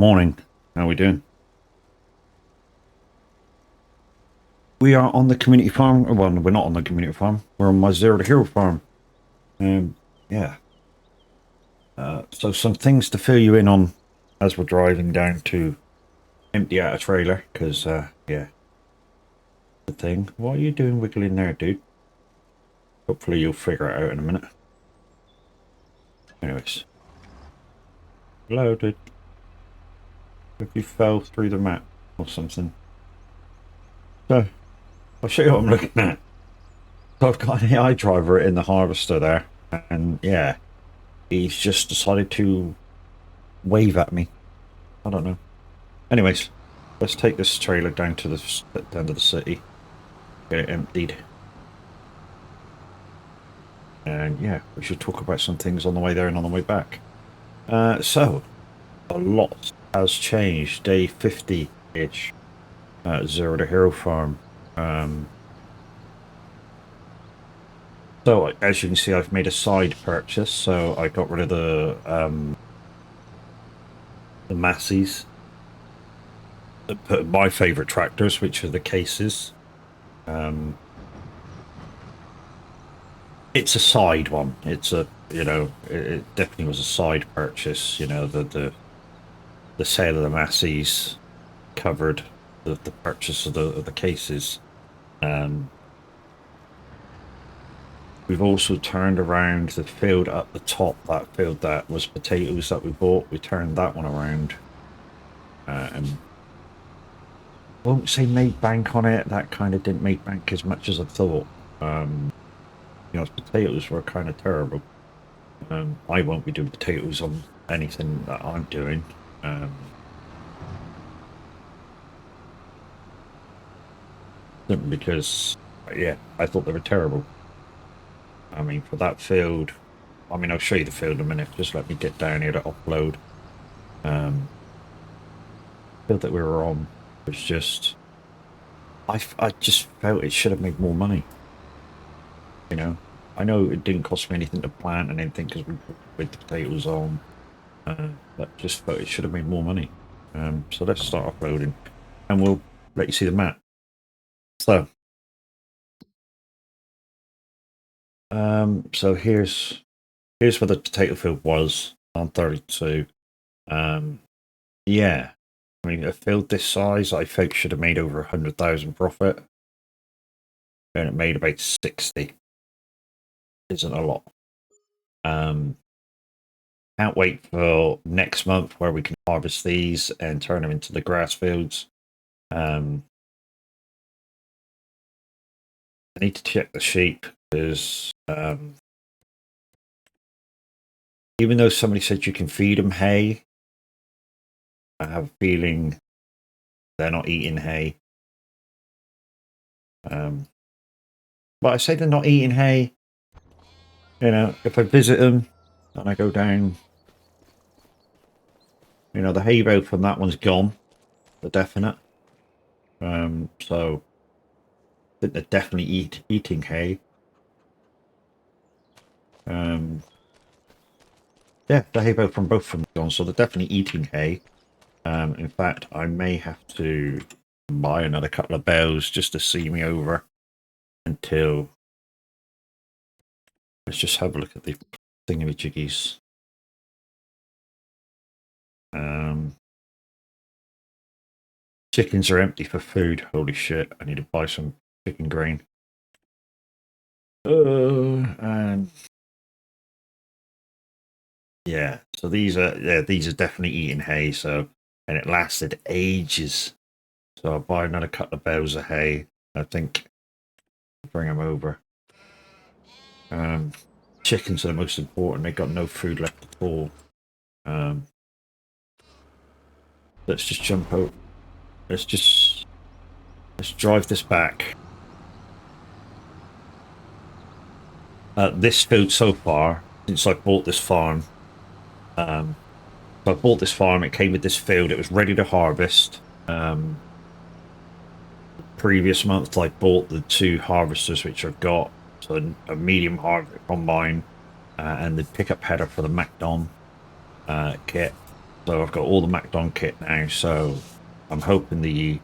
Morning. How are we doing? We are on the community farm. Well, we're not on the community farm. We're on my Zero to Hero farm. Yeah. So some things to fill you in on as we're driving down to empty out a trailer, because, yeah. The thing. What are you doing wiggling there, dude? Hopefully you'll figure it out in a minute. Anyways. Hello, dude. If you fell through the map or something. So, I'll show you what I'm looking at. So I've got an AI driver in the harvester there, and yeah, he's just decided to wave at me. I don't know. Anyways, let's take this trailer down to the end of the city, get it emptied, and yeah, we should talk about some things on the way there and on the way back. So a lot has changed. Day 50-ish at Zero to Hero farm. So as you can see, I've made a side purchase. So I got rid of the Massies. Put my favorite tractors, which are the cases. It's a side one. It's a, it definitely was a side purchase. The sale of the Massies covered the purchase of the cases. We've also turned around the field up the top. That field that was potatoes that we bought, we turned that one around, and won't say made bank on it. That kind of didn't make bank as much as I thought. Potatoes were kind of terrible. I won't be doing potatoes on anything that I'm doing. Simply because, yeah, I thought they were terrible. I mean, for that field, I mean, I'll show you the field in a minute. Just let me get down here to upload. Field that we were on was just, I just felt it should have made more money. I know it didn't cost me anything to plant and anything because we put the potatoes on, but just felt it should have made more money. So let's start uploading, and we'll let you see the map. So, so here's where the potato field was on 32. Yeah, I mean, a field this size, I think should have made over 100,000 profit, and it made about 60. Isn't a lot. Can't wait for next month where we can harvest these and turn them into the grass fields. I need to check the sheep because even though somebody said you can feed them hay, I have a feeling they're not eating hay. But I say they're not eating hay. If I visit them and I go down, the hay bale from that one's gone, for definite. So I think they're definitely eating hay. Yeah, the hay bale from both of them gone, so they're definitely eating hay. In fact, I may have to buy another couple of bales just to see me over until. Let's just have a look at the thingamajiggies. Chickens are empty for food. Holy shit! I need to buy some chicken grain. And yeah, so these are definitely eating hay. So, and it lasted ages. So I'll buy another couple of bales of hay. I think bring them over. Chickens are the most important. They got no food left at all. Let's just jump out. Let's drive this back. This field so far, since I bought this farm, so I bought this farm. It came with this field. It was ready to harvest. Previous month, I bought the 2 harvesters which I've got. So a medium harvest combine and the pickup header for the MacDon kit. So I've got all the MacDon kit now, so I'm hoping the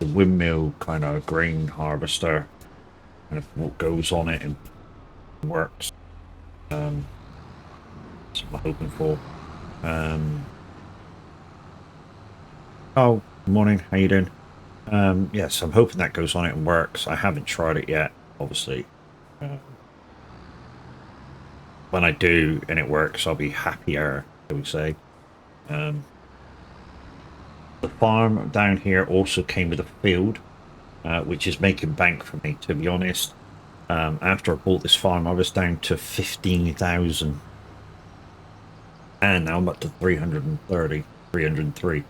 windmill kind of grain harvester kind of what goes on it and works. That's what I'm hoping for. Oh, good morning. How you doing? Yes, I'm hoping that goes on it and works. I haven't tried it yet, obviously. When I do and it works, I'll be happier, shall we say. The farm down here also came with a field, which is making bank for me, to be honest. After I bought this farm, I was down to 15,000. And now I'm up to 330, 303.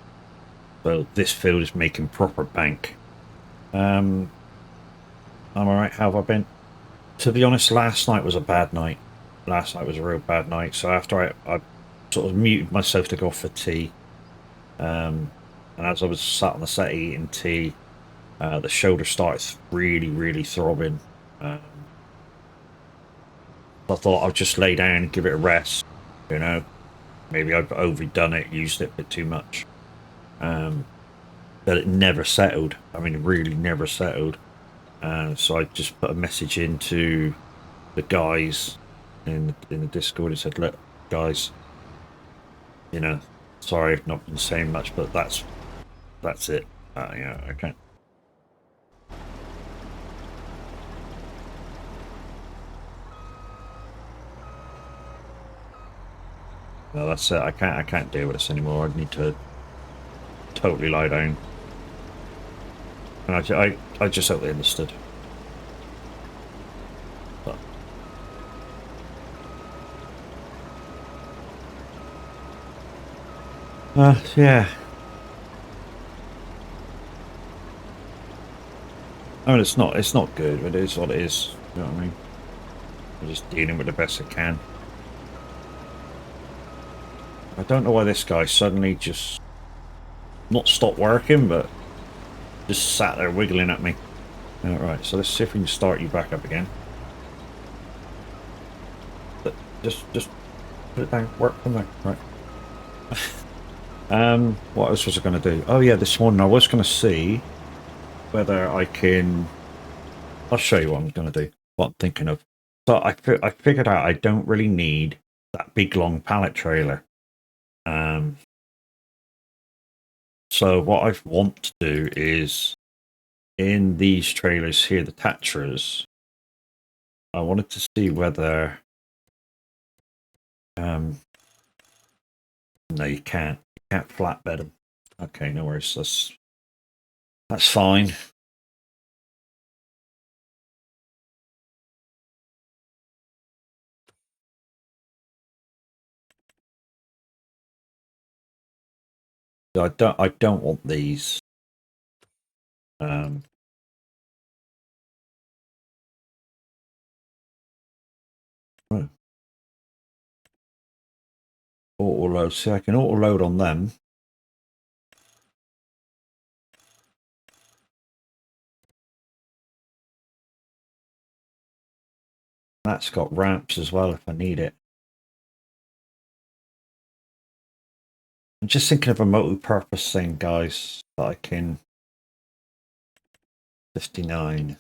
So this field is making proper bank. I'm alright. How have I been? To be honest, last night was a bad night. Last night was a real bad night. So after I sort of muted myself to go for tea, and as I was sat on the set eating tea, the shoulder started really, really throbbing. I thought I'd just lay down and give it a rest. You know, maybe I've overdone it, used it a bit too much. But it never settled. I mean, it really never settled. So I just put a message into the guys in the Discord and said, "Look, guys, you know, sorry I've not been saying much, but that's it. Yeah, I can't." No, that's it. I can't deal with this anymore. I need to totally lie down. And I just hope they understood. But yeah. I mean, it's not good, but it is what it is. You know what I mean? I'm just dealing with the best I can. I don't know why this guy suddenly just not stopped working, but just sat there wiggling at me. Alright, so let's see if we can start you back up again. But just put it down, work from there. Right. What else was I going to do? Oh yeah, this morning I was going to see whether I can... I'll show you what I'm going to do, what I'm thinking of. So I figured out I don't really need that big long pallet trailer. So what I want to do is in these trailers here, the Tatras, I wanted to see whether no, you can't flatbed them. Okay, no worries. That's fine. So I don't want these. Auto load. See, I can auto load on them. That's got ramps as well if I need it. I'm just thinking of a multi-purpose thing, guys, that I can... 59.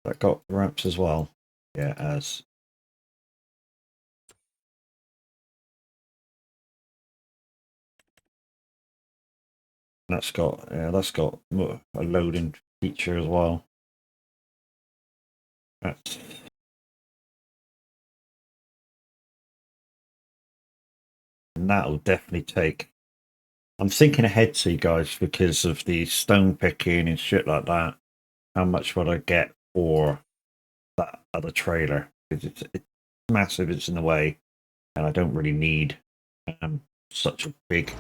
That got ramps as well? Yeah, it has. That's got a loading feature as well. That's... And that'll definitely take... I'm thinking ahead to you guys because of the stone picking and shit like that. How much would I get for that other trailer? It's massive, it's in the way, and I don't really need such a big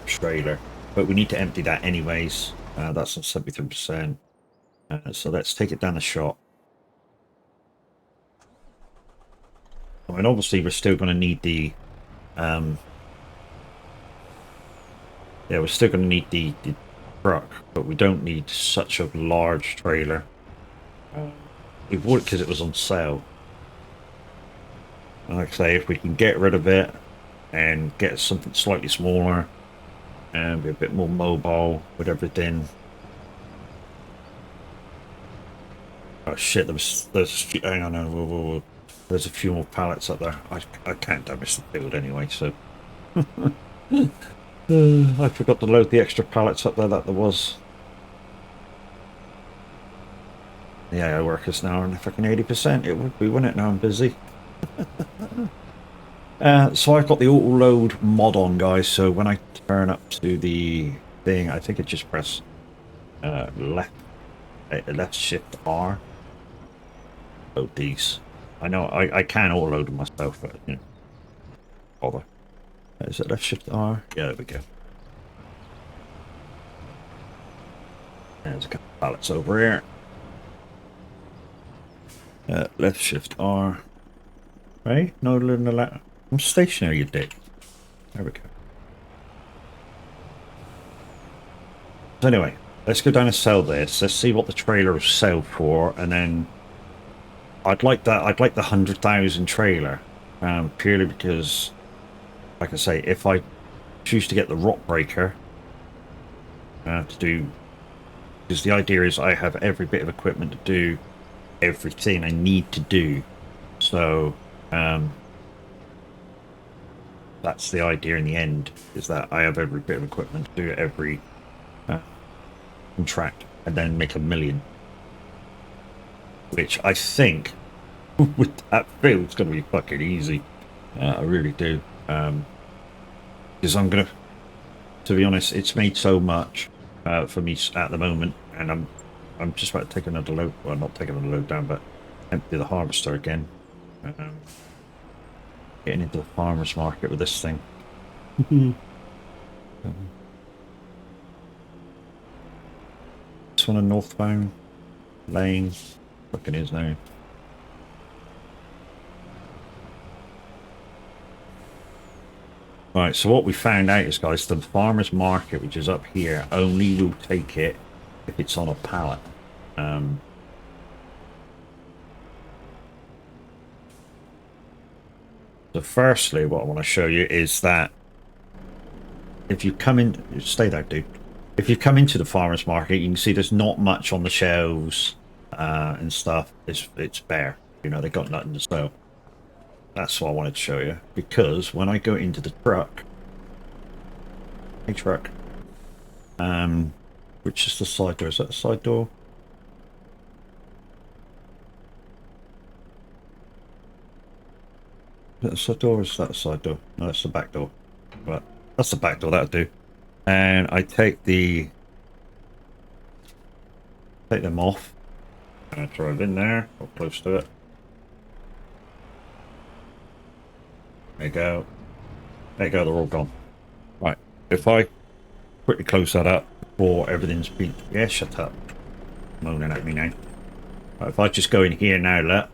trailer. But we need to empty that anyways. That's on 73%. So let's take it down the shot. I mean, obviously we're still going to need the yeah, we're still going to need the truck, but we don't need such a large trailer. We bought it because it was on sale. And like I say, if we can get rid of it and get something slightly smaller and be a bit more mobile with everything. Oh shit, hang on, no, whoa. There's a few more pallets up there. I can't damage the field anyway, so I forgot to load the extra pallets up there that there was. Yeah, workers now are on fucking 80%. It would be, wouldn't it? Now I'm busy. So I've got the auto load mod on, guys. So when I turn up to the thing, I think it just press left shift R. Load these. I know I can auto load them myself, but you know, bother. Is it left shift R? Yeah, there we go. There's a couple of pallets over here. Left shift R. Right? No, I'm stationary, you dick. There we go. So anyway, let's go down and sell this. Let's see what the trailer will sell for, and then I'd like the 100,000 trailer, purely because, like I say, if I choose to get the rock breaker, to do, because the idea is I have every bit of equipment to do everything I need to do. So that's the idea in the end, is that I have every bit of equipment to do every contract and then make $1 million, which I think with that field it's going to be fucking easy. I really do, because I'm gonna, to be honest, it's made so much for me at the moment, and I'm just about to take another load, well, not taking another load down, but empty the harvester again. Getting into the farmer's market with this thing. This one a northbound lane. Fucking is now. Right, so what we found out is, guys, the farmer's market, which is up here, only will take it if it's on a pallet. So firstly, what I want to show you is that if you come in, stay there, dude. If you come into the farmer's market, you can see there's not much on the shelves and stuff. It's bare. You know, they got nothing to sell. That's what I wanted to show you, because when I go into the truck, which is the side door? Is that the side door? Is that the side door or is that the side door? No, that's the back door. But that's the back door, that'll do. And I take them off and I throw it in there, or close to it. There you go. There you go, they're all gone. Right, if I quickly close that up before everything's been... Yeah, shut up. Moaning at me now. Right, if I just go in here now, look.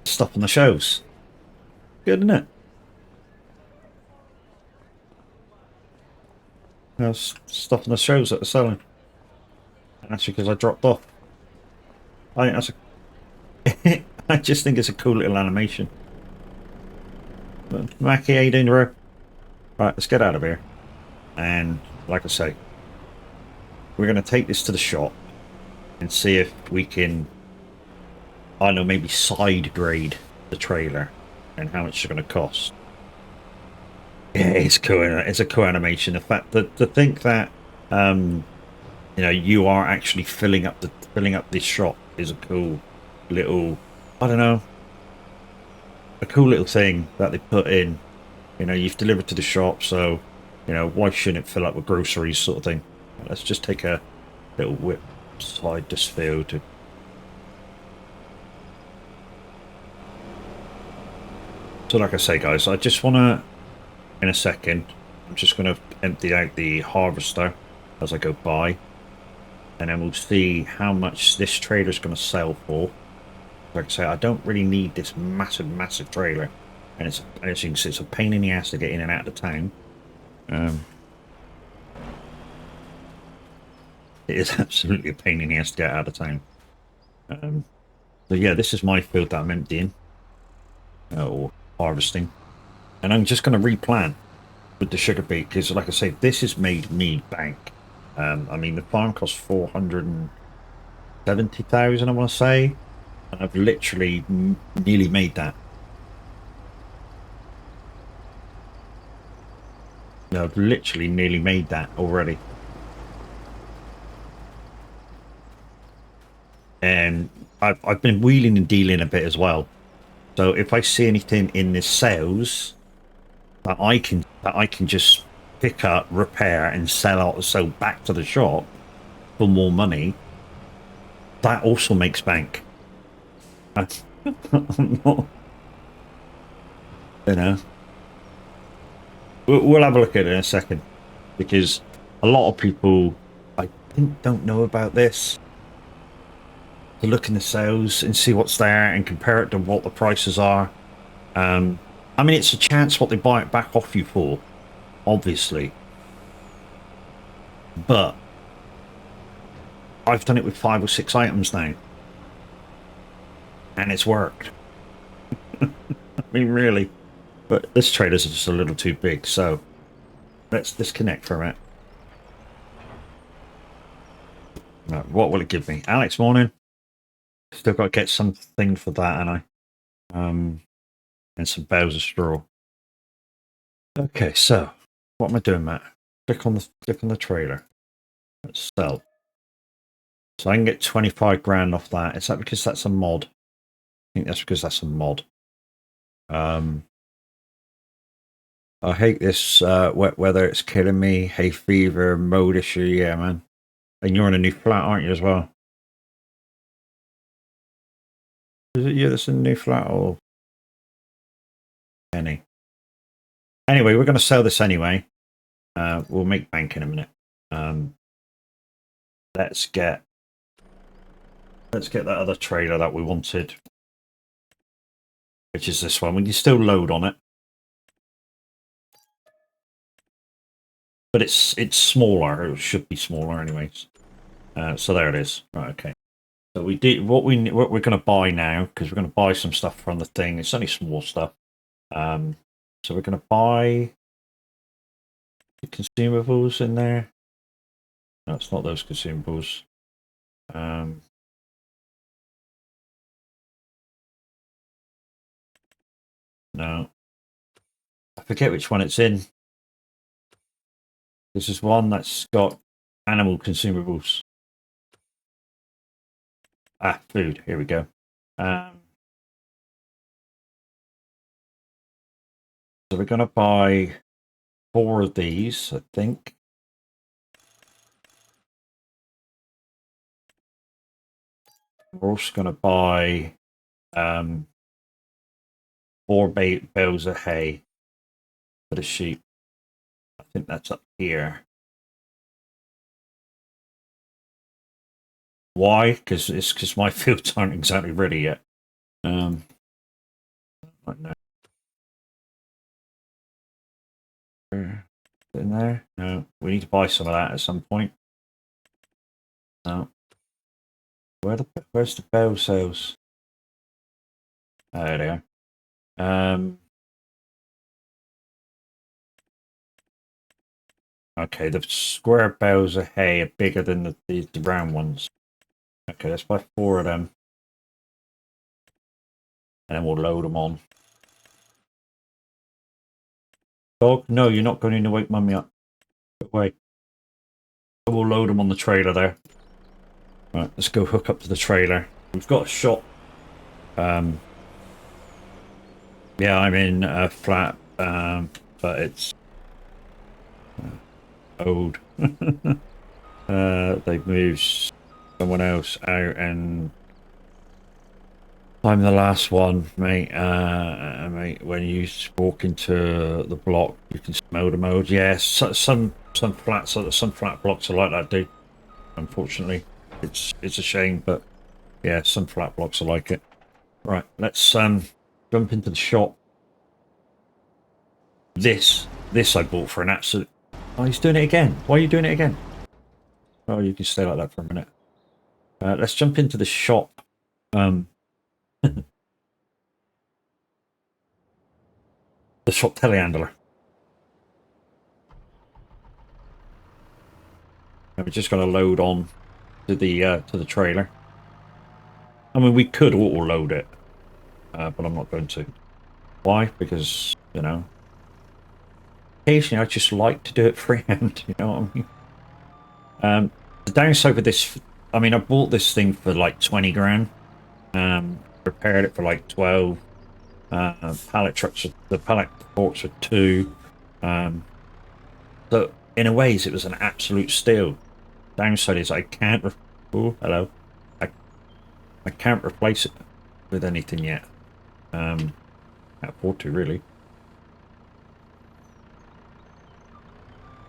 Stuff on the shelves. Good, isn't it? There's stuff on the shelves that are selling. And that's because I dropped off. I think that's a... I just think it's a cool little animation. But, Mackie, how you doing, bro? Right, let's get out of here. And, like I say, we're going to take this to the shop and see if we can, I don't know, maybe side grade the trailer and how much it's going to cost. Yeah, it's cool. It's a cool animation. The fact that to think that you know, you are actually filling up this shop is a cool little, I don't know, a cool little thing that they put in. You know, you've delivered to the shop, so you know, why shouldn't it fill up with groceries, sort of thing. Let's just take a little whip slide this field to. So like I say, guys, I just want to, in a second, I'm just going to empty out the harvester as I go by, and then we'll see how much this trailer is going to sell for. Like I say, I don't really need this massive trailer, and it's, as you can see, it's a pain in the ass to get in and out of the town. It is absolutely a pain in the ass to get out of town. So yeah, this is my field that I'm emptying. Oh, harvesting, and I'm just going to replant with the sugar beet because, like I say, this has made me bank. I mean, the farm costs 470,000, I want to say, and I've literally nearly made that. No, I've literally nearly made that already. And I've been wheeling and dealing a bit as well. So if I see anything in the sales that I can just pick up, repair, and sell out, so back to the shop for more money, that also makes bank. I'm not, you know. We'll have a look at it in a second because a lot of people, I think, don't know about this. To look in the sales and see what's there and compare it to what the prices are. I mean, it's a chance what they buy it back off you for, obviously. But I've done it with 5 or 6 items now. And it's worked. I mean, really. But this trailer's just a little too big, so let's disconnect for a minute. Right, what will it give me? Alex, morning. Still got to get something for that, and and some bales of straw. Okay, so what am I doing, Matt? Click on the trailer. Let's sell. So I can get 25 grand off that. Is that because that's a mod? I think that's because that's a mod. I hate this wet weather. It's killing me. Hay fever, mold issue. Yeah, man. And you're in a new flat, aren't you, as well? Is it you that's in a new flat or any? Anyway, we're going to sell this anyway. We'll make bank in a minute. Let's get that other trailer that we wanted, which is this one. We can still load on it, but it's smaller. It should be smaller, anyways. So there it is. Right, okay. So we did what we're going to buy now because we're going to buy some stuff from the thing. It's only small stuff. So we're going to buy the consumables in there. No, it's not those consumables. No, I forget which one it's in. This is one that's got animal consumables. Ah, food. Here we go. So we're going to buy 4 of these, I think. We're also going to buy 4 bales of hay for the sheep. I think that's up here. Why? Because my fields aren't exactly ready yet. Right now. In there? No. We need to buy some of that at some point. No. Where's the bale sales? Oh, there they are. Okay, the square bales of hay are bigger than the round ones. Okay, let's buy 4 of them. And then we'll load them on. Dog, no, you're not going to wake mummy up. Go away. We'll load them on the trailer there. Right, let's go hook up to the trailer. We've got a shop. Yeah, I'm in a flat, but it's old. They've moved someone else out, and I'm the last one, mate. Mate, when you walk into the block, you can smell the mold. Yes, yeah, some flat blocks are like that, dude. Unfortunately, it's a shame, but yeah, some flat blocks are like it. Right, let's jump into the shop. This I bought for an absolute. Oh, he's doing it again. Why are you doing it again? Oh, you can stay like that for a minute. Let's jump into the shop. the shop telehandler. And we're just going to load on to the trailer. I mean, we could auto load it, but I'm not going to. Why? Because, you know, occasionally I just like to do it freehand. You know what I mean? The downside with this, I mean, I bought this thing for like 20 grand. Repaired it for like 12. Pallet trucks, the pallet forks are 2. So in a ways, it was an absolute steal. Downside is I can't. Oh, hello. I can't replace it with anything yet. Can't afford to, really.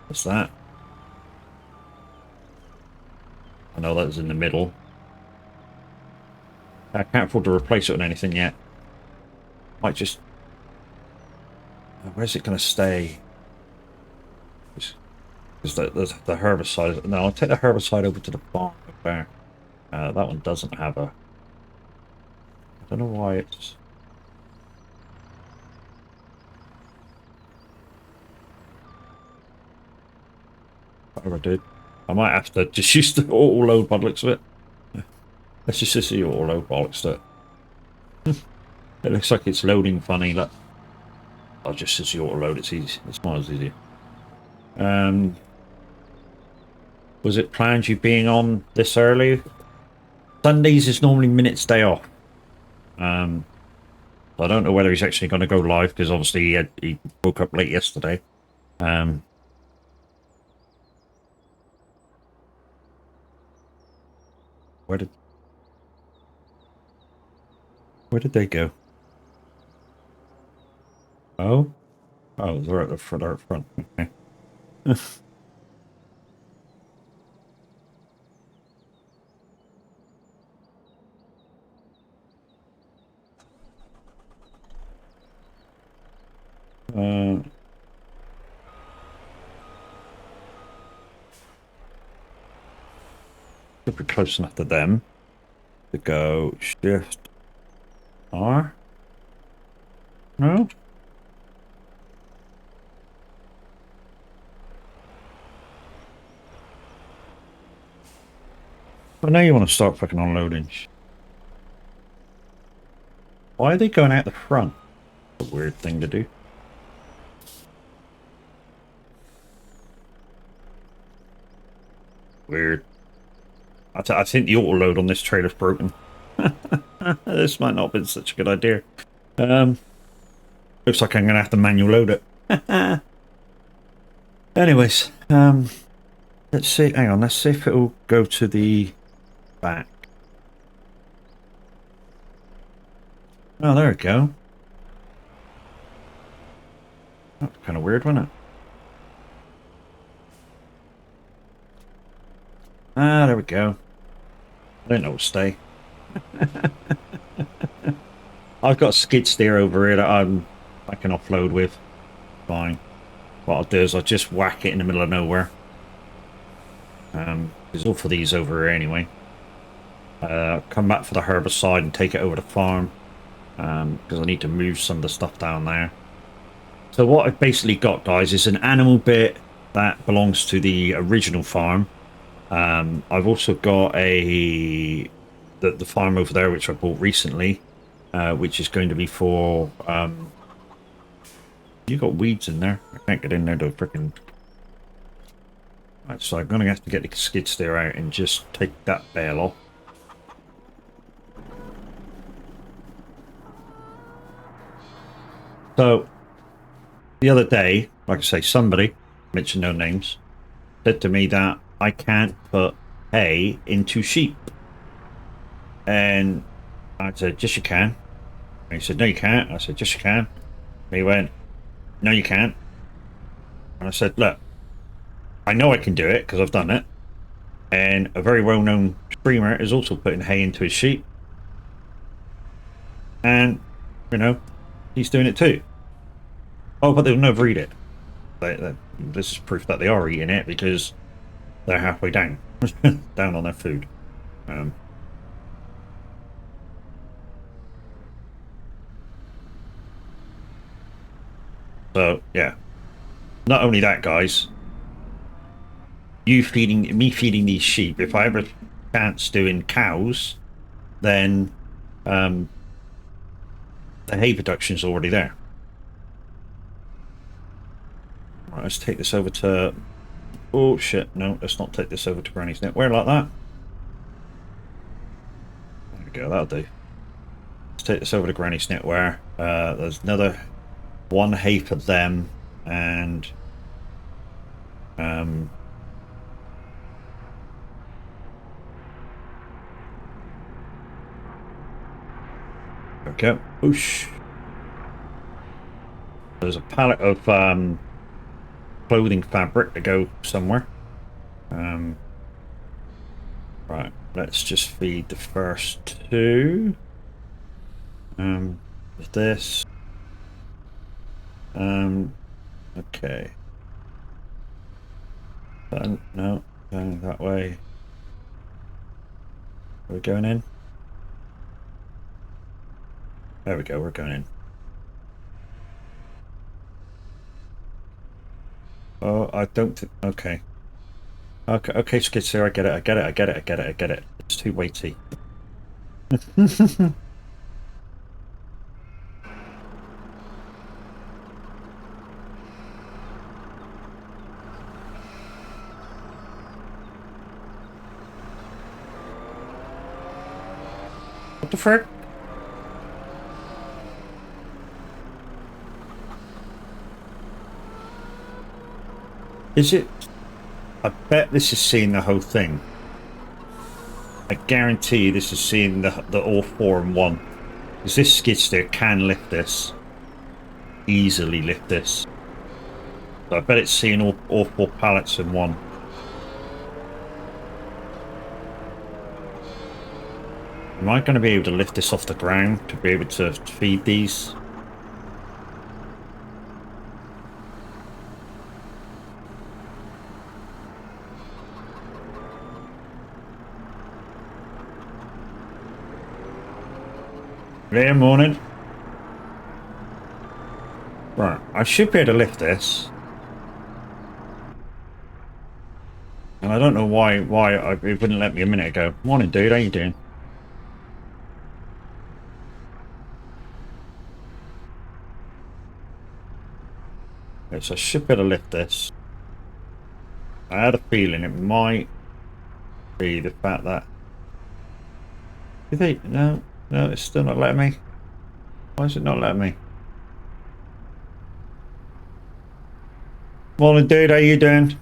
What's that? I know that was in the middle. I can't afford to replace it with anything yet. Might just... Where's it going to stay? Because the herbicide... No, I'll take the herbicide over to the farm there. That one doesn't have a... I don't know why it's... Whatever I did. I might have to just use the auto load by the looks of it. Let's just see the auto load bollocks that. It looks like it's loading funny. Look. I'll just use the auto load. It's easy. It's miles easier. Was it planned you being on this early? Sundays is normally Minute's day off. I don't know whether he's actually going to go live because obviously he woke up late yesterday. Where did they go? Oh, they're at the front. Okay. Should be close enough to them to go shift R. No. But now you want to start fucking unloading. Why are they going out the front? A weird thing to do. Weird. I think the auto load on this trailer's broken. This might not have been such a good idea. Looks like I'm gonna have to manual load it. Anyways, let's see. Hang on. Let's see if it'll go to the back. Oh, there we go. That's kind of weird, wasn't it? Ah, there we go. I don't know what'll stay. I've got a skid steer over here that I can offload with. Fine. What I'll do is I'll just whack it in the middle of nowhere. There's all for these over here anyway. Come back for the herbicide and take it over to farm. Because I need to move some of the stuff down there. So what I've basically got, guys, is an animal bit that belongs to the original farm. I've also got the farm over there, which I bought recently, which is going to be for... you got weeds in there. I can't get in there to frickin'... Right, so I'm going to have to get the skid steer out and just take that bale off. So, the other day, like I say, somebody, mentioned no names, said to me that I can't put hay into sheep. And I said, yes you can. And he said, no you can't. I said, yes you can. And he went, no you can't. And I said, look, I know I can do it because I've done it. And a very well-known streamer is also putting hay into his sheep. And, you know, he's doing it too. Oh, but they'll never eat it. This is proof that they are eating it because they're halfway down. Down on their food. So yeah. Not only that, guys, me feeding these sheep. If I ever chance doing cows, then the hay production is already there. Right, let's take this over to. Oh shit! No, let's not take this over to Granny's net. Where like that? There we go. That'll do. Let's take this over to Granny's net. Where there's another one hay for them, and okay. Whoosh. There's a pallet of clothing fabric to go somewhere. Right, let's just feed the first two. With this. Okay. No, going that way. Are we going in? There we go, we're going in. Oh, I don't think. Okay. Okay, Skids here. I get it. It's too weighty. What the frick? Is it? I bet this is seeing the whole thing. I guarantee this is seeing the all four in one. Because this skid steer can lift this. Easily lift this. So I bet it's seeing all four pallets in one. Am I going to be able to lift this off the ground to be able to feed these? Yeah, morning. Right, I should be able to lift this. And I don't know why it wouldn't let me a minute ago. Morning, dude. How you doing? Okay, so I should be able to lift this. I had a feeling it might be the fact that... No, it's still not letting me. Why is it not letting me? Morning, dude. How you doing?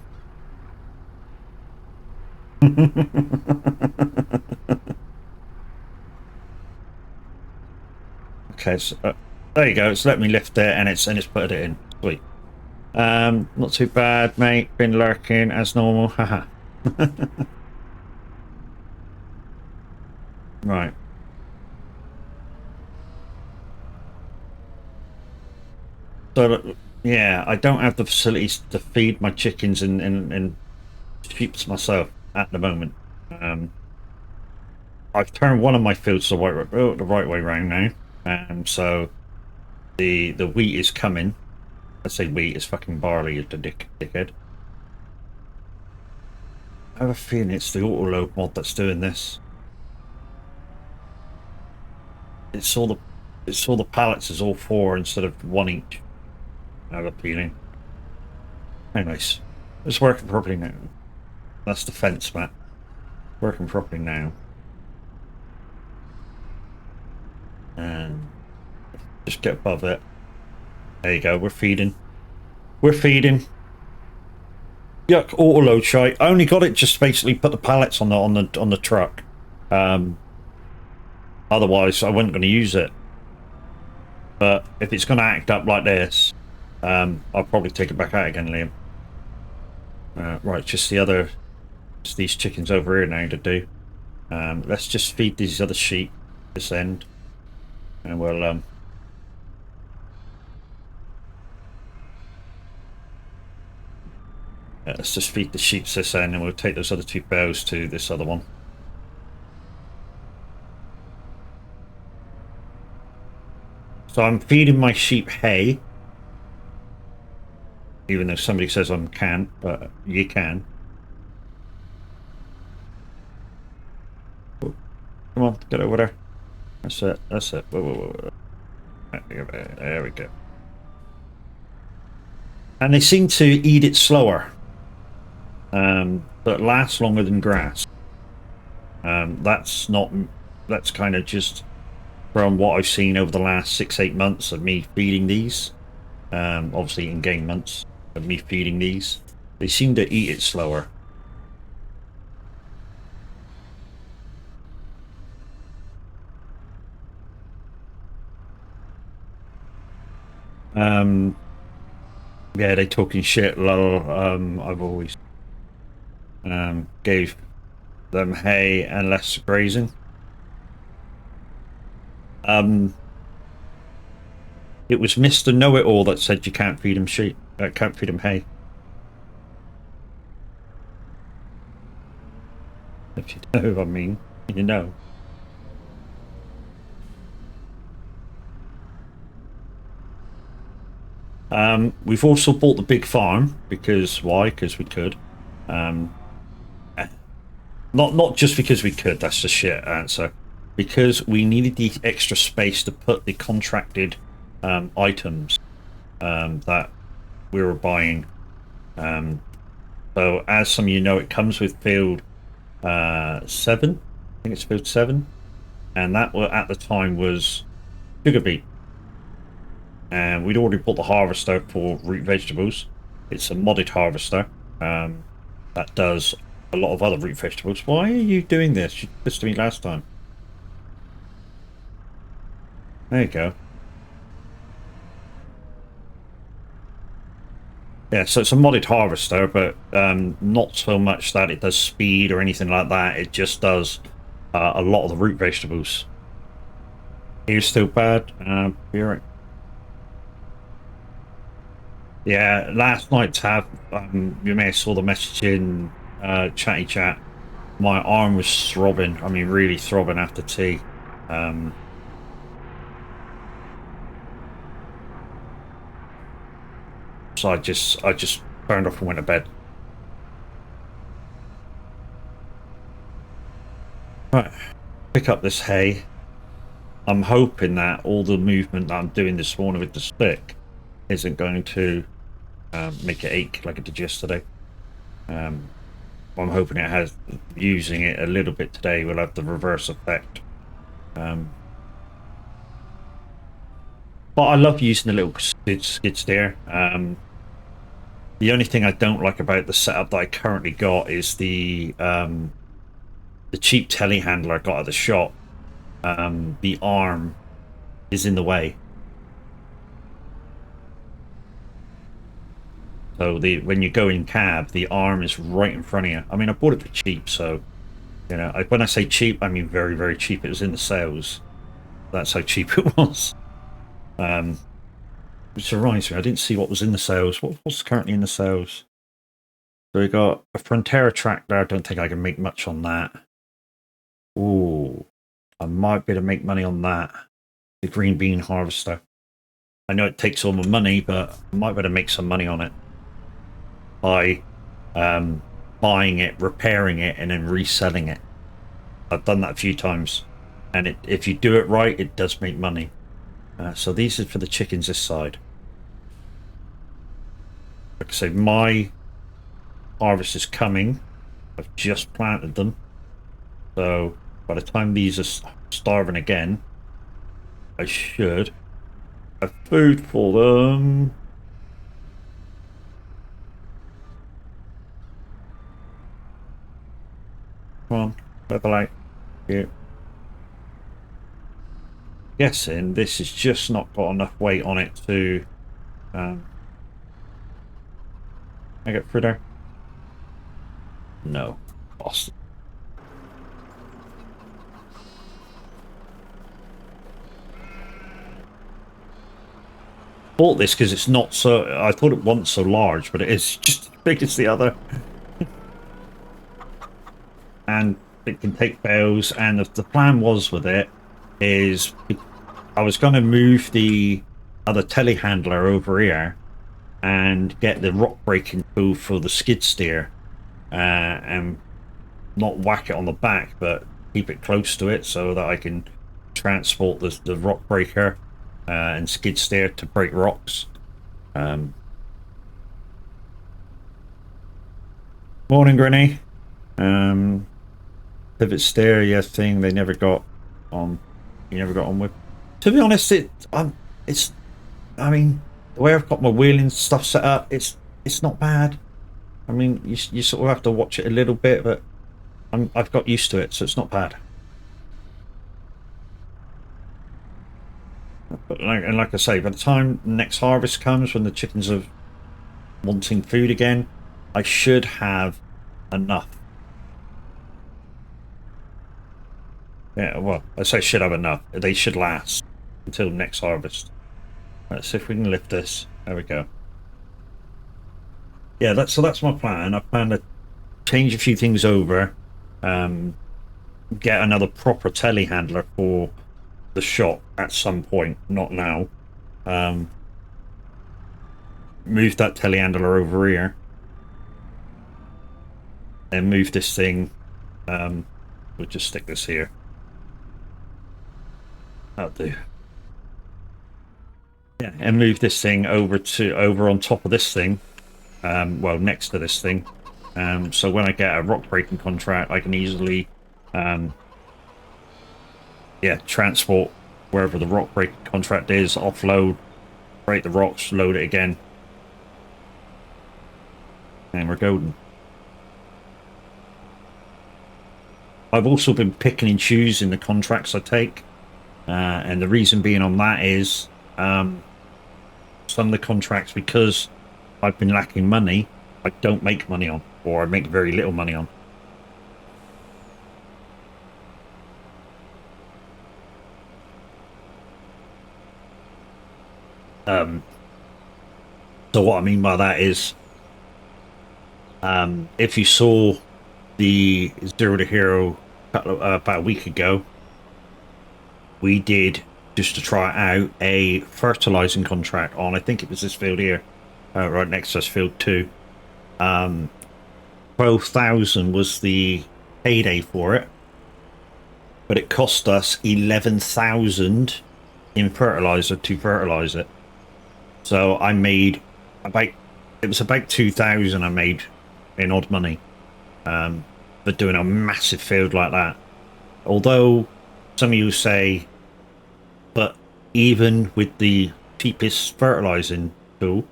Okay, so there you go. It's let me lift it, and it's put it in. Sweet. Not too bad, mate. Been lurking as normal. Haha. Right. So yeah, I don't have the facilities to feed my chickens and sheep myself at the moment. I've turned one of my fields the right way round now, so the wheat is coming. I say wheat, is fucking barley, is the dickhead. I have a feeling it's the auto load mod that's doing this. It's all the pallets is all four instead of one each. I have a feeling. Anyways, it's working properly now. That's the fence, Matt. Working properly now. And just get above it. There you go. We're feeding. We're feeding. Yuck! Auto load shite. I only got it just basically put the pallets on the truck. Otherwise, I wasn't going to use it. But if it's going to act up like this, I'll probably take it back out again, Liam. Right, just these chickens over here now to do. Let's just feed these other sheep this end, and we'll let's just feed the sheep this end, and we'll take those other two bales to this other one. So I'm feeding my sheep hay. even though somebody says I can't, but you can. Come on, get over there. That's it. That's it. Whoa, whoa, whoa. There we go. And they seem to eat it slower, but lasts longer than grass. That's kind of just from what I've seen over the last 6-8 months of me feeding these. Obviously in game months of me feeding these, they seem to eat it slower. Yeah, they talking shit, lol. I've always gave them hay and less grazing. It was Mr. Know-It-All that said you can't feed them sheep, can't feed them hay. If you know what I mean, you know. We've also bought the big farm because why? Because we could. Not just because we could. That's the shit answer. Because we needed the extra space to put the contracted items that we were buying. So as some of you know, it comes with field 7. I think it's field 7, and that at the time was sugar beet. And we'd already bought the harvester for root vegetables. It's a modded harvester that does a lot of other root vegetables. Why are you doing this? You did this to me last time. There you go. Yeah, so it's a modded harvester, but not so much that it does speed or anything like that. It just does a lot of the root vegetables. Here's still bad. You're right. Yeah, last night's have you may have saw the message in chatty chat. My arm was throbbing. I mean, really throbbing after tea. So I just turned off and went to bed. Right, pick up this hay. I'm hoping that all the movement that I'm doing this morning with the stick isn't going to make it ache like it did yesterday. I'm hoping it has. Using it a little bit today will have the reverse effect. But I love using the little skid steer. The only thing I don't like about the setup that I currently got is the cheap telehandler I got at the shop. The arm is in the way. So when you go in cab, the arm is right in front of you. I mean, I bought it for cheap, so you know. When I say cheap, I mean very, very cheap. It was in the sales. That's how cheap it was. Which reminds me, I didn't see what was in the sales. What's currently in the sales? So we got a Frontera tractor. I don't think I can make much on that. Ooh, I might be able to make money on that. The green bean harvester. I know it takes all my money, but I might be able to make some money on it by buying it, repairing it, and then reselling it. I've done that a few times, and if you do it right, it does make money. So these are for the chickens this side. Like I say, my harvest is coming. I've just planted them, so by the time these are starving again, I should have food for them. Come on, level out. Yeah. Guessing this has just not got enough weight on it to I get through there. No, Boston. Bought this because it's not so. I thought it wasn't so large, but it is just as big as the other. And it can take bales. And the plan was with it is I was going to move the other telehandler over here and get the rock breaking tool for the skid steer, and not whack it on the back, but keep it close to it so that I can transport the rock breaker and skid steer to break rocks. Morning, Granny. Pivot steer, yeah, thing they never got on. You never got on with. To be honest, it's. I mean, the way I've got my wheeling stuff set up, it's not bad. I mean, you sort of have to watch it a little bit, but I've got used to it, so it's not bad. But like I say, by the time next harvest comes, when the chickens are wanting food again, I should have enough. Yeah, well, I say should have enough. They should last until next harvest. Let's see if we can lift this. There we go. Yeah, that's my plan. I plan to change a few things over, get another proper telehandler for the shop at some point, not now. Move that telehandler over here, and move this thing. We'll just stick this here. That'll do. Yeah, and move this thing over on top of this thing. Well, next to this thing. So when I get a rock breaking contract, I can easily, transport wherever the rock breaking contract is, offload, break the rocks, load it again, and we're golden. I've also been picking and choosing the contracts I take, and the reason being on that is some of the contracts, because I've been lacking money, I don't make money on, or I make very little money on. So what I mean by that is, if you saw the Zero to Hero about a week ago, we did, just to try it out, a fertilizing contract on, I think it was this field here, right next to us, field 2. 12,000 was the payday for it, but it cost us 11,000 in fertilizer to fertilize it. So I made about 2,000 I made in odd money for doing a massive field like that. Although some of you say, but even with the cheapest fertilizing tool,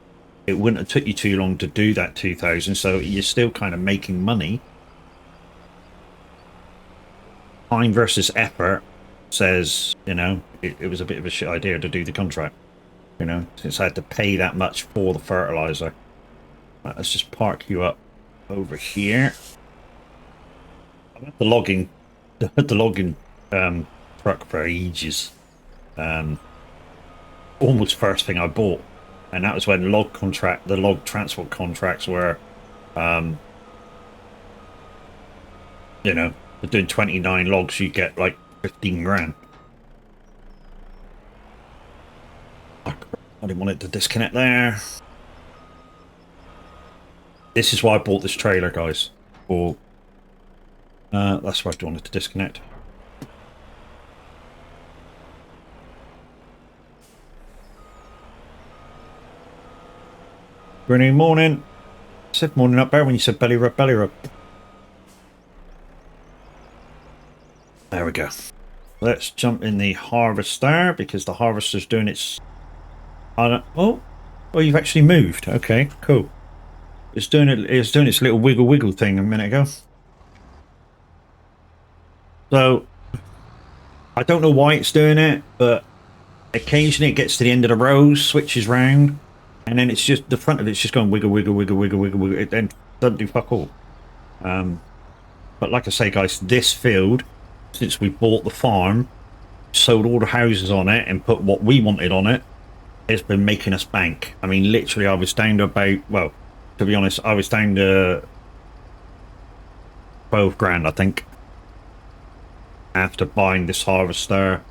it wouldn't have took you too long to do that 2,000, so you're still kind of making money. Time versus effort says, you know, it was a bit of a shit idea to do the contract, you know, since I had to pay that much for the fertilizer. Right, let's just park you up over here. I've had the logging truck for ages. Almost first thing I bought, and that was when the log transport contracts were, you know, for doing 29 logs, you get like 15 grand. I didn't want it to disconnect there. This is why I bought this trailer, guys. Or that's why I wanted to disconnect. Good morning. I said morning up there when you said belly rub, belly rub. There we go. Let's jump in the harvester, because the harvester's doing its... Oh, you've actually moved. Okay, cool. It's doing its little wiggle thing a minute ago. So I don't know why it's doing it, but occasionally it gets to the end of the rows, switches round, and then it's just the front of it's just going wiggle. It then doesn't do fuck all. But like I say, guys, this field, since we bought the farm, sold all the houses on it, and put what we wanted on it, it's been making us bank. I mean, literally, I was down to about, well, to be honest, I was down to 12 grand, I think, after buying this harvester,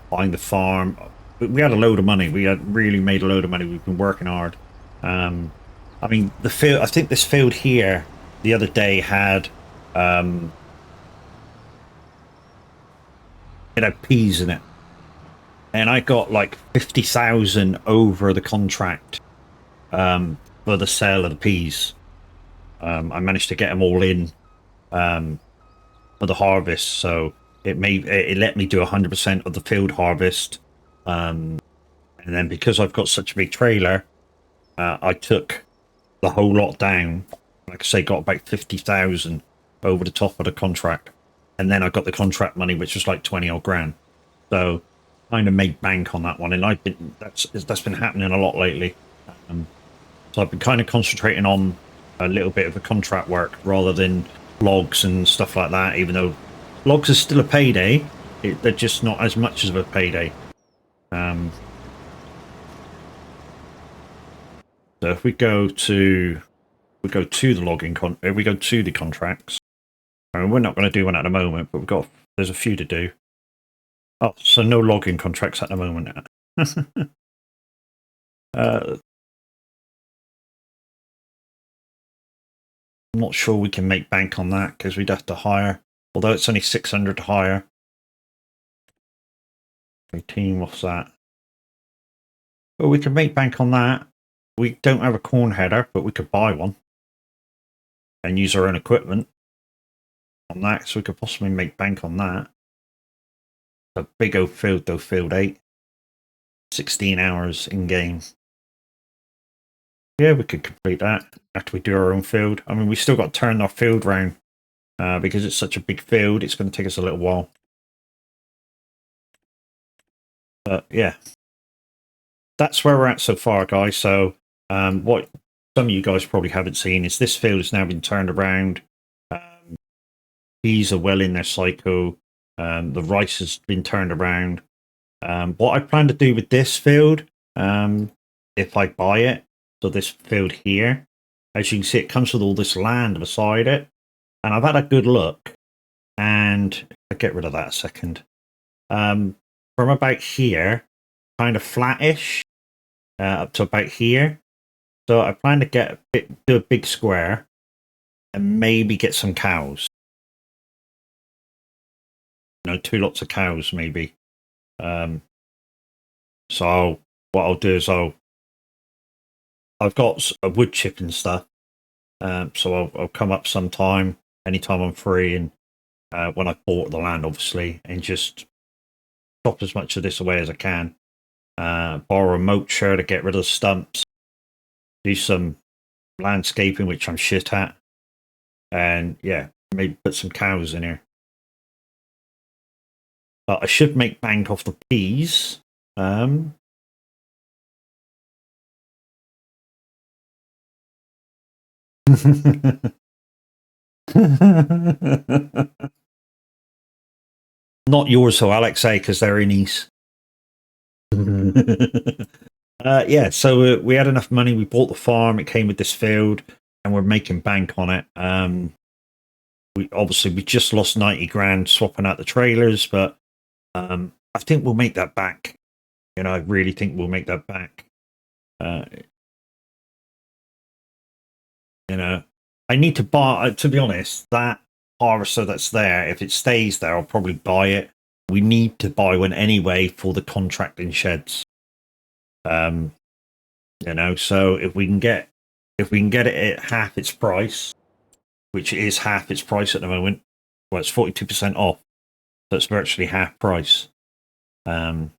buying the farm. We had a load of money. We had really made a load of money. We've been working hard. I mean, the field. I think this field here the other day had, it had peas in it, and I got like 50,000 over the contract for the sale of the peas. I managed to get them all in for the harvest, so it let me do 100% of the field harvest. And then because I've got such a big trailer, I took the whole lot down. Like I say, got about 50,000 over the top of the contract, and then I got the contract money, which was like 20 odd grand. So kind of made bank on that one, and that's been happening a lot lately. So I've been kind of concentrating on a little bit of the contract work rather than logs and stuff like that. Even though logs are still a payday, they're just not as much of a payday. So if we go to the logging if we go to the contracts, I mean, we're not going to do one at the moment, but there's a few to do. Oh, so no logging contracts at the moment. I'm not sure we can make bank on that because we'd have to hire. Although it's only 600 to hire. 18, what's that? Well, we can make bank on that. We don't have a corn header, but we could buy one and use our own equipment on that, so we could possibly make bank on that. A big old field though, field 8. 16 hours in game. Yeah, we could complete that after we do our own field. I mean, we still got to turn our field round because it's such a big field. It's going to take us a little while. But yeah, that's where we're at so far, guys. So what some of you guys probably haven't seen is this field has now been turned around. Bees are well in their cycle. The rice has been turned around. What I plan to do with this field, if I buy it, so this field here, as you can see, it comes with all this land beside it. And I've had a good look. And I'll get rid of that a second. From about here, kind of flattish, up to about here. So I plan to do a big square and maybe get some cows. You know, 2 lots of cows maybe. So what I'll do is I've got a wood chip and stuff. So I'll come up sometime, anytime I'm free, and when I've bought the land, obviously, and just chop as much of this away as I can. Borrow a mulcher to get rid of the stumps. Do some landscaping, which I'm shit at. And yeah, maybe put some cows in here. But I should make bank off the peas. Not yours, so Alex, because they're in East. Yeah, so we had enough money. We bought the farm. It came with this field, and we're making bank on it. We just lost 90 grand swapping out the trailers, but I think we'll make that back. You know, I really think we'll make that back. You know, I need to buy. To be honest, that harvester that's there, if it stays there, I'll probably buy it. We need to buy one anyway for the contracting sheds. You know, so if we can get it at half its price, which is half its price at the moment, well, it's 42% off, so it's virtually half price. So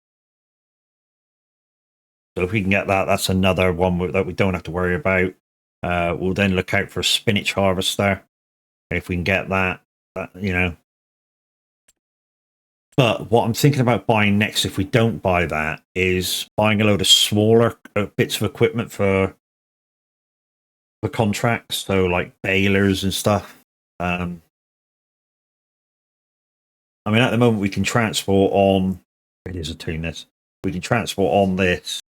if we can get that, that's another one that we don't have to worry about. We'll then look out for a spinach harvester if we can get that, you know. But what I'm thinking about buying next, if we don't buy that, is buying a load of smaller bits of equipment for contracts, so like balers and stuff. I mean, at the moment we can transport on. It is a tune. This we can transport on this.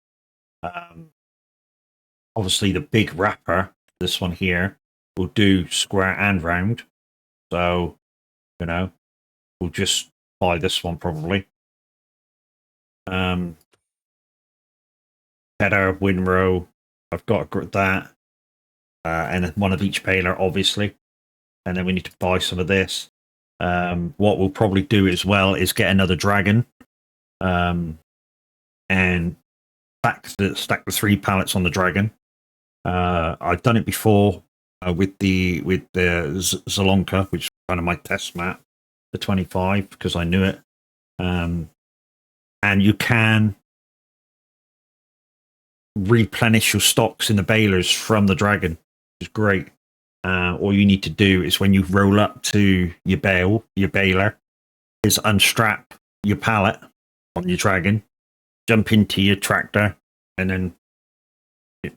Obviously, the big wrapper, this one here, will do square and round. So, you know, we'll just buy this one probably. Header, windrow, I've got that, and one of each baler, obviously. And then we need to buy some of this. What we'll probably do as well is get another dragon, and stack the 3 pallets on the dragon. I've done it before with the Zalonka, which is kind of my test map, the 25, because I knew it. And you can replenish your stocks in the balers from the dragon, which is great. All you need to do is when you roll up to your baler, is unstrap your pallet on your dragon, jump into your tractor, and then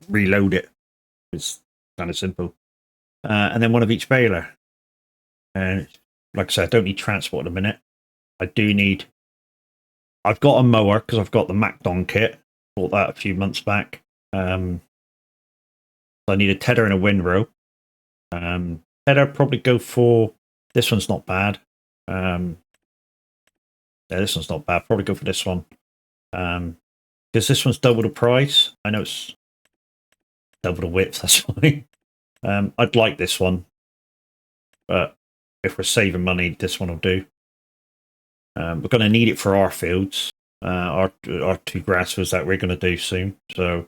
reload it. It's kind of simple. And then one of each baler. And like I said, I don't need transport at the minute. I do need... I've got a mower because I've got the MacDon kit. Bought that a few months back. So I need a tedder and a windrow. Tedder probably go for... This one's not bad. Yeah, this one's not bad. Probably go for this one. Because this one's double the price. I know it's double the width, that's fine. I'd like this one. But if we're saving money, this one will do. We're going to need it for our fields. Our 2 grassfields that we're going to do soon. So,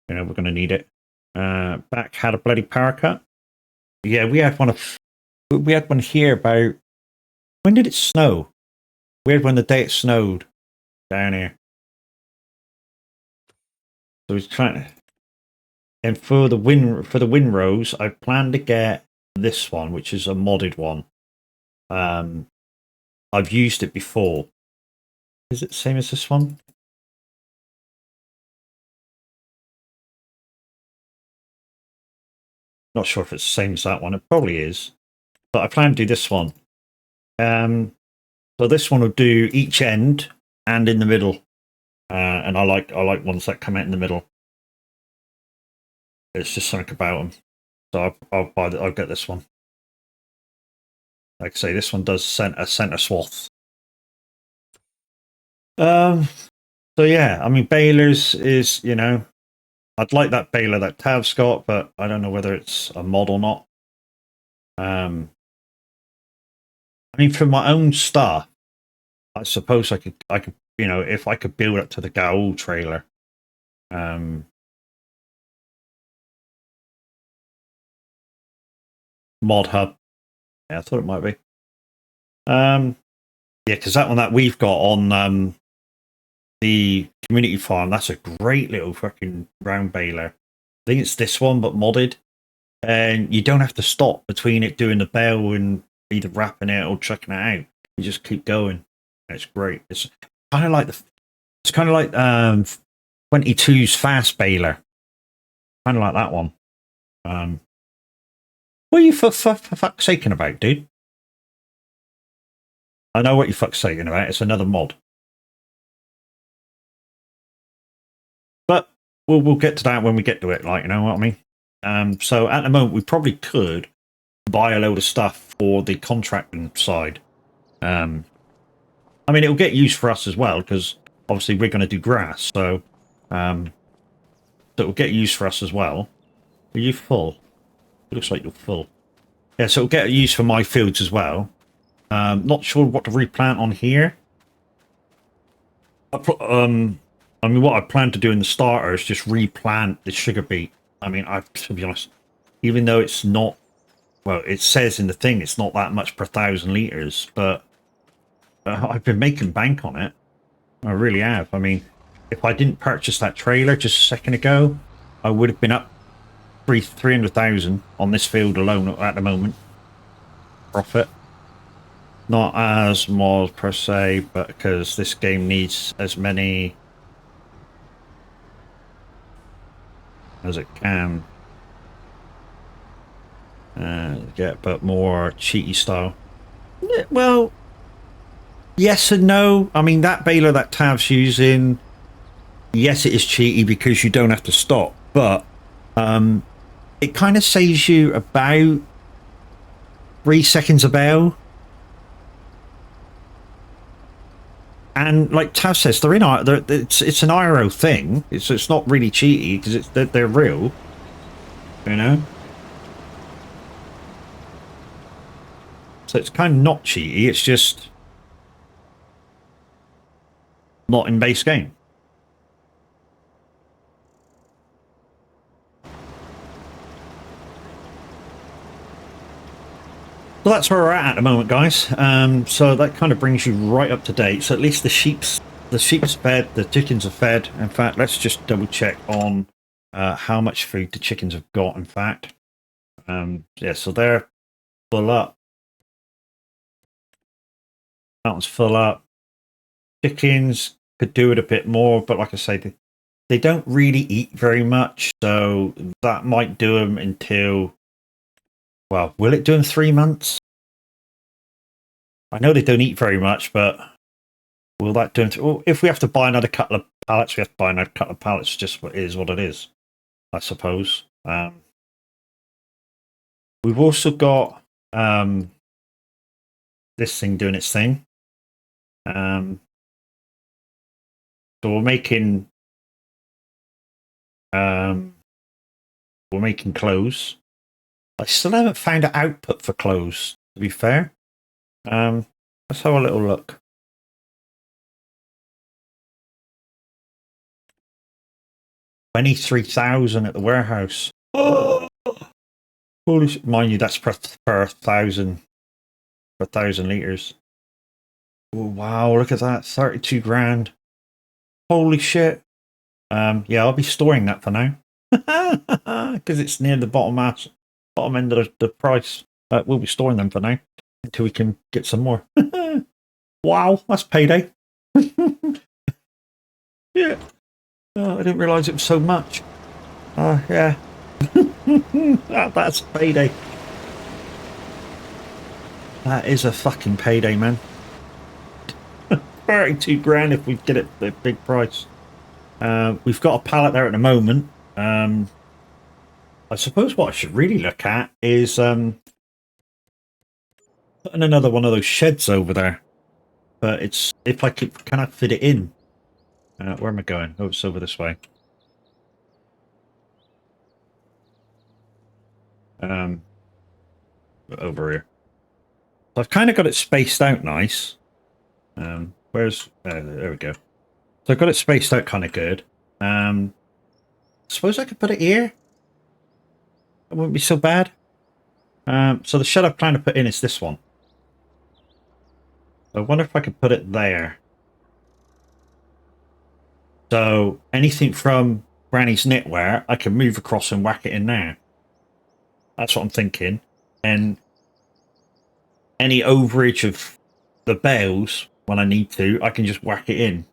we're going to need it. Back had a bloody power cut. Yeah, we had one here about... When did it snow? We had one the day it snowed down here. So he's trying to... And for the windrows, I plan to get this one, which is a modded one. I've used it before. Is it the same as this one? Not sure if it's the same as that one. It probably is. But I plan to do this one. So this one will do each end and in the middle. And I like ones that come out in the middle. It's just something about them. So I'll get this one. Like I say, this one does center swath. So yeah, I mean, balers is, I'd like that baler that Tav's got, but I don't know whether it's a mod or not. I mean, for my own stuff, I suppose I could, if I could build up to the Gaul trailer. Mod hub. Yeah, I thought it might be. Yeah, because that one that we've got on the community farm, that's a great little fucking round baler. I think it's this one, but modded. And you don't have to stop between it doing the bale and either wrapping it or chucking it out. You just keep going. It's great. It's kind of like 22's fast baler. Kind of like that one. What are you for fuck's saking about, dude? I know what you're fuck's saking about. It's another mod. But we'll get to that when we get to it, like, you know what I mean? So at the moment, we probably could buy a load of stuff for the contracting side. I mean, it'll get used for us as well, because obviously we're going to do grass, so it'll get used for us as well. Are you full? It looks like you're full. Yeah, so it'll get used for my fields as well. Not sure what to replant on here. I mean, what I plan to do in the starter is just replant the sugar beet. I mean, to be honest, even though it's not, well, it says in the thing it's not that much per 1,000 litres, but I've been making bank on it. I really have. I mean, if I didn't purchase that trailer just a second ago, I would have been up 300,000 on this field alone at the moment. Profit. Not as more per se, but because this game needs as many as it can. Get, but more cheaty style. Well, yes and no. I mean, that baler that Tav's using, yes, it is cheaty because you don't have to stop, but it kind of saves you about 3 seconds a bale. And like Tav says, it's an IRO thing. It's not really cheaty because they're real, you know. So it's kind of not cheaty. It's just not in base game. So that's where we're at the moment, guys. So that kind of brings you right up to date. So at least the sheep's fed, the chickens are fed. In fact, let's just double check on how much food the chickens have got. In fact, yeah, so they're full up. That one's full up. Chickens could do it a bit more, but like I say, they don't really eat very much, so that might do them until. Well, will it do them 3 months? I know they don't eat very much, but will that do them? Well, if we have to buy another couple of pallets, we have to buy another couple of pallets. Just what it is, I suppose. We've also got this thing doing its thing. So we're making clothes. I still haven't found an output for clothes, to be fair. Let's have a little look. $23,000 at the warehouse. Oh, holy shit. Mind you, that's per thousand liters. Oh, wow, look at that. 32 grand. Holy shit. Yeah, I'll be storing that for now. Because it's near the bottom end of the price. We'll be storing them for now until we can get some more. Wow, that's payday. Yeah. Oh, I didn't realise it was so much. Yeah. That's payday. That is a fucking payday, man. 32 grand if we get it at a big price. We've got a pallet there at the moment. I suppose what I should really look at is putting another one of those sheds over there. But it's if I can I fit it in? Where am I going? Oh, it's over this way. Over here. So I've kind of got it spaced out nice. Where's there we go. So I've got it spaced out kind of good. I suppose I could put it here. It wouldn't be so bad. So the shed I plan to put in is this one. So I wonder if I could put it there. So anything from Granny's knitwear, I can move across and whack it in there. That's what I'm thinking. And any overage of the bales, when I need to, I can just whack it in.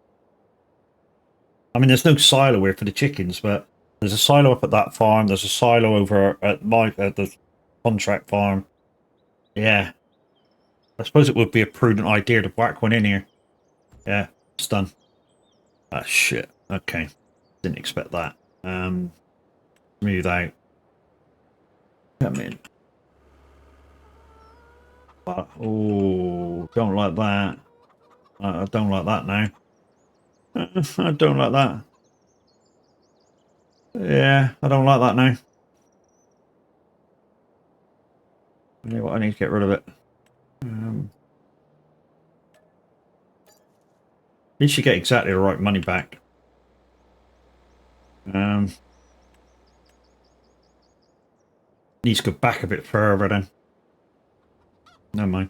I mean, there's no silo here for the chickens, but there's a silo up at that farm. There's a silo over at the contract farm. Yeah. I suppose it would be a prudent idea to whack one in here. Yeah, it's done. Ah, shit. Okay. Didn't expect that. Move out. Come in. Oh, don't like that. I don't like that now. I don't like that. Yeah, I don't like that now. You know what? I need to get rid of it. You should get exactly the right money back. Needs to go back a bit further then. Never mind.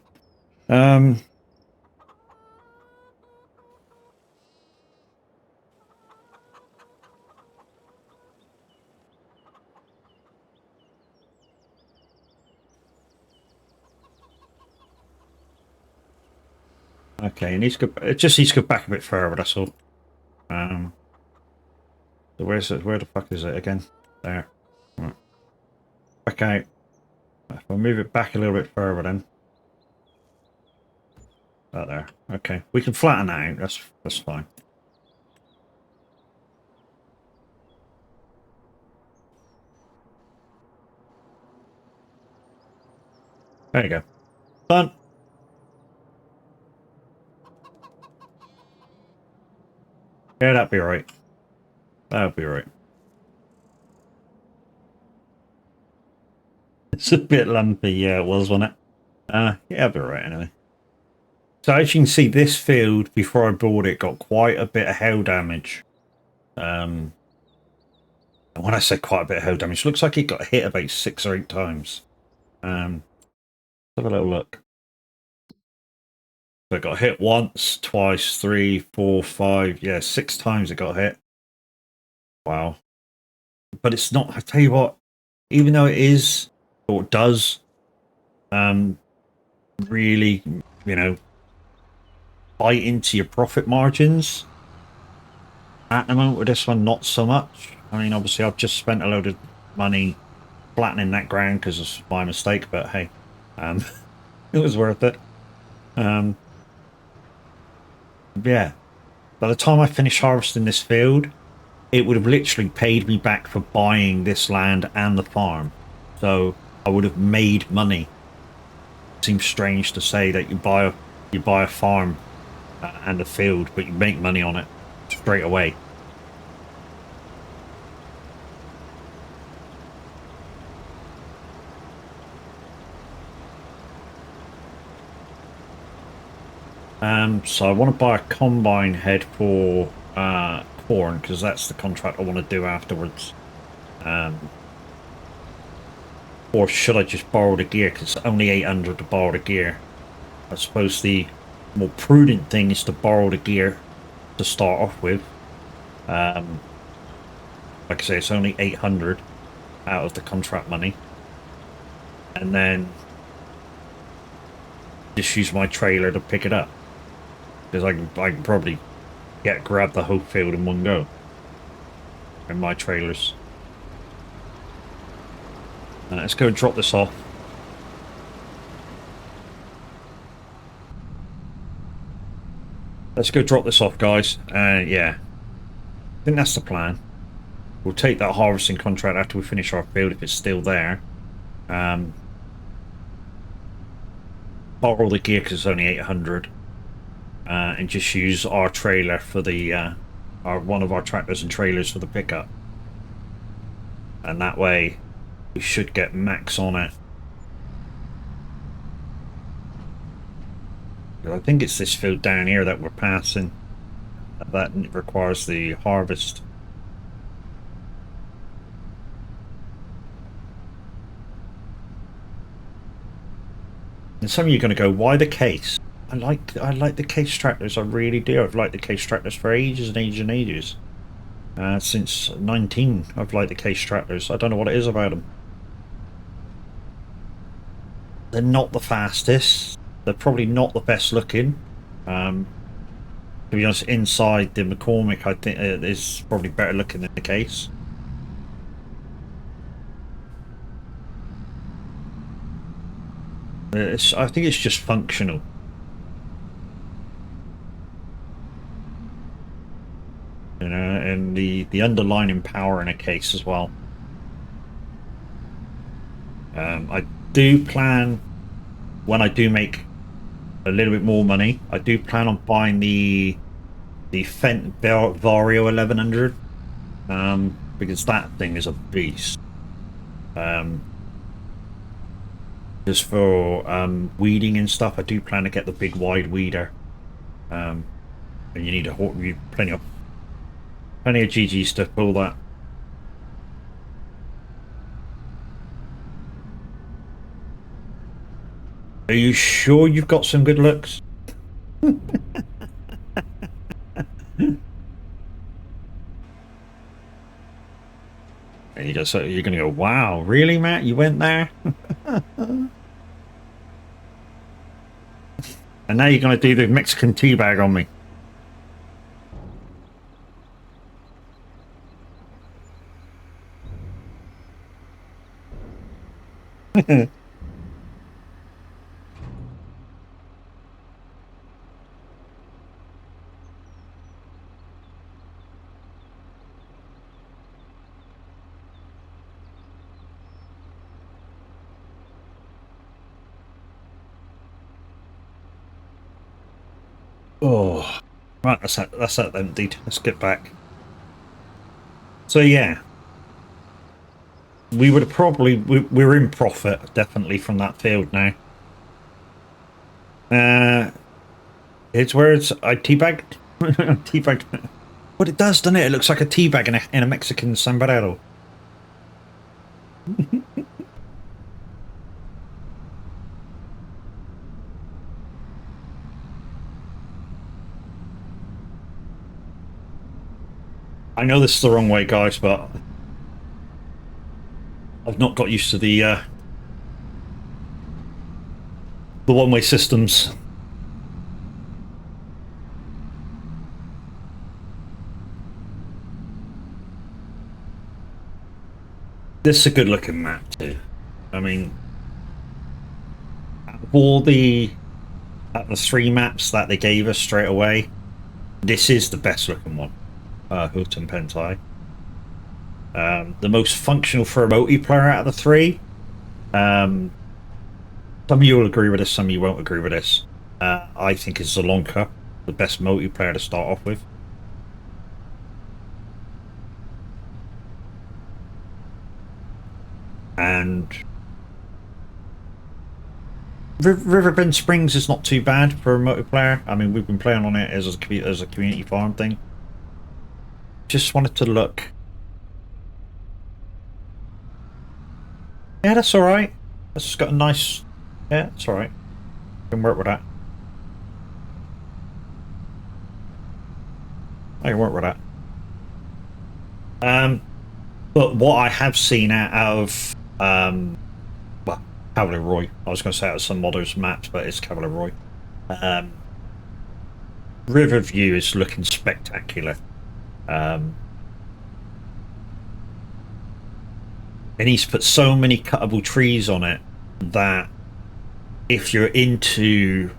Okay, it just needs to go back a bit further, that's all. So where the fuck is it again? There. Right. Back out. If I move it back a little bit further then. About there. Okay. We can flatten that out, that's fine. There you go. Done. Yeah, that'd be right. That'd be right. It's a bit lumpy, yeah, it was, wasn't it? Yeah, I'll be right anyway. So as you can see, this field, before I bought it, got quite a bit of hail damage. And when I say quite a bit of hail damage, it looks like it got hit about 6 or 8 times. Let's have a little look. So it got hit once, twice, 3, 4, 5, yeah, 6 times it got hit. Wow. But it's not, I tell you what, even though it is, or it does, really, you know, bite into your profit margins. At the moment with this one, not so much. I mean, obviously, I've just spent a load of money flattening that ground because it's my mistake, but hey, it was worth it. Yeah, by the time I finish harvesting this field, it would have literally paid me back for buying this land and the farm. So I would have made money. It seems strange to say that you buy a farm and a field, but you make money on it straight away. So I want to buy a combine head for corn because that's the contract I want to do afterwards. Or should I just borrow the gear because it's only 800 to borrow the gear? I suppose the more prudent thing is to borrow the gear to start off with. Like I say, it's only 800 out of the contract money, and then just use my trailer to pick it up because I can probably grab the whole field in one go in my trailers. Let's go drop this off. Let's go drop this off, guys. Yeah, I think that's the plan. We'll take that harvesting contract after we finish our field if it's still there. Borrow the gear because it's only 800, and just use our trailer for the one of our tractors and trailers for the pickup. And that way, we should get max on it. I think it's this field down here that we're passing that requires the harvest. And some of you are going to go, why the case? I like the case tractors, I really do. I've liked the case tractors for ages and ages and ages. Since 19, I've liked the case tractors. I don't know what it is about them. They're not the fastest. They're probably not the best looking. To be honest, inside the McCormick, I think it is probably better looking than the case. I think it's just functional. You know, and the underlining power in a case as well. I do plan, when I do make a little bit more money, I do plan on buying the Fendt Vario 1100, because that thing is a beast. Just for weeding and stuff, I do plan to get the big wide weeder, and you need plenty of GGs to pull that. Are you sure you've got some good looks? And you're gonna go, wow, really, Matt? You went there? And now you're gonna do the Mexican teabag on me. Oh, Right, that's that emptied. Let's get back. So yeah, we would have probably we're in profit definitely from that field now. It's where it's I teabagged, teabagged. But it does, doesn't it? It looks like a teabag in a Mexican sombrero. I know this is the wrong way, guys, but I've not got used to the one-way systems. This is a good-looking map too. I mean, all the three maps that they gave us straight away, this is the best-looking one. Hilton Pentai. The most functional for a multiplayer out of the three. Some of you will agree with this, some of you won't agree with this. I think is Zalonka, the best multiplayer to start off with. And Riverbend Springs is not too bad for a multiplayer. I mean, we've been playing on it as a community farm thing. Just wanted to look. Yeah, that's all right. It's got a nice. Yeah, it's all right. Can work with that. I can work with that. But what I have seen out of well, Cavalier Roy. I was going to say out of some modders maps, but it's Cavalier Roy. Riverview is looking spectacular. And he's put so many cuttable trees on it that if you're into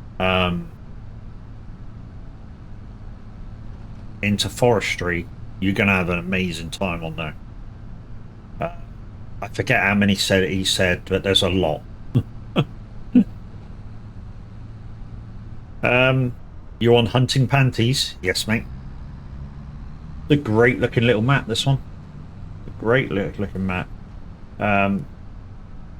forestry, you're gonna have an amazing time on there. I forget how many he said, but there's a lot. You on Hunting Panties? Yes, mate. It's a great looking little map, this one. A great looking map.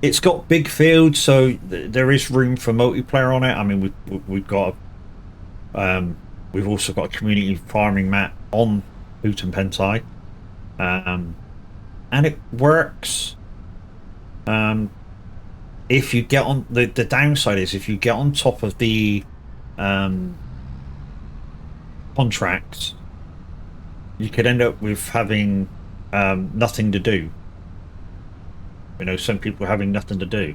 It's got big fields, so there is room for multiplayer on it. I mean, we've got we've also got a community farming map on Hilton Pentai, and it works. If you get on the downside is if you get on top of the contracts, you could end up with having nothing to do. You know, some people having nothing to do.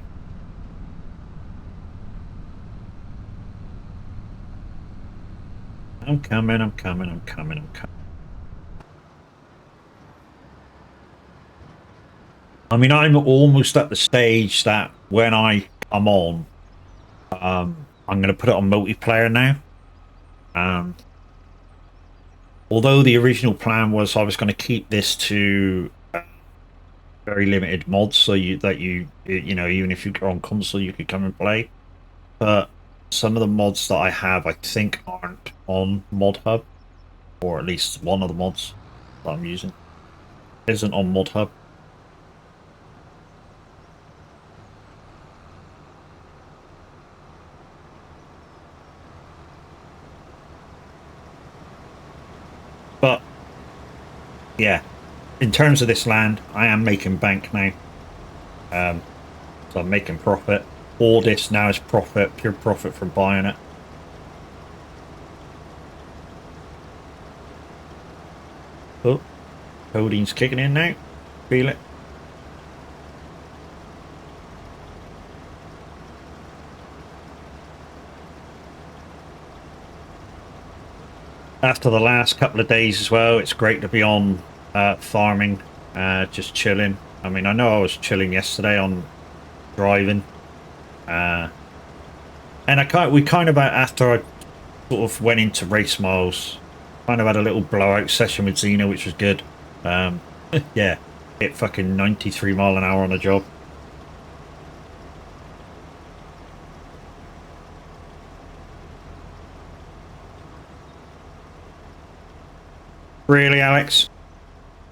I'm coming. I mean, I'm almost at the stage that when I come on, I'm going to put it on multiplayer now. Although the original plan was I was going to keep this to very limited mods, so you know, even if you're on console, you could come and play. But some of the mods that I have, I think, aren't on Mod Hub, or at least one of the mods that I'm using isn't on Mod Hub. But yeah, in terms of this land, I am making bank now. So I'm making profit. All this now is profit, pure profit from buying it. Oh, codeine's kicking in now. Feel it. After the last couple of days as well, it's great to be on farming, just chilling. I mean, I know I was chilling yesterday on driving, and we kind of after I sort of went into race miles, kind of had a little blowout session with Xena, which was good. Yeah, hit fucking 93 mile an hour on a job. Really, Alex?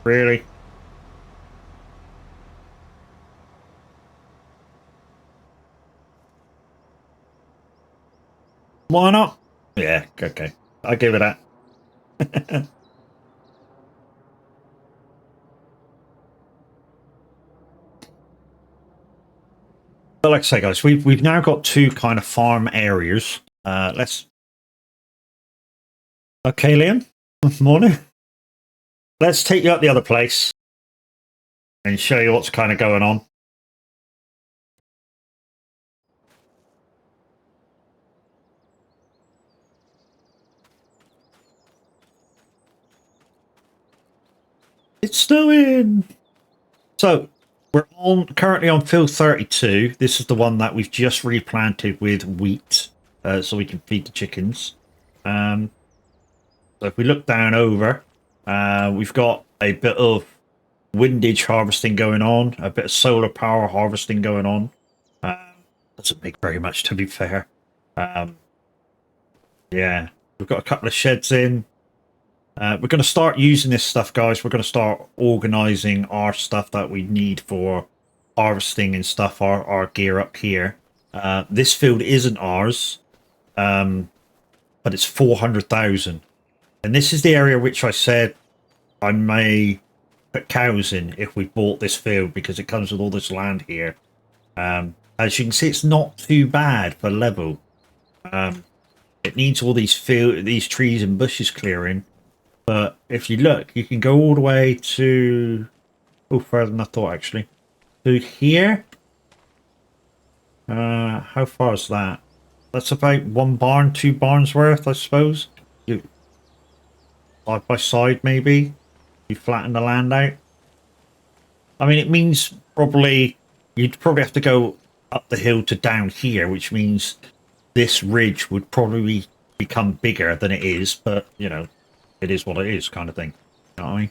Really? Why not? Yeah, okay. I'll give it that. But like I say, guys, we've now got two kind of farm areas. Let's. Okay, Liam. Morning. Let's take you up the other place and show you what's kind of going on. It's snowing. So we're currently on field 32. This is the one that we've just replanted with wheat, so we can feed the chickens. So if we look down over, we've got a bit of windage harvesting going on, a bit of solar power harvesting going on. Doesn't make very much, to be fair. Yeah, we've got a couple of sheds in. We're going to start using this stuff, guys. We're going to start organizing our stuff that we need for harvesting and stuff, our gear up here. This field isn't ours, but it's 400,000. And this is the area which I said I may put cows in if we bought this field, because it comes with all this land here. As you can see, it's not too bad for level. It needs all these trees and bushes clearing. But if you look, you can go all the way to... Oh, further than I thought, actually. To here. How far is that? That's about one barn, two barns worth, I suppose. Side by side, maybe. You flatten the land out. I mean, it means probably... You'd probably have to go up the hill to down here, which means this ridge would probably become bigger than it is. But, you know... It is what it is, kind of thing. You know what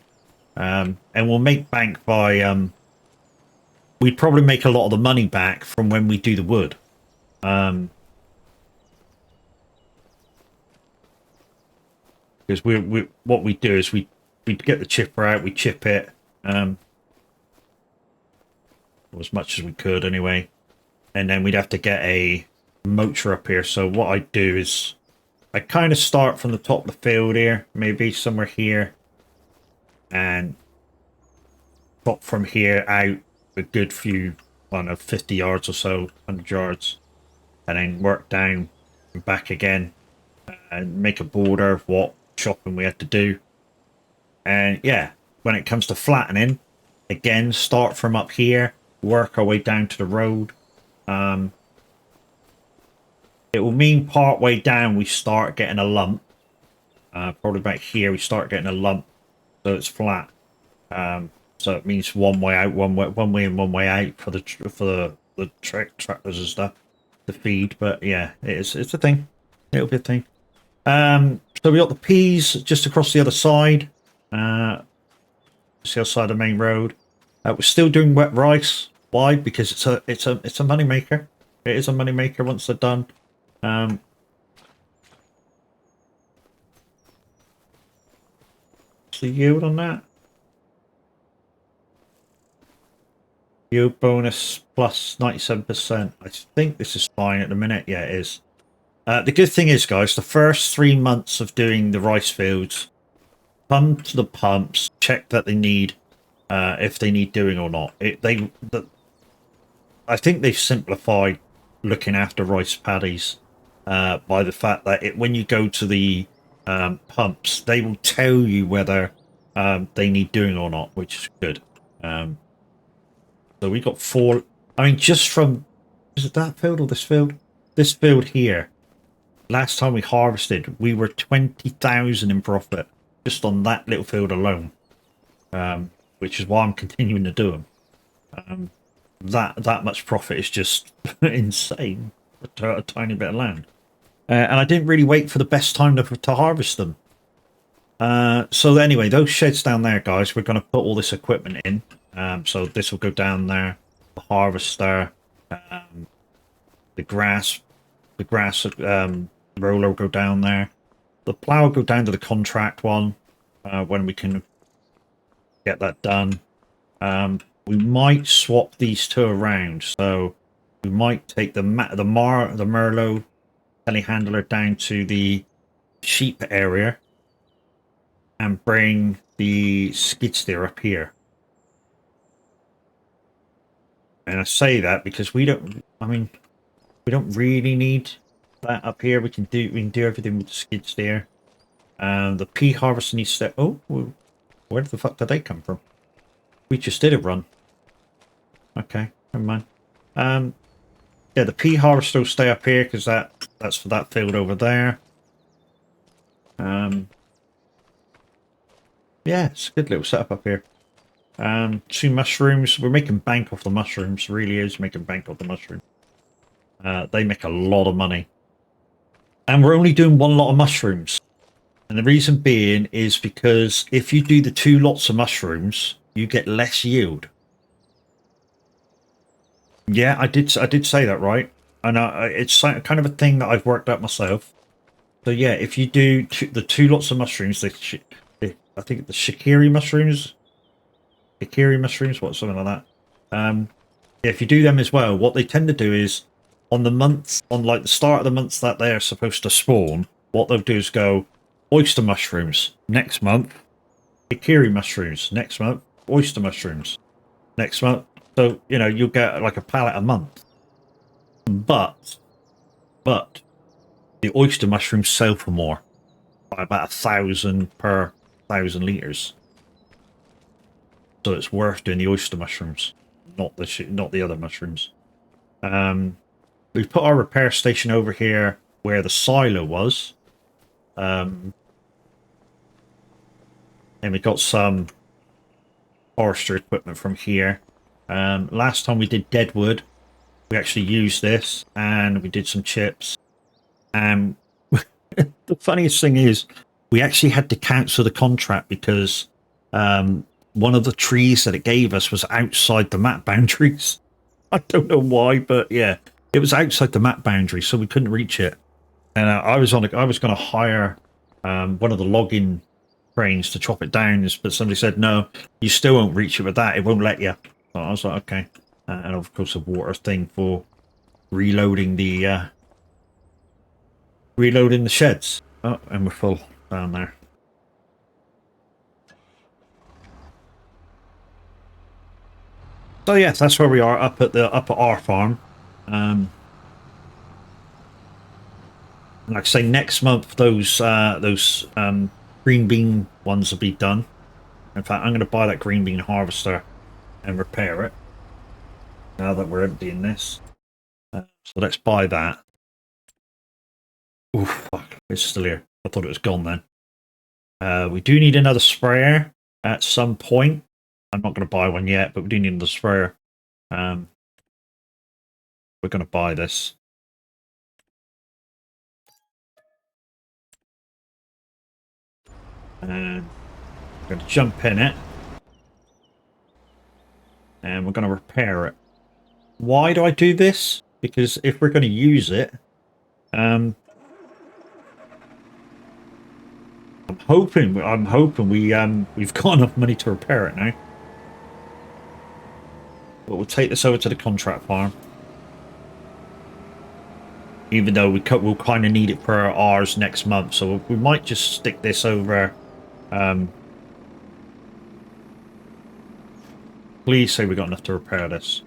I mean? And we'll make bank by... we'd probably make a lot of the money back from when we do the wood. Because what we do is we get the chipper out, we chip it. As much as we could, anyway. And then we'd have to get a motor up here. So what I do is... I kind of start from the top of the field here, maybe somewhere here, and drop from here out a good few, I don't know, 50 yards or so, 100 yards, and then work down and back again, and make a border of what chopping we had to do. And yeah, when it comes to flattening, again, start from up here, work our way down to the road. It will mean part way down we start getting a lump. Probably about here we start getting a lump, so it's flat. So it means one way out, one way in, one way out for the tractors and stuff to feed. But yeah, it's a thing. It'll be a thing. So we got the peas just across the other side. Just the other side of the main road. We're still doing wet rice. Why? Because it's a money maker. It is a money maker once they're done. What's the yield on that? Yield bonus plus 97%. I think this is fine at the minute. Yeah, it is. The good thing is, guys, the first 3 months of doing the rice fields, come to the pumps, check that they need, if they need doing or not. I think they've simplified looking after rice paddies. By the fact that when you go to the pumps, they will tell you whether they need doing or not, which is good. So we got 4. I mean, just from... Is it that field or this field? This field here. Last time we harvested, we were 20,000 in profit just on that little field alone. Which is why I'm continuing to do them. That much profit is just insane. A tiny bit of land. And I didn't really wait for the best time to harvest them. So anyway, those sheds down there, guys, we're going to put all this equipment in. So this will go down there. The harvester, the grass roller will go down there. The plow will go down to the contract one. when we can get that done. We might swap these two around, so we might take the Merlot telehandler down to the sheep area and bring the skid steer up here. And I say that because we don't really need that up here. We can do everything with the skid steer. The pea harvester needs to... Oh, where the fuck did they come from? We just did a run. Okay, never mind. Yeah, the pea harvester will stay up here because that's for that field over there. Yeah, it's a good little setup up here. 2 mushrooms. We're making bank off the mushrooms. Really is making bank off the mushrooms. They make a lot of money. And we're only doing 1 lot of mushrooms. And the reason being is because if you do the 2 lots of mushrooms, you get less yield. Yeah, I did say that, right? And it's kind of a thing that I've worked out myself. So yeah, if you do the 2 lots of mushrooms, I think the shikiri mushrooms, something like that. Yeah, if you do them as well, what they tend to do is on like the start of the months that they're supposed to spawn, what they'll do is go oyster mushrooms next month, shikiri mushrooms next month, oyster mushrooms next month. So, you know, you'll get like a pallet a month. But the oyster mushrooms sell for more, by about 1,000 per 1,000 litres. So it's worth doing the oyster mushrooms, not the other mushrooms. We've put our repair station over here where the silo was. And we got some forestry equipment from here. Last time we did deadwood, we actually used this and we did some chips. The funniest thing is we actually had to cancel the contract because one of the trees that it gave us was outside the map boundaries. I don't know why, but yeah, it was outside the map boundary, so we couldn't reach it. And I was going to hire one of the logging cranes to chop it down, but somebody said, no, you still won't reach it with that. It won't let you. So I was like, okay. And of course, a water thing for reloading the sheds. Oh, and we're full down there. So yeah, that's where we are up at our farm. Like I say, next month those green bean ones will be done. In fact, I'm going to buy that green bean harvester and repair it now that we're emptying this. So let's buy that. Oh fuck, it's still here. I thought it was gone then. We do need another sprayer at some point. I'm not going to buy one yet, but we do need another sprayer. We're going to buy this. And we're going to jump in it. And we're going to repair it. Why do I do this? Because if we're going to use it, I'm hoping we've got enough money to repair it now. But we'll take this over to the contract farm. Even though we'll kind of need it for ours next month, so we might just stick this over. Please say we got enough to repair this.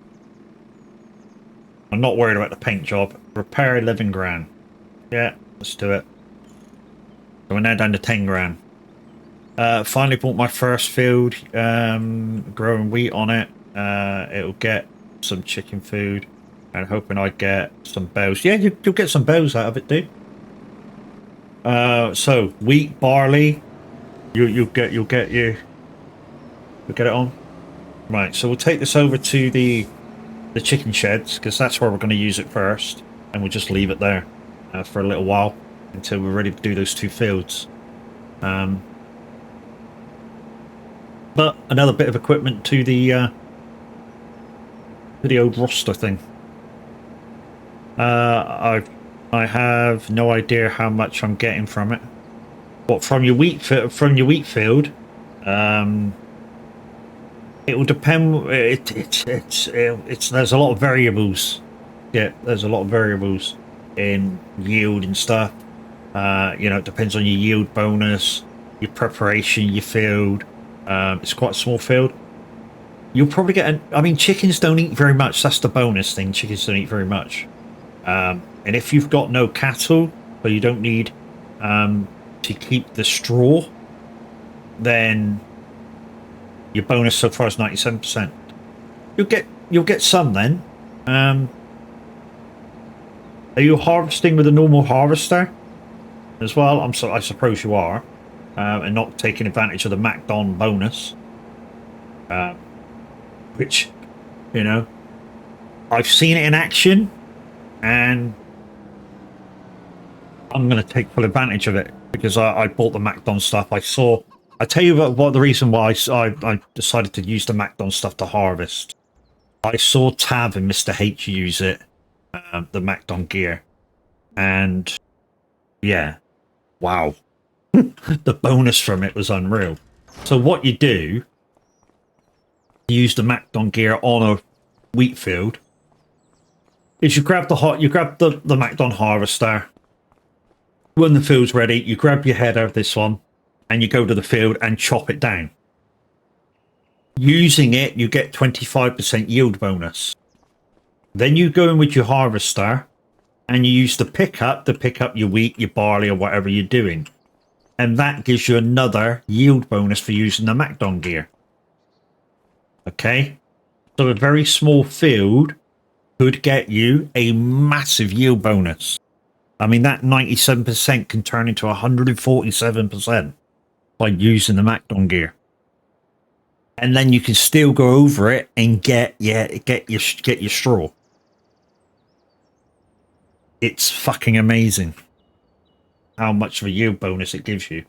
I'm not worried about the paint job. Repair 11 grand. Yeah, let's do it. So we're now down to 10 grand. Finally bought my first field, growing wheat on it. It'll get some chicken food, and hoping I get some bells. Yeah, you'll get some bells out of it, dude. So wheat, barley, you'll get it on. Right, so we'll take this over to the chicken sheds because that's where we're going to use it first, and we'll just leave it there for a little while until we're ready to do those 2 fields. But another bit of equipment to the old roster thing. I have no idea how much I'm getting from it. What, from your wheat field? It will depend. There's a lot of variables. Yeah, there's a lot of variables in yield and stuff. It depends on your yield bonus, your preparation, your field. It's quite a small field. You'll probably get I mean, chickens don't eat very much. That's the bonus thing. Chickens don't eat very much. And if you've got no cattle, so you don't need to keep the straw, then your bonus so far is 97%. You'll get some then. Are you harvesting with a normal harvester as well? I suppose you are, and not taking advantage of the MacDon bonus, which, I've seen it in action, and I'm going to take full advantage of it because I bought the MacDon stuff. I tell you what the reason why I decided to use the MacDon stuff to harvest. I saw Tav and Mr. H use it, the MacDon gear, and yeah, wow, the bonus from it was unreal. So what you do, you use the MacDon gear on a wheat field, is you grab the MacDon harvester. When the field's ready, you grab your header, this one, and you go to the field and chop it down. Using it, you get 25% yield bonus. Then you go in with your harvester and you use the pickup to pick up your wheat, your barley, or whatever you're doing. And that gives you another yield bonus for using the MacDon gear. Okay? So a very small field could get you a massive yield bonus. I mean, that 97% can turn into 147% by using the MacDon gear. And then you can still go over it and get your straw. It's fucking amazing how much of a yield bonus it gives you.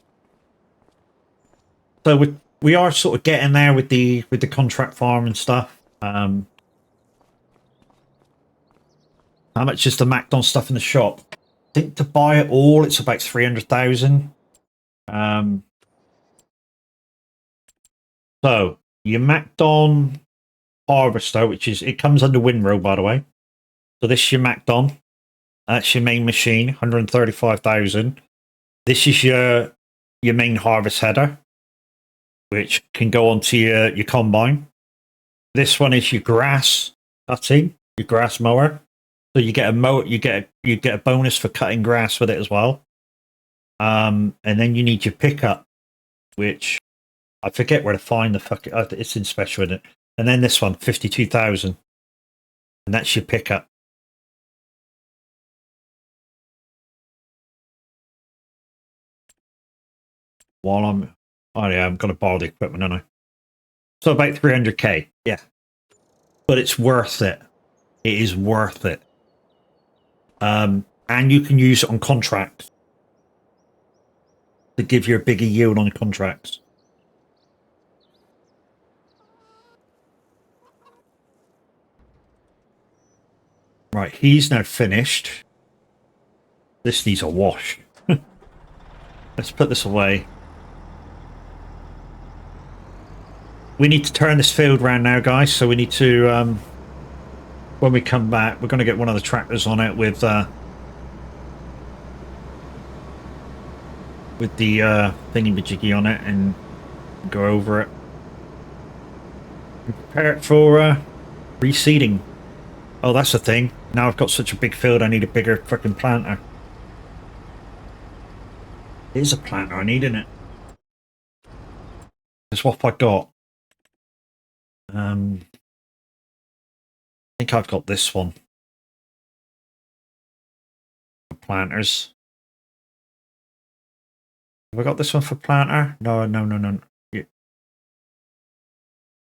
So we are sort of getting there with the contract farm and stuff. How much is the MacDon stuff in the shop? I think to buy it all, it's about 300,000. So your MacDon harvester, it comes under Windrow, by the way. So this is your MacDon. That's your main machine, 135,000. This is your main harvest header, which can go onto your combine. This one is your grass cutting, your grass mower. So you get a bonus for cutting grass with it as well. And then you need your pickup, which I forget where to find the it's in special, isn't it? And then this one, 52,000. And that's your pickup. Oh yeah, I'm going to borrow the equipment, aren't I? So about 300k, yeah. But it's worth it. It is worth it. And you can use it on contracts to give you a bigger yield on contracts. Right, he's now finished. This needs a wash. Let's put this away. We need to turn this field around now, guys. So we need to, when we come back, we're going to get one of the tractors on it with the thingy-majiggy on it and go over it. And prepare it for reseeding. Oh, that's the thing. Now I've got such a big field, I need a bigger freaking planter. It is a planter I need, isn't it? That's what I got. I think I've got this one. Planters. Have I got this one for planter? No. Yeah.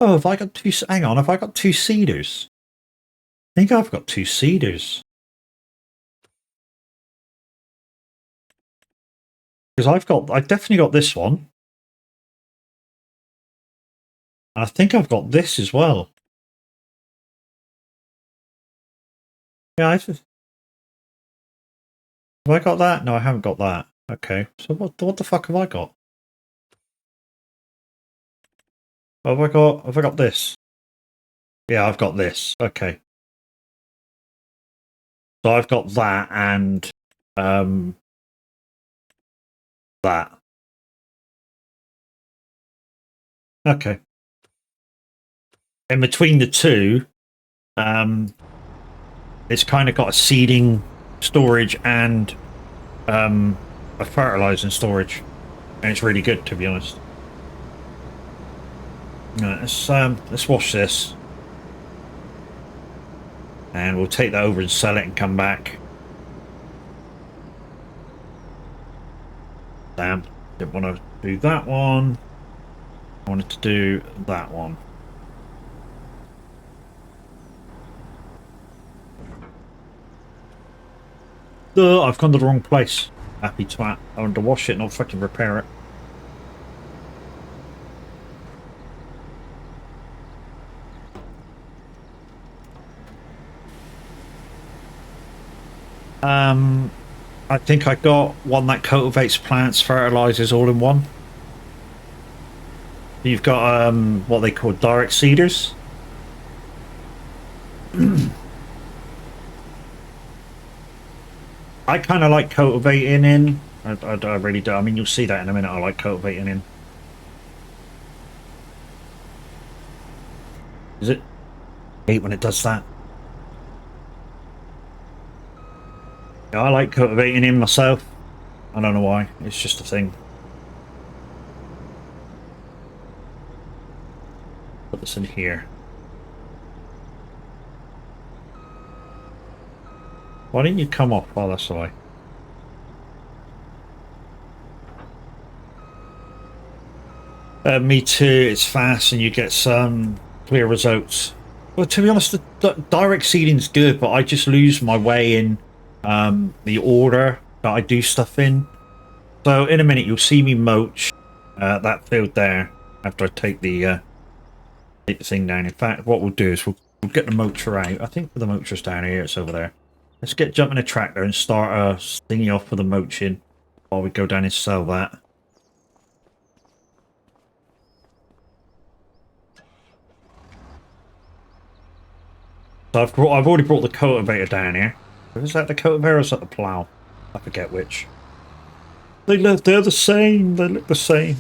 Oh, have I got two? Hang on, have I got two seeders? I think I've got two seeders. Because I've definitely got this one. And I think I've got this as well. Yeah, have I got that? No, I haven't got that. Okay, so what the fuck have I got? Have I got this? Yeah, I've got this. Okay. So I've got that and that. Okay. In between the two, it's kind of got a seeding storage and a fertilizing storage, and it's really good, to be honest. Right, let's wash this, and we'll take that over and sell it and come back. Damn, didn't want to do that one. I wanted to do that one. I've gone to the wrong place. Happy twat. I want to wash it, not fucking repair it. I think I got one that cultivates plants, fertilizes all in one. You've got what they call direct seeders. I kind of like cultivating in. I really do. I mean, you'll see that in a minute. I like cultivating in. Is it? I hate when it does that. Yeah, I like cultivating in myself. I don't know why. It's just a thing. Put this in here. Why didn't you come off while that's away? Me too. It's fast and you get some clear results. Well, to be honest, the direct seeding's good, but I just lose my way in the order that I do stuff in. So in a minute, you'll see me mulch that field there after I take the thing down. In fact, what we'll do is we'll get the mulcher out. I think the mulcher's down here. It's over there. Let's get jumping a tractor and start stinging off for the mulching while we go down and sell that. So I've already brought the cultivator down here. Is that the cultivator or is that the plough? I forget which. They're the same. They look the same.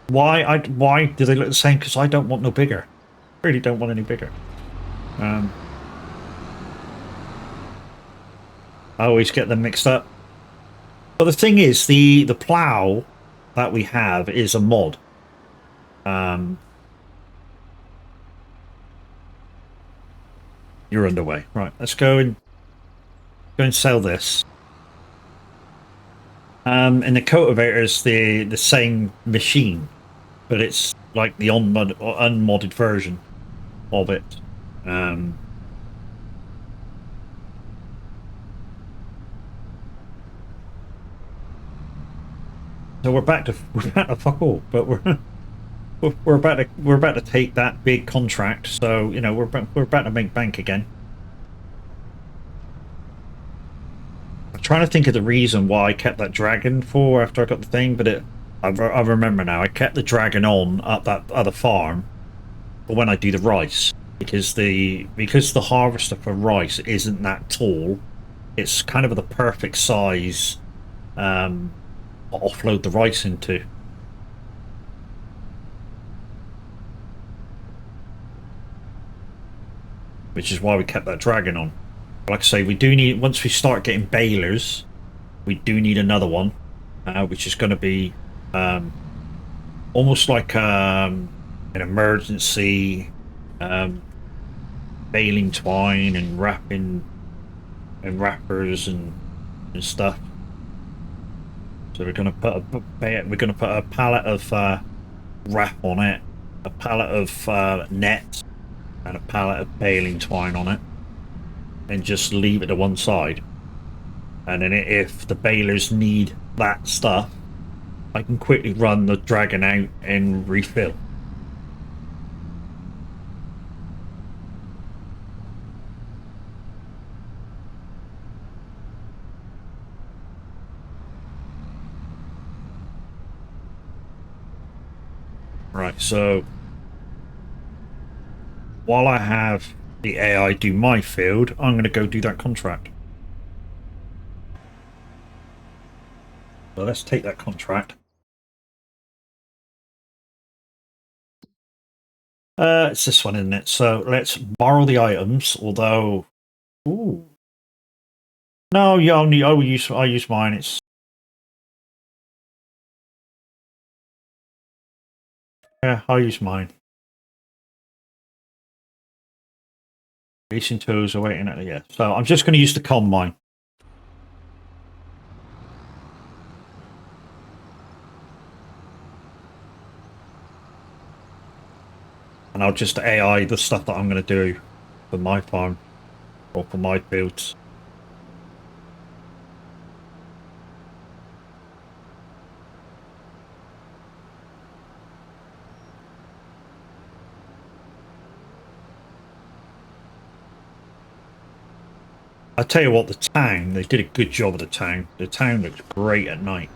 Why do they look the same? Because I don't want no bigger. I really don't want any bigger. I always get them mixed up. But the thing is, the plough that we have is a mod. You're underway. Right, let's go and sell this. And the cultivator is the same machine, but it's like the unmodded version of it. So we're back to fuck all, but we're about to take that big contract. So you know we're about to make bank again. I'm trying to think of the reason why I kept that dragon for after I got the thing, but I remember now. I kept the dragon on at that other farm, but when I do the rice, because the harvester for rice isn't that tall, it's kind of the perfect size. Offload the rice into. Which is why we kept that dragon on. Like I say, we do need, once we start getting balers, we do need another one, which is going to be almost like an emergency baling twine and wrapping and wrappers and stuff. So we're going to put a pallet of wrap on it, a pallet of net, and a pallet of baling twine on it, and just leave it to one side. And then if the balers need that stuff, I can quickly run the dragon out and refill. Right, so while I have the AI do my field, I'm going to go do that contract. So let's take that contract. It's this one, isn't it? So let's borrow the items, although... Ooh. No, yeah, I use mine. It's... Yeah, I'll use mine. Racing tools are waiting at... Yeah, so I'm just going to use the combine. And I'll just AI the stuff that I'm going to do for my farm or for my fields. I tell you what, the town, they did a good job of the town. The town looks great at night.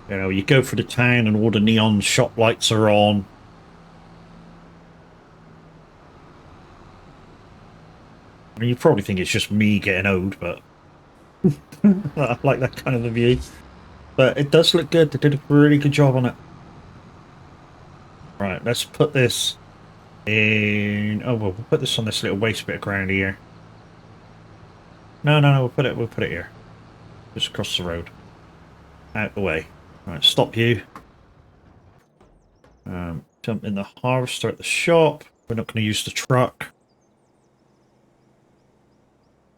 You know, you go for the town and all the neon shop lights are on. I mean, you probably think it's just me getting old, but I like that kind of a view. But it does look good. They did a really good job on it. Right, let's put this in... Oh, well, we'll put this on this little waste bit of ground here. No, we'll put it here. Just across the road. Out the way. Right, stop you. Jump in the harvester at the shop. We're not going to use the truck.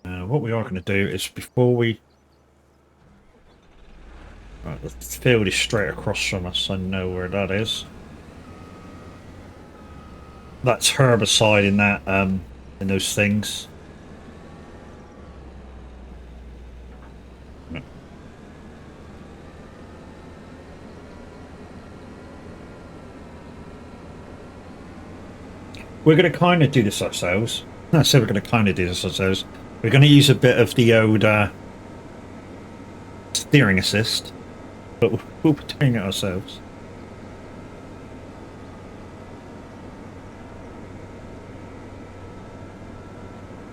What we are going to do is before we... Right, the field is straight across from us. I know where that is. That's herbicide in that, in those things. We're going to kind of do this ourselves. I said we're going to kind of do this ourselves. We're going to use a bit of the old steering assist, but we'll be doing it ourselves.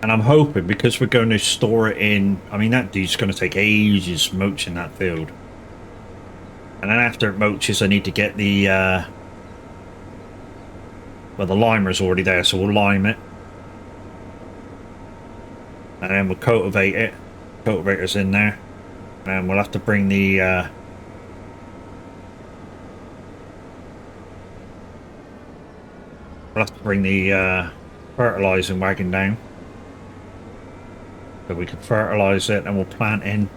And I'm hoping, because we're going to store it in... I mean, that dude's going to take ages mulching that field. And then after it mulches, I need to get the... well, the limer's already there, so we'll lime it. And then we'll cultivate it. Cultivator's in there. And we'll have to bring the... we'll have to bring the fertilising wagon down. So we can fertilise it and we'll plant in.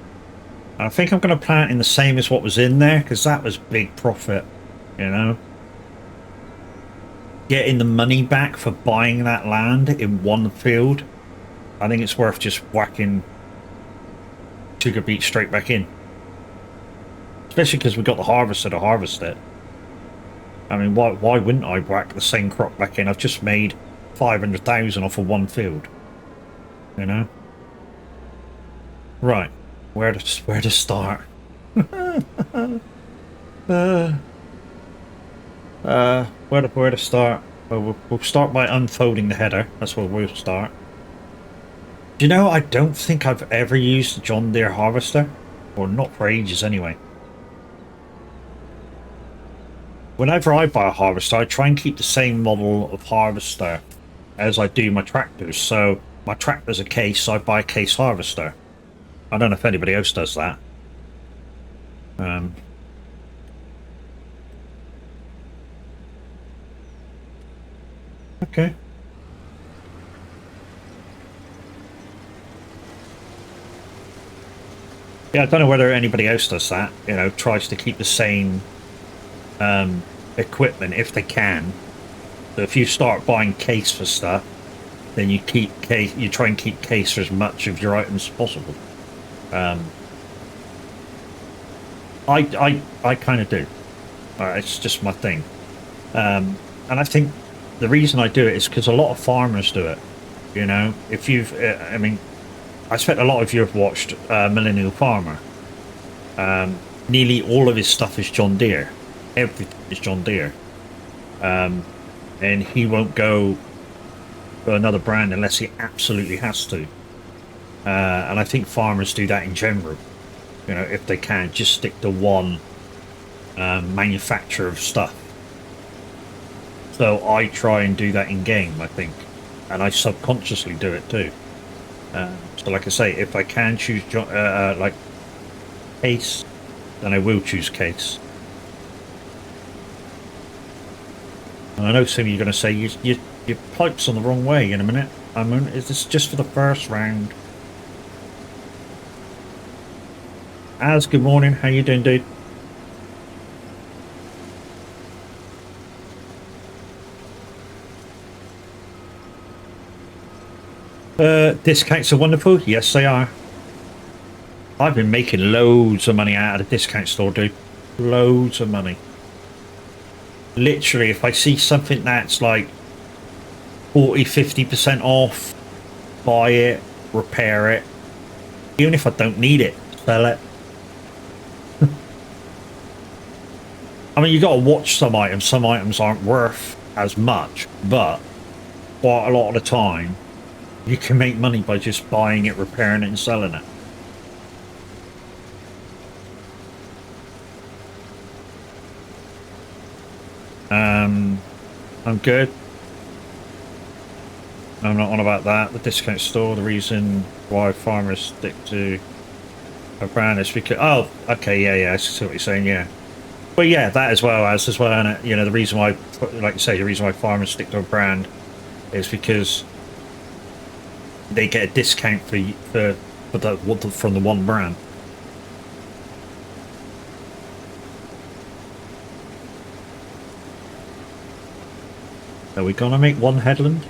And I think I'm going to plant in the same as what was in there, because that was big profit, you know. Getting the money back for buying that land in one field, I think it's worth just whacking Sugar Beet straight back in. Especially because we've got the harvester to harvest it. I mean, why wouldn't I whack the same crop back in? I've just made 500,000 off of one field. You know? Right. Where to start? Where to start? Well, we'll start by unfolding the header. That's where we'll start. Do you know, I don't think I've ever used the John Deere harvester. Or not for ages anyway. Whenever I buy a harvester, I try and keep the same model of harvester as I do my tractors. So my tractor's a case, I buy a case harvester. I don't know if anybody else does that. Okay. Yeah, I don't know whether anybody else does that. You know, tries to keep the same equipment if they can. So if you start buying case for stuff, then you try and keep case for as much of your items as possible. I kind of do. It's just my thing. And I think the reason I do it is because a lot of farmers do it. You know, if you've, I mean, I expect a lot of you have watched Millennial Farmer. nearly all of his stuff is John Deere. Everything is John Deere. And he won't go for another brand unless he absolutely has to. And I think farmers do that in general. You know, if they can, just stick to one manufacturer of stuff. So I try and do that in game, I think, and I subconsciously do it too. So, like I say, if I can choose like Case, then I will choose Case. And I know some of you are going to say your pipe's on the wrong way in a minute. I mean, is this just for the first round? Az, good morning. How you doing, dude? Discounts are wonderful. Yes, they are. I've been making loads of money out of the discount store, dude. Loads of money. Literally, if I see something that's like 40-50% off, buy it, repair it. Even if I don't need it, sell it. I mean, you got to watch some items. Some items aren't worth as much, but quite a lot of the time, you can make money by just buying it, repairing it, and selling it. I'm good. I'm not on about that. The discount store, the reason why farmers stick to a brand is because... Oh, okay, yeah, I see what you're saying, yeah. But yeah, that as well, and you know, the reason why, like you say, the reason why farmers stick to a brand is because they get a discount from the one brand. Are we gonna make one headland?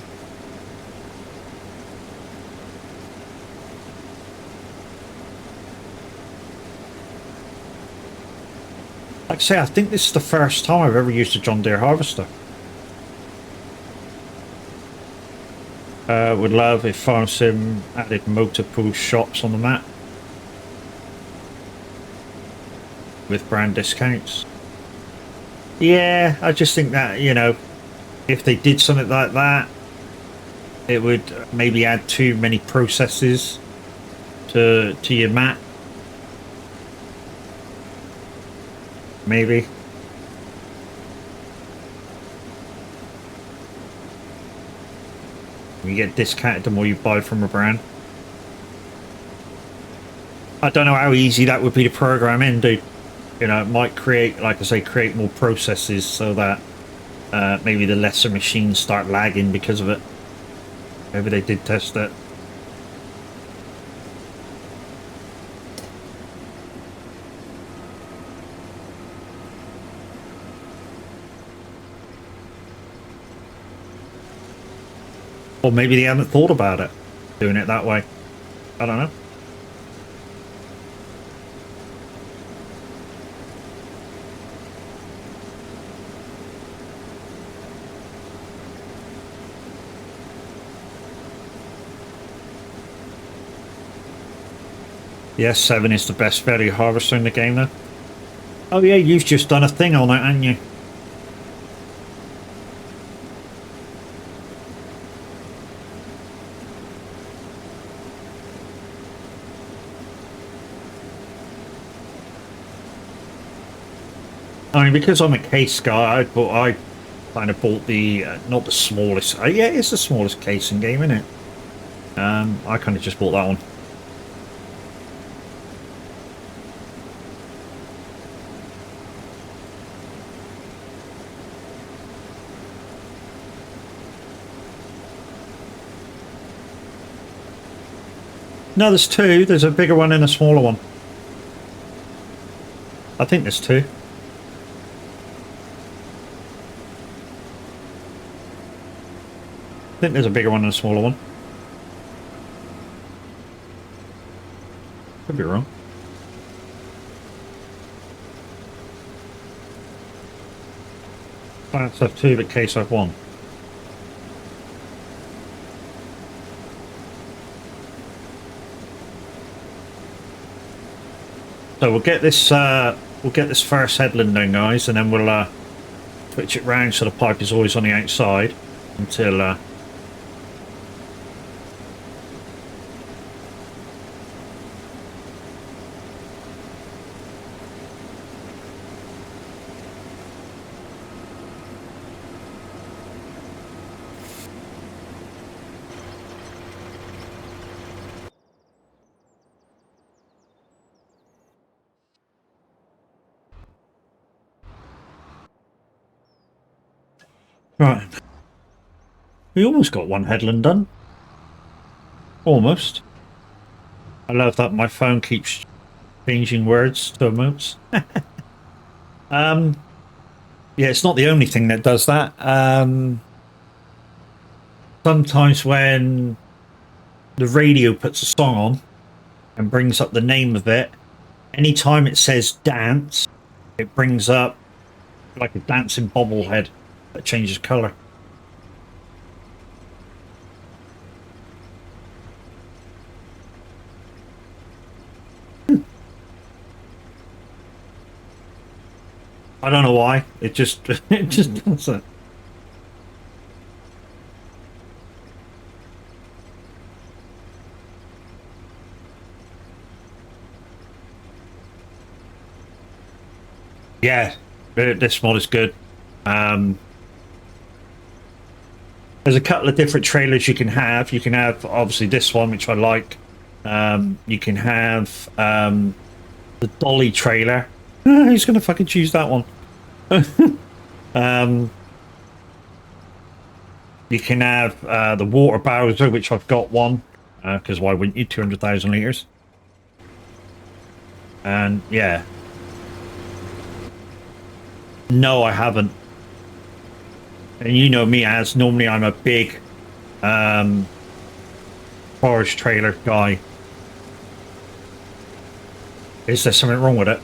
Like I say, I think this is the first time I've ever used a John Deere harvester. Would love if Farm Sim added multiple shops on the map with brand discounts. Yeah, I just think that, you know, if they did something like that, it would maybe add too many processes to your map. Maybe. You get discounted the more you buy from a brand. I don't know how easy that would be to program in, dude. You know, it might create, like I say, create more processes so that maybe the lesser machines start lagging because of it. Maybe they did test it. Or maybe they haven't thought about it, doing it that way. I don't know. Yes, 7 is the best berry harvester in the game now. Oh yeah, you've just done a thing on it, haven't you? I mean, because I'm a case guy, I kind of bought the not the smallest. Yeah, it's the smallest case in game, isn't it? I kind of just bought that one. No, there's two. There's a bigger one and a smaller one. I think there's two. I think there's a bigger one and a smaller one. Could be wrong. That's have two, but case I've one. So we'll get this we'll get this first headland then, guys, and then we'll switch it round so the pipe is always on the outside until right. We almost got one headland done. Almost. I love that my phone keeps changing words to emotes. Yeah, it's not the only thing that does that. Sometimes when the radio puts a song on and brings up the name of it, anytime it says dance, it brings up like a dancing bobblehead that changes colour. I don't know why. It just does it. Yeah, this mod is good. There's a couple of different trailers you can have. You can have obviously this one, which I like. You can have the dolly trailer. Who's gonna fucking choose that one? You can have the water Bowser, which I've got one, because why wouldn't you? 200,000 litres. And yeah. No, I haven't. And you know me, as normally I'm a big forest trailer guy. Is there something wrong with it?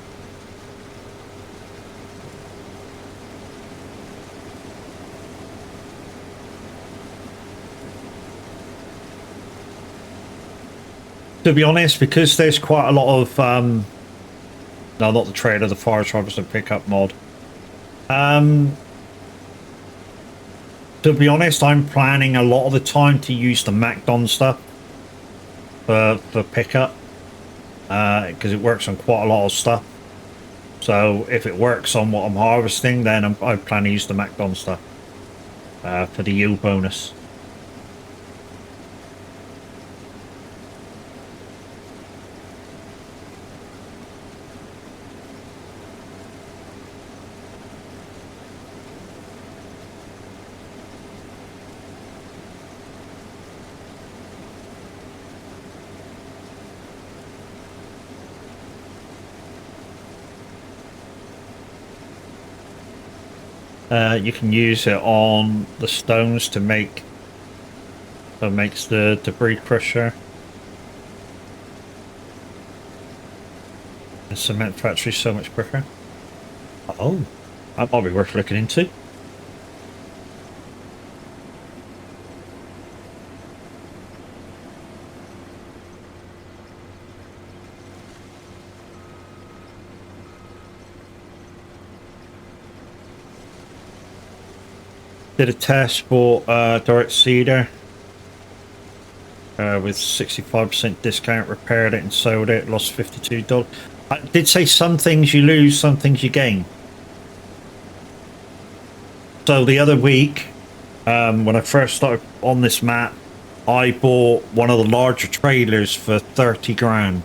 To be honest, because there's quite a lot of no, not the trailer, the forest harvester pickup mod. To be honest, I'm planning a lot of the time to use the MacDon stuff for pickup, because it works on quite a lot of stuff. So if it works on what I'm harvesting, then I plan to use the MacDon stuff for the yield bonus. You can use it on the stones to make, so it makes the debris crusher. The cement factory so much quicker. Oh, that might be worth looking into. Did a test for direct seeder with 65% discount, repaired it and sold it, lost $52. I did say some things you lose, some things you gain. So the other week, when I first started on this map, I bought one of the larger trailers for 30 grand.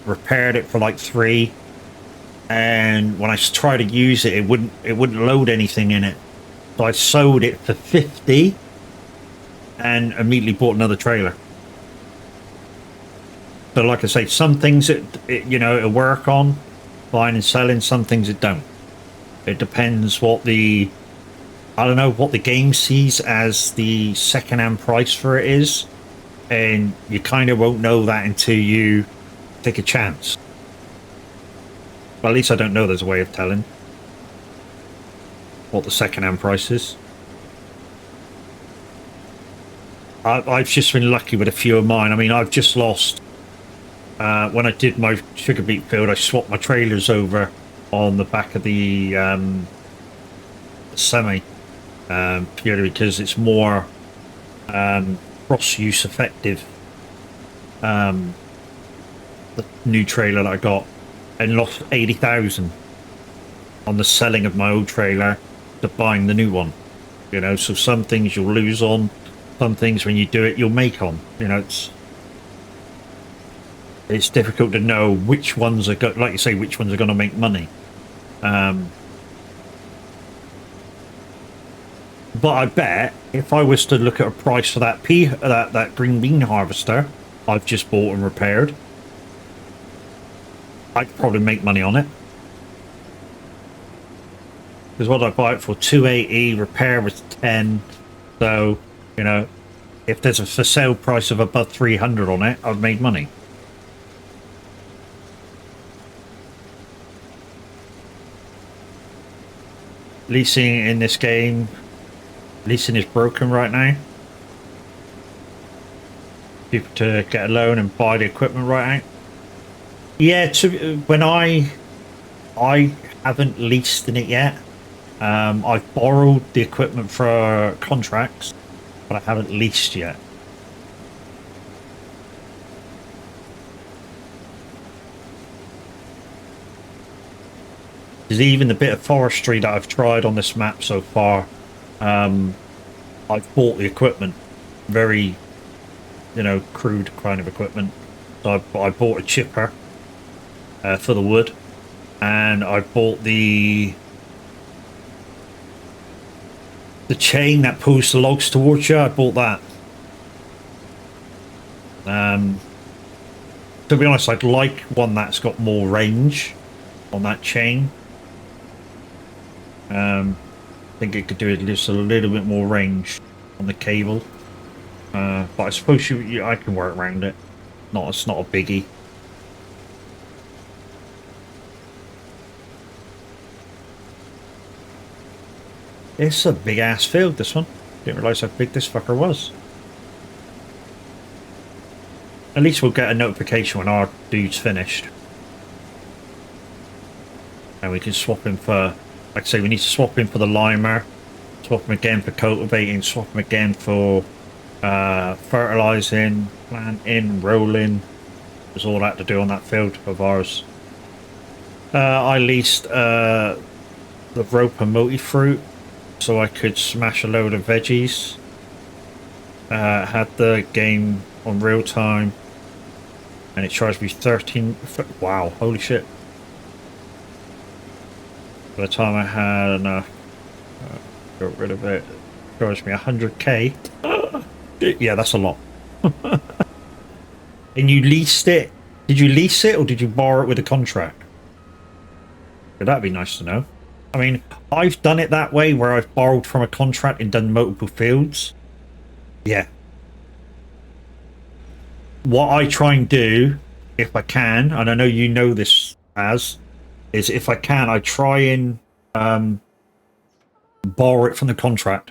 Repaired it for like 3, and when I tried to use it, it wouldn't load anything in it. So I sold it for 50 and immediately bought another trailer. So like I say, some things it'll work on buying and selling, some things it don't. It depends what the game sees as the second-hand price for it is, and you kind of won't know that until you take a chance. Well, at least I don't know there's a way of telling what the second-hand price is. I've just been lucky with a few of mine. I mean, I've just lost when I did my sugar beet field, I swapped my trailers over on the back of the semi, purely because it's more cross-use effective. The new trailer that I got, and lost 80,000 on the selling of my old trailer to buying the new one. You know, so some things you'll lose on, some things when you do it you'll make on. You know, it's difficult to know which ones are like you say, which ones are going to make money. But I bet if I was to look at a price for that that green bean harvester I've just bought and repaired, I'd probably make money on it. Because what did I buy it for? 280, repair was 10. So, you know, if there's a for sale price of above 300 on it, I've made money. Leasing in this game, leasing is broken right now. People to get a loan and buy the equipment right out. Yeah, when I haven't leased in it yet. I've borrowed the equipment for contracts, but I haven't leased yet. There's even the bit of forestry that I've tried on this map so far. I've bought the equipment, very, you know, crude kind of equipment. So I bought a chipper for the wood, and I bought the chain that pulls the logs towards you. I bought that. To be honest, I'd like one that's got more range on that chain. I think it could do just a little bit more range on the cable. But I suppose I can work around it. It's not a biggie. It's a big ass field, this one. Didn't realise how big this fucker was. At least we'll get a notification when our dude's finished. And we can swap him for, like I say, we need to swap him for the limer, swap him again for cultivating, swap him again for fertilising, planting, rolling. There's all that to do on that field of ours. I leased the rope and multi-fruit, so I could smash a load of veggies. Had the game on real time, and it charged me 13. Wow, holy shit! By the time I had enough, got rid of it. Charged me 100k. Yeah, that's a lot. And you leased it? Did you lease it or did you borrow it with a contract? That'd be nice to know. I mean, I've done it that way where I've borrowed from a contract and done multiple fields. Yeah. What I try and do, if I can, and I know you know this is if I can, I try and borrow it from the contract.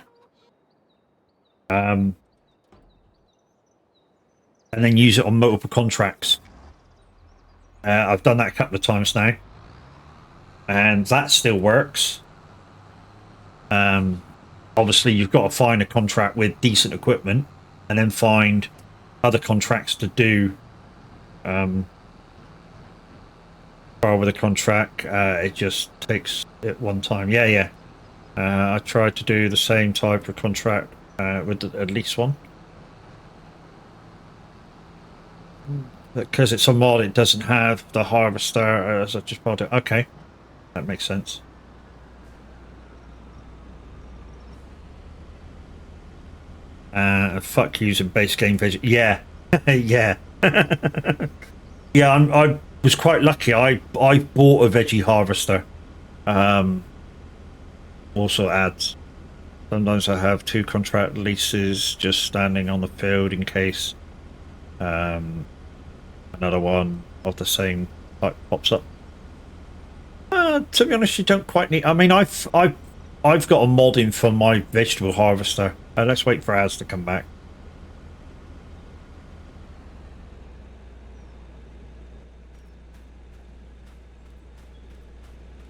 And then use it on multiple contracts. I've done that a couple of times now. And that still works. Obviously, you've got to find a contract with decent equipment and then find other contracts to do with a contract. It just takes it one time. Yeah. I tried to do the same type of contract with at least one. Because it's a mod, it doesn't have the harvester, so I just bought it. Okay, that makes sense. Fuck using base game veg. Yeah, yeah, yeah. I was quite lucky. I bought a veggie harvester. Also adds. Sometimes I have 2 contract leases just standing on the field in case another one of the same type pops up. To be honest, you don't quite need. I mean, I've got a mod in for my vegetable harvester. Let's wait for ours to come back.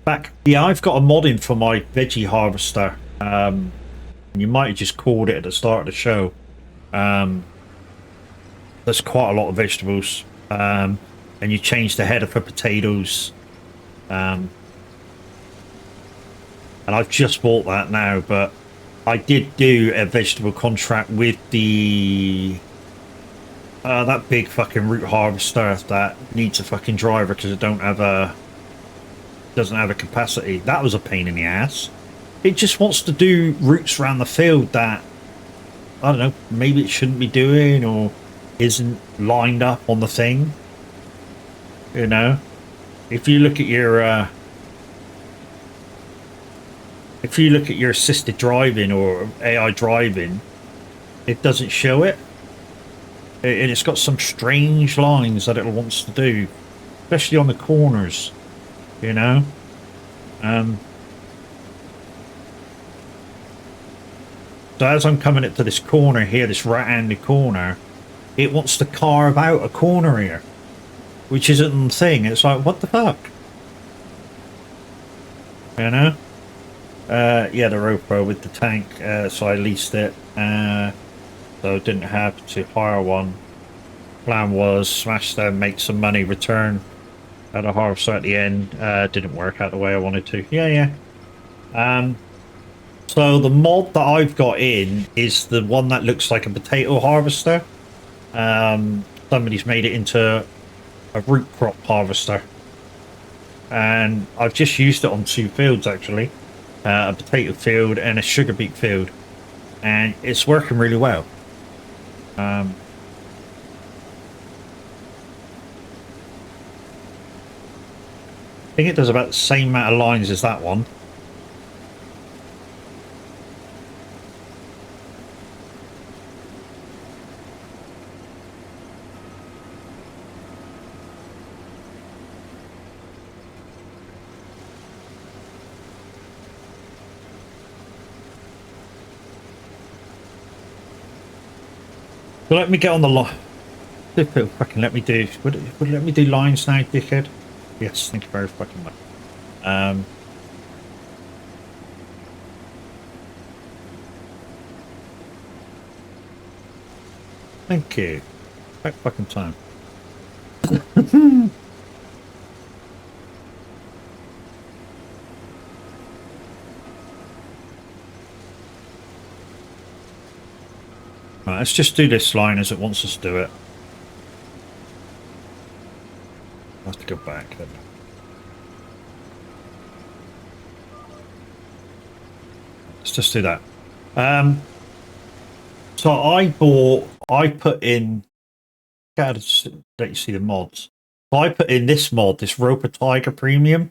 Back. Yeah, I've got a mod in for my veggie harvester. You might have just called it at the start of the show. There's quite a lot of vegetables. And you change the header for potatoes. And I've just bought that now, but I did do a vegetable contract with the that big fucking root harvester that needs a fucking driver because it doesn't have a capacity. That was a pain in the ass. It just wants to do roots around the field that I don't know, maybe it shouldn't be doing or isn't lined up on the thing. You know, if you look at your assisted driving or AI driving, it doesn't show it. And it's got some strange lines that it wants to do, especially on the corners, you know. So as I'm coming into this corner here, this right-handed corner, it wants to carve out a corner here, which isn't the thing. It's like, what the fuck? You know? Yeah, the RoPro with the tank, so I leased it. So I didn't have to hire one. Plan was smash them, make some money, return at a harvester at the end. Didn't work out the way I wanted to. Yeah. So the mod that I've got in is the one that looks like a potato harvester. Somebody's made it into a root crop harvester. And I've just used it on 2 fields actually. A potato field and a sugar beet field. And it's working really well. I think it does about the same amount of lines as that one. So let me get on the line. If it'll fucking let me do, would it let me do lines now, dickhead? Yes, thank you very fucking much. Thank you. Back fucking time. Right, let's just do this line as it wants us to do it. I have to go back then. Let's just do that. So I put in, gotta let you see the mods. So I put in this mod, this Roper Tiger Premium,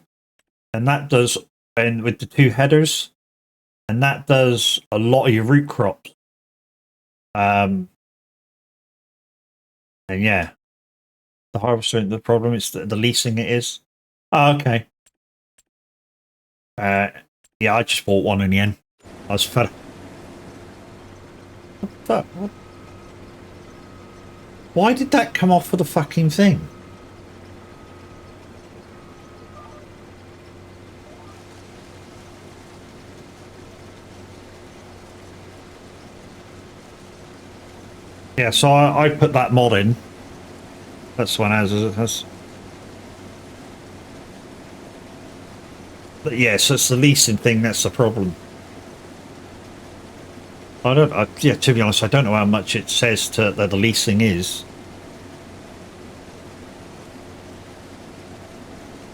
and that does, and with the 2 headers, and that does a lot of your root crops. And yeah, the harvester, the problem is the leasing it is. Oh, okay. Yeah, I just bought one in the end. I was fed. What the fuck? What? Why did that come off of the fucking thing? Yeah, so I put that mod in. That's one has. But yeah, so it's the leasing thing that's the problem. Yeah, to be honest, I don't know how much it says that the leasing is.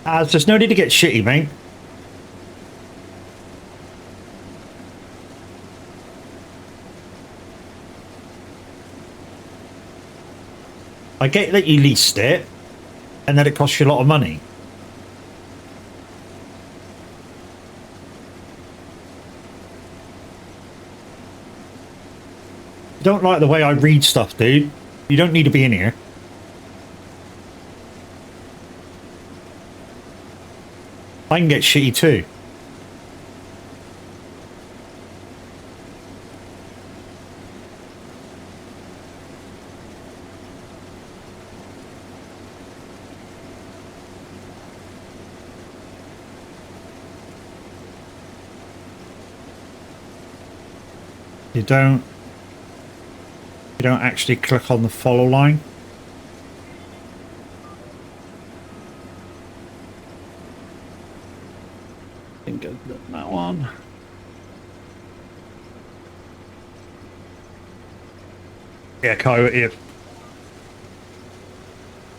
There's no need to get shitty, mate. I get that you leased it, and that it costs you a lot of money. You don't like the way I read stuff, dude. You don't need to be in here. I can get shitty too. You don't actually click on the follow line. I think I've done that one. Yeah, Kai, if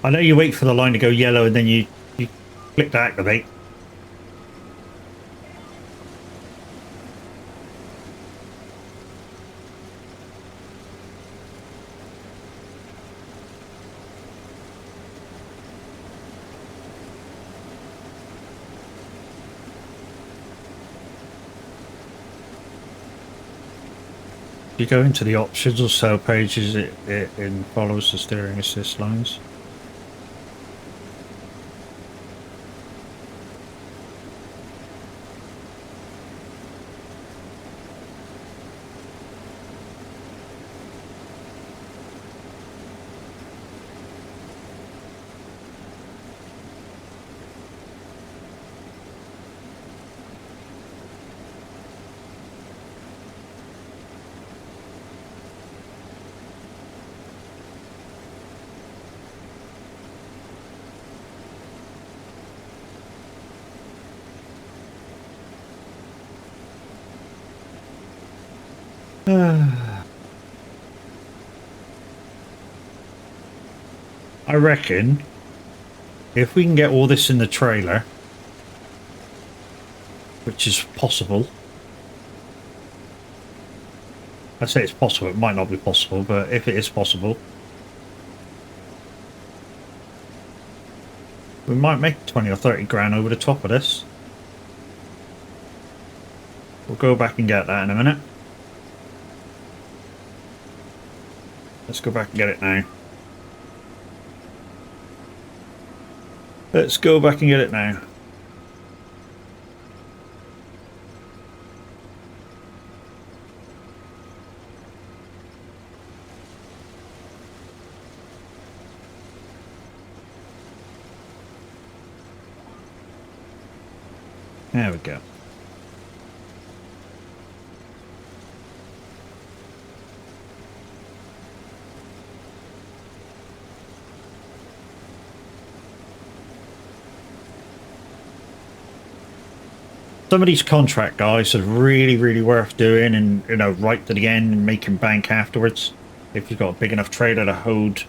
I know you wait for the line to go yellow and then you click to activate. You go into the options or so pages, it follows the steering assist lines. I reckon if we can get all this in the trailer, which is possible. I say it's possible, it might not be possible, but if it is possible, we might make 20 or 30 grand over the top of this. We'll go back and get that in a minute. Let's go back and get it now. Let's go back and get it now. There we go. Some of these contract guys are really, really worth doing, and you know, right to the end and making bank afterwards. If you've got a big enough trailer to hold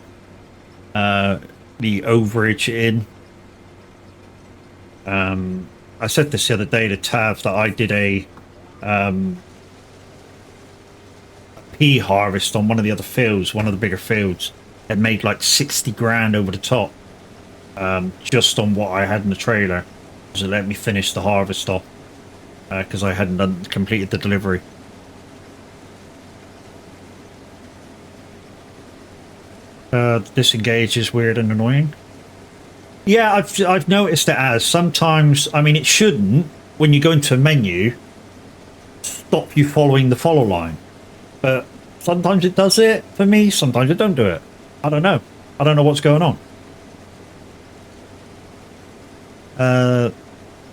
the overage in. I said this the other day to Tav that I did a pea harvest on one of the other fields, one of the bigger fields. It made like 60 grand over the top, just on what I had in the trailer. So let me finish the harvest off because I hadn't completed the delivery. Disengage is weird and annoying. Yeah, I've noticed it as sometimes. I mean, it shouldn't, when you go into a menu, stop you following the follow line, but sometimes it does it for me. Sometimes it don't do it. I don't know. I don't know what's going on.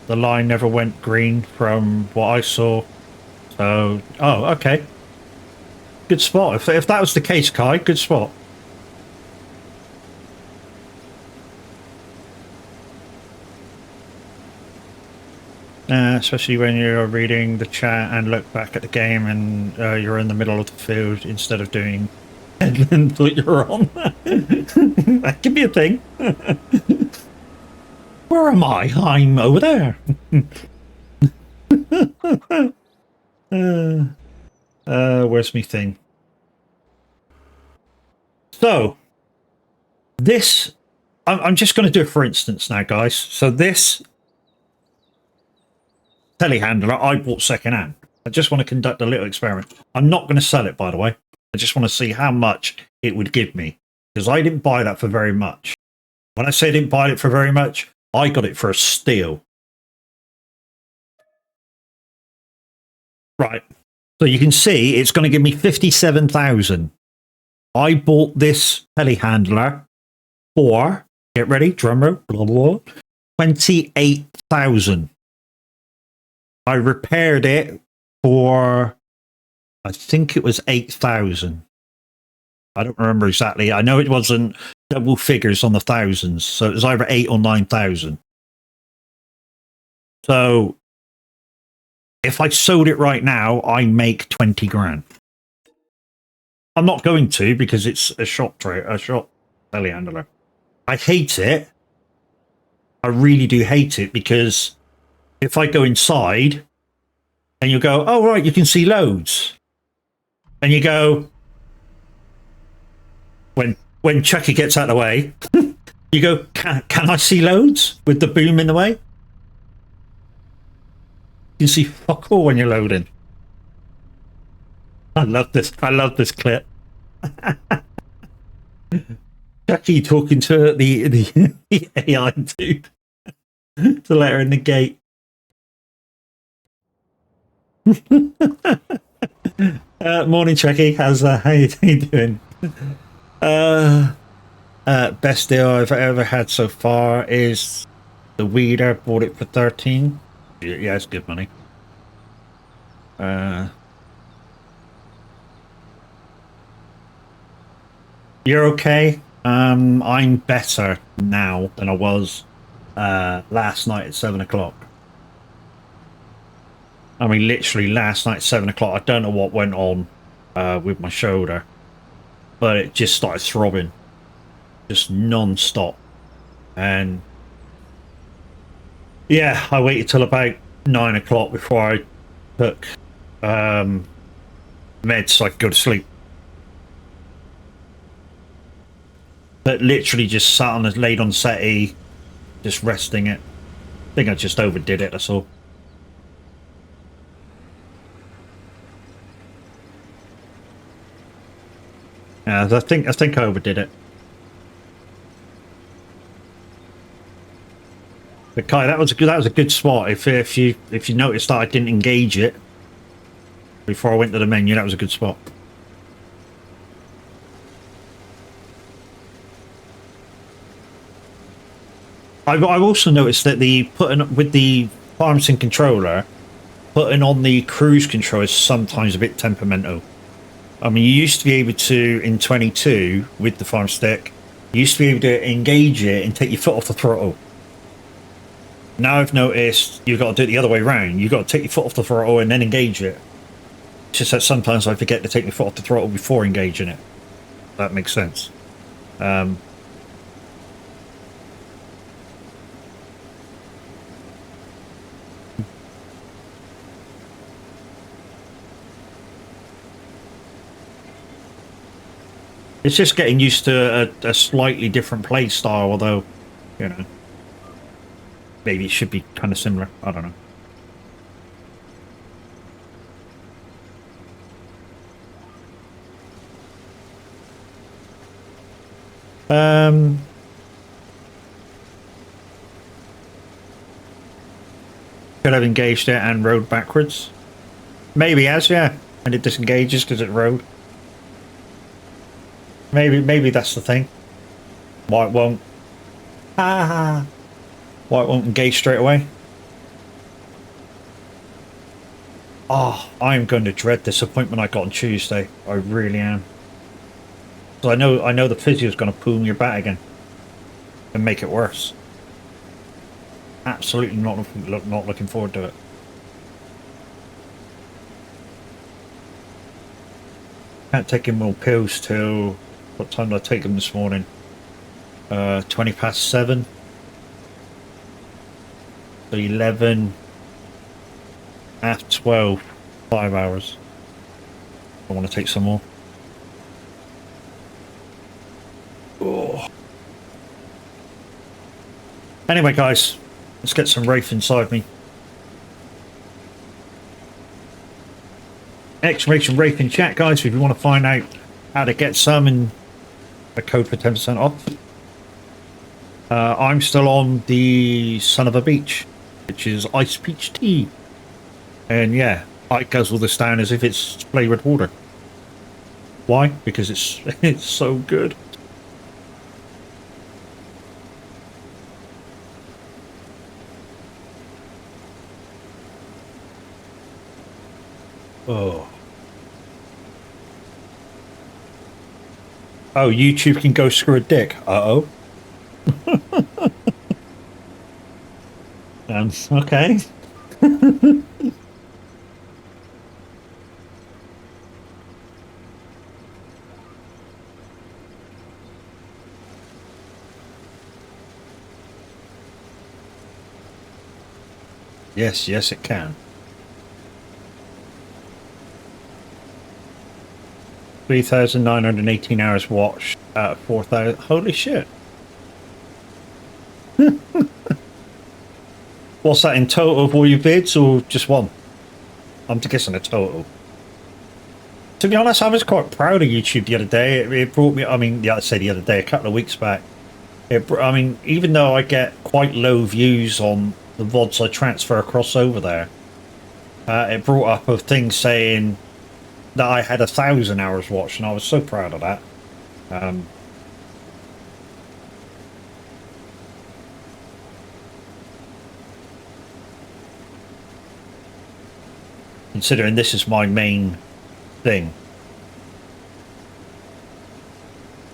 The line never went green from what I saw. So, oh, okay. Good spot. If that was the case, Kai, good spot. Especially when you're reading the chat and look back at the game and you're in the middle of the field instead of doing headland that you're on. That could be a thing. Where am I? I'm over there. Where's me thing? So, this... I'm just going to do it for instance now, guys. So this telehandler I bought secondhand. I just want to conduct a little experiment. I'm not going to sell it, by the way. I just want to see how much it would give me, because I didn't buy that for very much. When I say I didn't buy it for very much, I got it for a steal. Right. So you can see it's going to give me 57,000. I bought this telehandler for, get ready, drum roll, blah, blah, 28,000. I repaired it for I think it was 8,000. I don't remember exactly. I know it wasn't double figures on the thousands, so it was either 8 or 9,000. So if I sold it right now, I make 20 grand. I'm not going to because it's a shop telehandler. I hate it. I really do hate it because if I go inside and you go, oh, right, you can see loads. And you go, when Chucky gets out of the way, you go, can I see loads with the boom in the way? You can see fuck all when you're loading. I love this. I love this clip. Chucky talking to the AI dude to let her in the gate. Morning, Chucky. How you doing? Best deal I've ever had so far is the weeder. Bought it for 13. Yeah, it's good money. You're okay. I'm better now than I was last night at 7 o'clock. I mean, literally last night at 7 o'clock. I don't know what went on with my shoulder, but it just started throbbing, just non-stop. And yeah, I waited till about 9 o'clock before I took meds so I could go to sleep. But literally just sat on the laid on settee, just resting it. I think I just overdid it, that's all. Yeah, I think I overdid it. But Kai, that was a good spot. If you noticed that I didn't engage it before I went to the menu, that was a good spot. I've also noticed that with the farm sim controller, putting on the cruise control is sometimes a bit temperamental. I mean, you used to be able to, in 22, with the farm stick, you used to be able to engage it and take your foot off the throttle. Now I've noticed you've got to do it the other way around. You've got to take your foot off the throttle and then engage it. It's just that sometimes I forget to take my foot off the throttle before engaging it. That makes sense. It's just getting used to a slightly different play style, although, you know, maybe it should be kind of similar. I don't know. Could have engaged it and rode backwards. Maybe has, yeah. And it disengages because it rode. Maybe that's the thing. Why it won't? Why it won't engage straight away? Oh, I'm going to dread this appointment I got on Tuesday. I really am. So I know the physio's going to pull your back again and make it worse. Absolutely not looking forward to it. Can't take him more pills till what time did I take them this morning? 20 past 7. So 11 after 12, 5 hours. I want to take some more. Oh. Anyway, guys, let's get some wraith inside me. Exclamation wraith in chat, guys, if you want to find out how to get some and a code for 10% off. I'm still on the Son of a Beach, which is ice peach tea. And yeah, I guzzle this down as if it's flavoured water. Why? Because it's so good. Oh. Oh, YouTube can go screw a dick. Uh-oh. Okay. Yes, yes, it can. 3,918 hours watched out of 4,000. Holy shit. What's that in total of all your vids or just one? I'm guessing a total. To be honest, I was quite proud of YouTube the other day. It brought me, I mean, yeah, I say the other day, a couple of weeks back. I mean, even though I get quite low views on the VODs I transfer across over there, it brought up a thing saying that I had 1,000 hours watched, and I was so proud of that. Considering this is my main thing.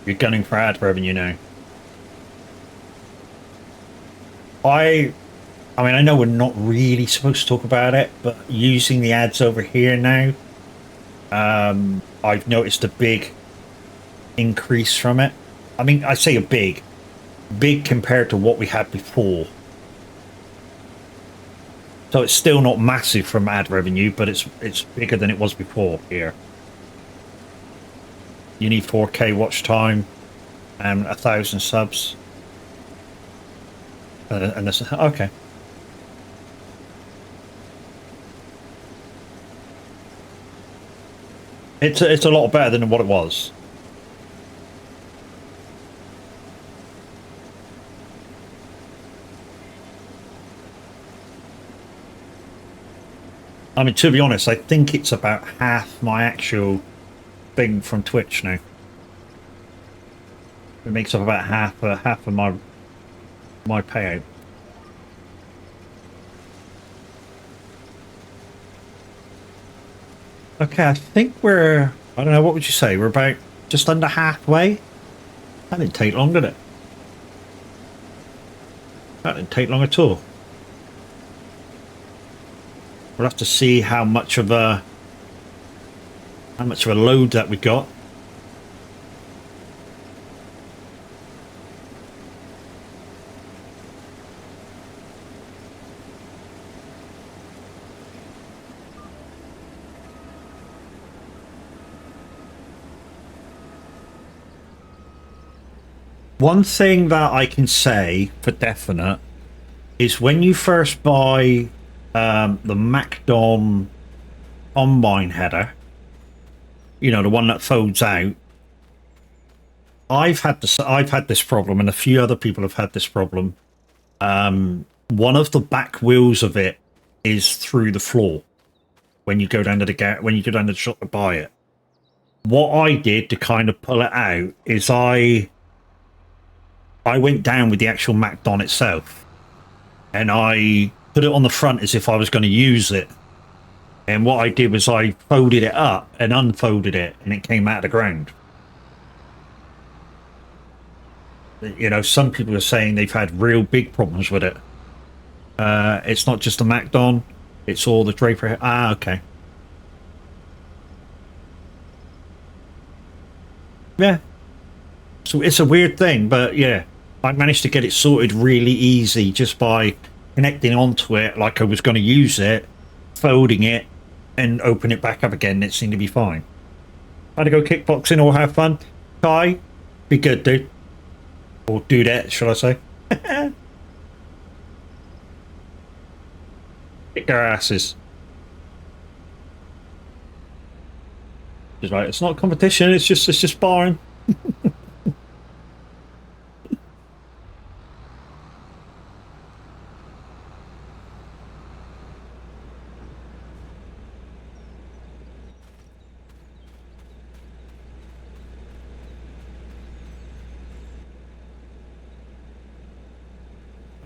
You're gunning for ad revenue now. I mean, I know we're not really supposed to talk about it, but using the ads over here now, I've noticed a big increase from it. I mean, I say a big compared to what we had before. So it's still not massive from ad revenue, but it's bigger than it was before here. You need 4K watch time and 1,000 subs. And this, okay. It's a lot better than what it was. I mean, to be honest, I think it's about half my actual thing from Twitch now. It makes up about half of my payout. Okay, I think I don't know, what would you say? We're about just under halfway? That didn't take long, did it? That didn't take long at all. We'll have to see how much of a load that we got. One thing that I can say for definite is when you first buy the MacDon Combine header, you know, the one that folds out. I've had this problem, and a few other people have had this problem. One of the back wheels of it is through the floor when you go down to the shop to buy it. What I did to kind of pull it out is I went down with the actual MacDon itself, and I put it on the front as if I was going to use it. And what I did was I folded it up and unfolded it, and it came out of the ground. You know, some people are saying they've had real big problems with it. It's not just the MacDon, it's all the draper. Ah, okay. Yeah. So it's a weird thing, but yeah, I managed to get it sorted really easy just by connecting onto it like I was going to use it, folding it, and open it back up again. It seemed to be fine. Had to go kickboxing or have fun. Kai, be good, dude. Or do that, shall I say? Kick their asses. Just right, it's not a competition, it's just sparring.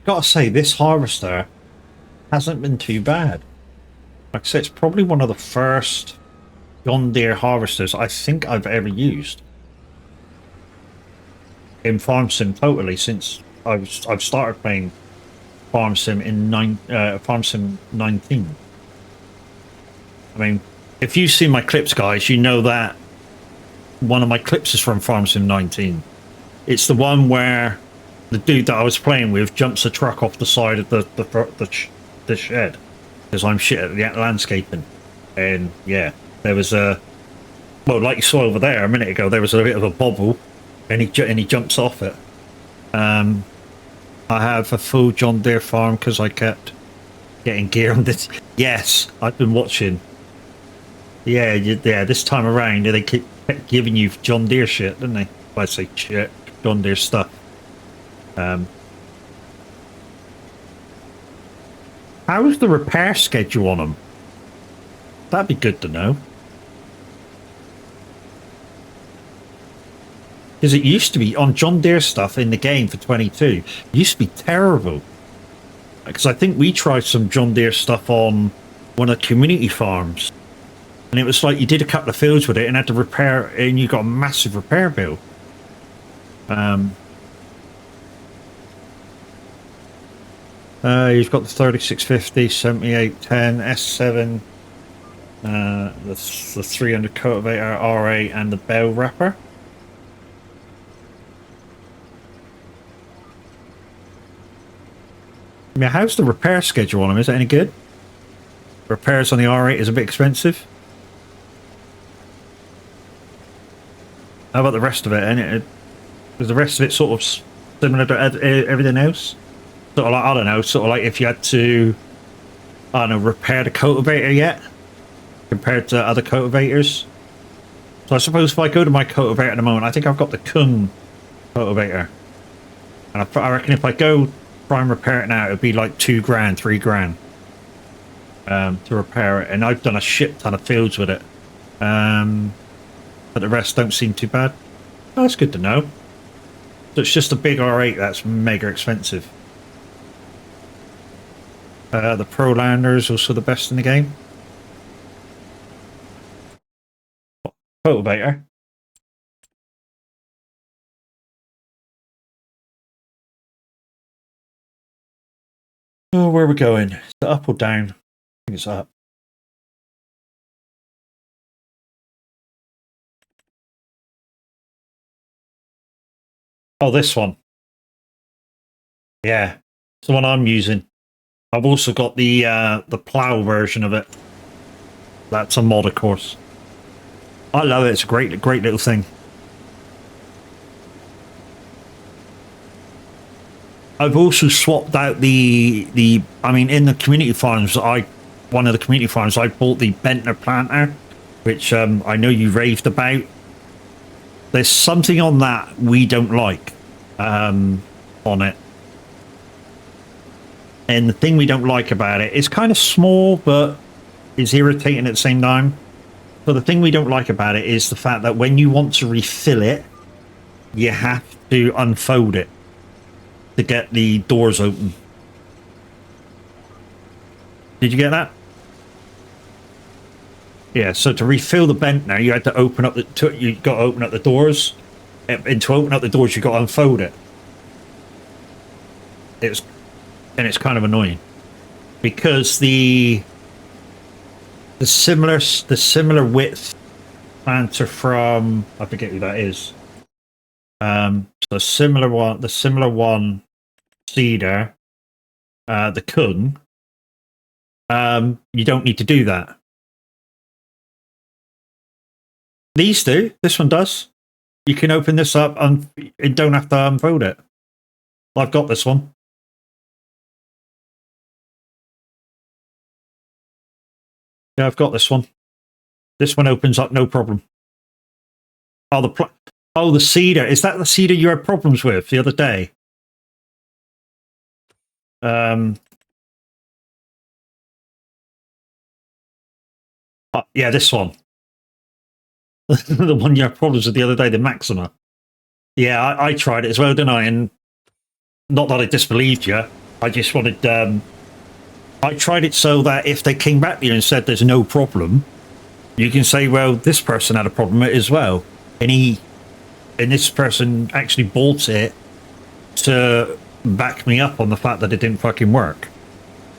Gotta say, this harvester hasn't been too bad. Like I said, it's probably one of the first John Deere harvesters I think I've ever used. in Farm Sim totally since I've started playing Farm Sim in Farm Sim 19. I mean, if you see my clips, guys, you know that one of my clips is from Farm Sim 19. It's the one where the dude that I was playing with jumps a truck off the side of the shed because I'm shit at the landscaping. And yeah, there was a, well, like you saw over there a minute ago, there was a bit of a bobble, and he jumps off it. I have a full John Deere farm because I kept getting gear on this. Yes, I've been watching. Yeah, yeah. This time around, they kept giving you John Deere shit, didn't they? I say shit, John Deere stuff. How's the repair schedule on them? That'd be good to know. Because it used to be on John Deere stuff in the game for 22. It used to be terrible. Because I think we tried some John Deere stuff on one of the community farms. And it was like you did a couple of fields with it and had to repair, and you got a massive repair bill. You've got the 3650, 7810, S7, the 300 cultivator, R8, and the bell wrapper. I mean, how's the repair schedule on them? Is it any good? Repairs on the R8 is a bit expensive. How about the rest of it? And is the rest of it sort of similar to everything else? Sort of like, I don't know, sort of like if you had to, I don't know, repair the cultivator yet compared to other cultivators. So I suppose if I go to my cultivator at the moment, I think I've got the Kung cultivator, and I reckon if I go try and repair it now, it'd be like $2 grand, $3 grand to repair it, and I've done a shit ton of fields with it, but the rest don't seem too bad. Oh, that's good to know. So it's just a big R8 that's mega expensive. The Pro Lander is also the best in the game. Cultivator. Oh, where are we going? Is it up or down? I think it's up. Oh, this one. Yeah, it's the one I'm using. I've also got the plow version of it. That's a mod, of course. I love it. It's a great little thing. I've also swapped out the. I mean, in the community farms, one of the community farms, I bought the Bentner planter, which I know you raved about. There's something on that we don't like on it. And the thing we don't like about it, it's kind of small, but is irritating at the same time. So the thing we don't like about it is the fact that when you want to refill it, you have to unfold it to get the doors open. Did you get that? Yeah, so to refill the Bentner, you had to open up you got to open up the doors. And to open up the doors, you got to unfold it. It's kind of annoying because the similar width planter from, I forget who that is. So the similar one cedar, the Kung. You don't need to do that. These do. This one does. You can open this up and don't have to unfold it. I've got this one. Yeah, I've got this one. This one opens up no problem. Oh, the cedar. Is that the cedar you had problems with the other day? Yeah, this one. The one you had problems with the other day, the Maxima. Yeah, I tried it as well, didn't I? And not that I disbelieved you. I just wanted... I tried it so that if they came back to you and said there's no problem, you can say, well, this person had a problem with it as well. And and this person actually bought it to back me up on the fact that it didn't fucking work.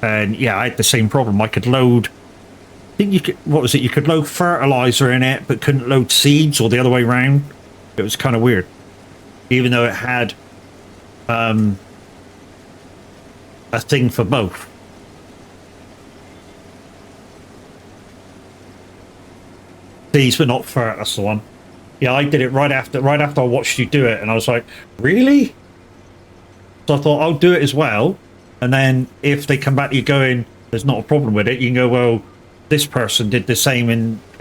And yeah, I had the same problem. I could load, I think you could, what was it? You could load fertilizer in it, but couldn't load seeds, or the other way around. It was kind of weird. Even though it had a thing for both. Seeds, but not fert, that's the one. Yeah, I did it right after I watched you do it, and I was like, really? So I thought, I'll do it as well. And then if they come back to you going, there's not a problem with it, you can go, well, this person did the same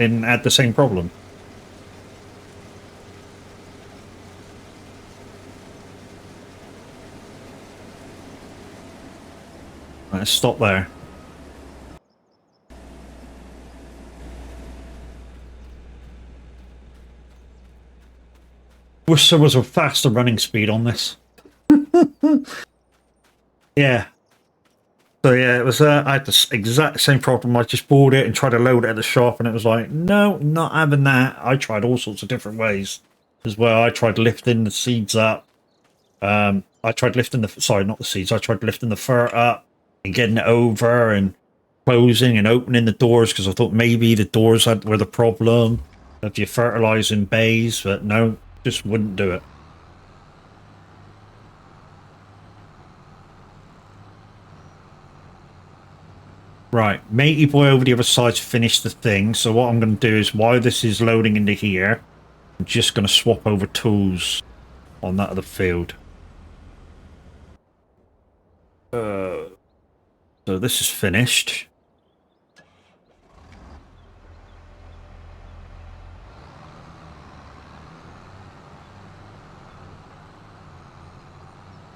and had the same problem. Right, let's stop there. Wish there was a faster running speed on this. Yeah. So yeah, it was. I had the exact same problem. I just bought it and tried to load it at the shop, and it was like, no, not having that. I tried all sorts of different ways as well. I tried lifting the seeds up. I tried lifting the not the seeds. I tried lifting the fur up and getting it over and closing and opening the doors because I thought maybe the doors were the problem of your fertilizing bays, but no, just wouldn't do it. Right, matey boy over the other side's finished the thing, so what I'm going to do is, while this is loading into here, I'm just going to swap over tools on that other field. So this is finished.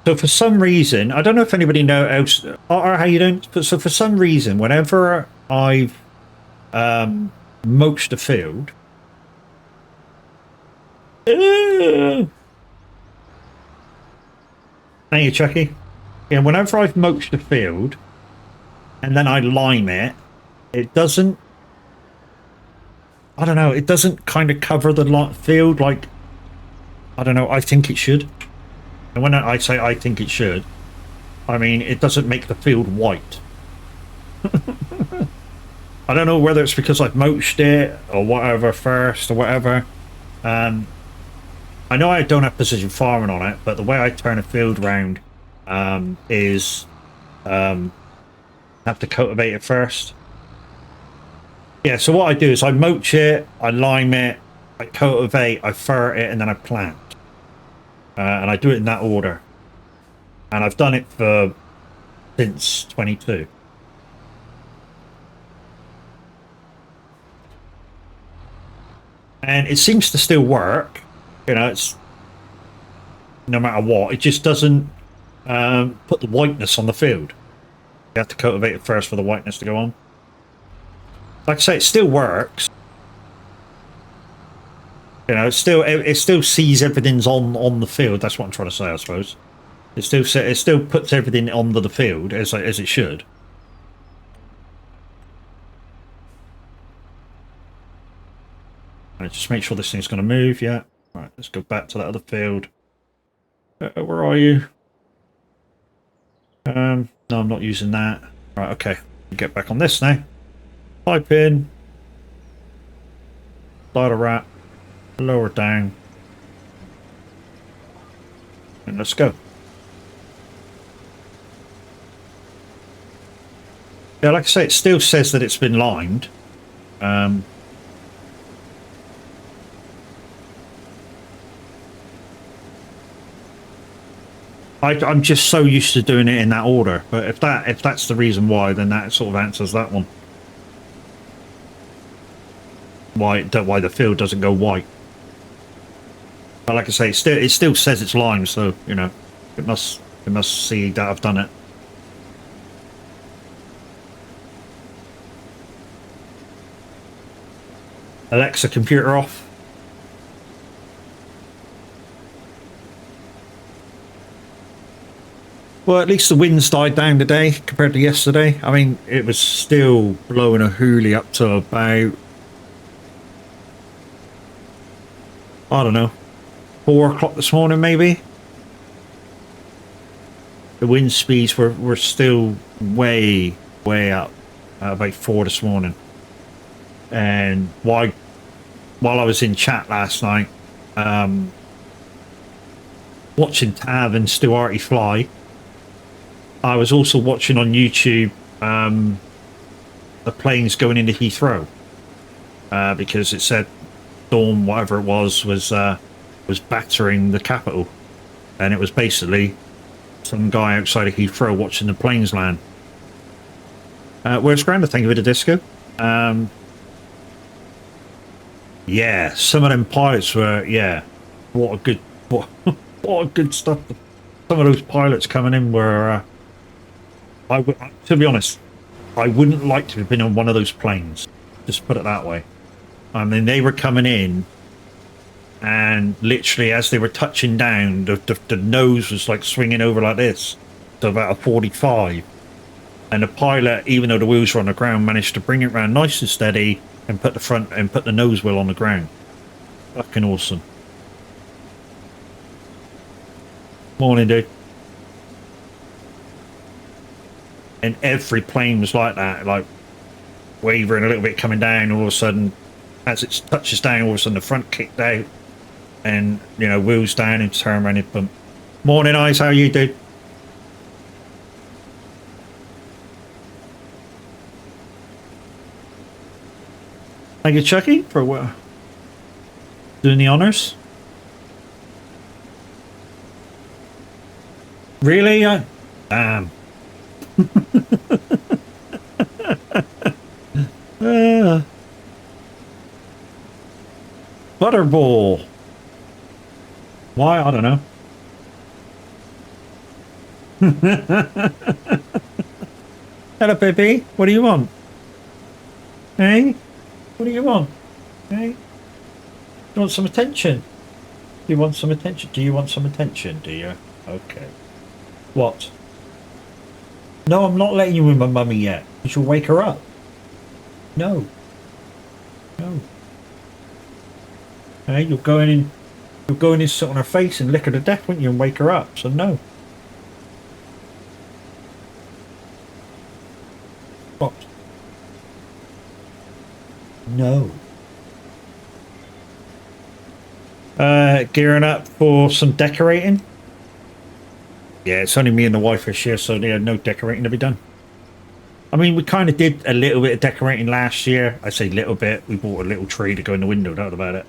So for some reason, I don't know if anybody knows, or how you don't, but so for some reason, whenever I've mulched a field, thank you, Chucky. Yeah, whenever I've mulched a field and then I lime it, it doesn't, I don't know, it doesn't kind of cover the field like, I don't know, I think it should. And when I say I think it should, I mean it doesn't make the field white. I don't know whether it's because I've mulched it or whatever first or whatever. I know I don't have precision farming on it, but the way I turn a field round is have to cultivate it first. Yeah, so what I do is I mulch it, I lime it, I cultivate, I ferret it, and then I plant. And I do it in that order. And I've done it for since 22. And it seems to still work. You know, it's no matter what. It just doesn't put the whiteness on the field. You have to cultivate it first for the whiteness to go on. Like I say, it still works. You know, it still sees everything's on the field. That's what I'm trying to say, I suppose. It still puts everything onto the field as it should. Right, just make sure this thing's going to move. Yeah. Right, let's go back to that other field. Where are you? No, I'm not using that. Right, okay. Get back on this now. Pipe in. Slide a rat. Lower down. And let's go. Yeah, like I say, it still says that it's been limed. I'm just so used to doing it in that order, but if that's the reason why, then that sort of answers that one. Why the field doesn't go white. But like I say, it still says it's lime, so you know it must see that I've done it. Alexa, computer off. Well, at least the winds died down today compared to yesterday. I mean, it was still blowing a hoolie up to about, I don't know, 4 o'clock this morning, maybe. The wind speeds were still way up, about 4 this morning. And while I was in chat last night, watching Tav and Stuarty fly, I was also watching on YouTube the planes going into Heathrow, because it said Storm, whatever it was battering the capital, and it was basically some guy outside of Heathrow watching the planes land. Where's Granda? Thank you for the disco. Yeah, some of them pilots were, yeah, what a good stuff. Some of those pilots coming in were, to be honest, I wouldn't like to have been on one of those planes. Just put it that way. I mean, they were coming in, and literally as they were touching down, the nose was like swinging over like this, to about a 45. And the pilot, even though the wheels were on the ground, managed to bring it around nice and steady and put the nose wheel on the ground. Fucking awesome. Morning, dude. And every plane was like that, like wavering a little bit, coming down. All of a sudden, as it touches down, all of a sudden the front kicked out, and you know, wheels down and turn around and bump. Morning, Eyes. How are you, dude? Thank you, Chucky, for doing the honors. Really? Damn. Butterball. Why? I don't know. Hello, baby. What do you want? Hey? What do you want? Hey? You want some attention? You want some attention? Do you want some attention, do you? Okay. What? No, I'm not letting you in my mummy yet. You should wake her up. No. No. Hey, you'll go in and sit on her face and lick her to death, wouldn't you, and wake her up, so no. What? No. Gearing up for some decorating. Yeah, it's only me and the wife this year, so yeah, no decorating to be done. I mean, we kind of did a little bit of decorating last year. I say little bit. We bought a little tree to go in the window. That was about it.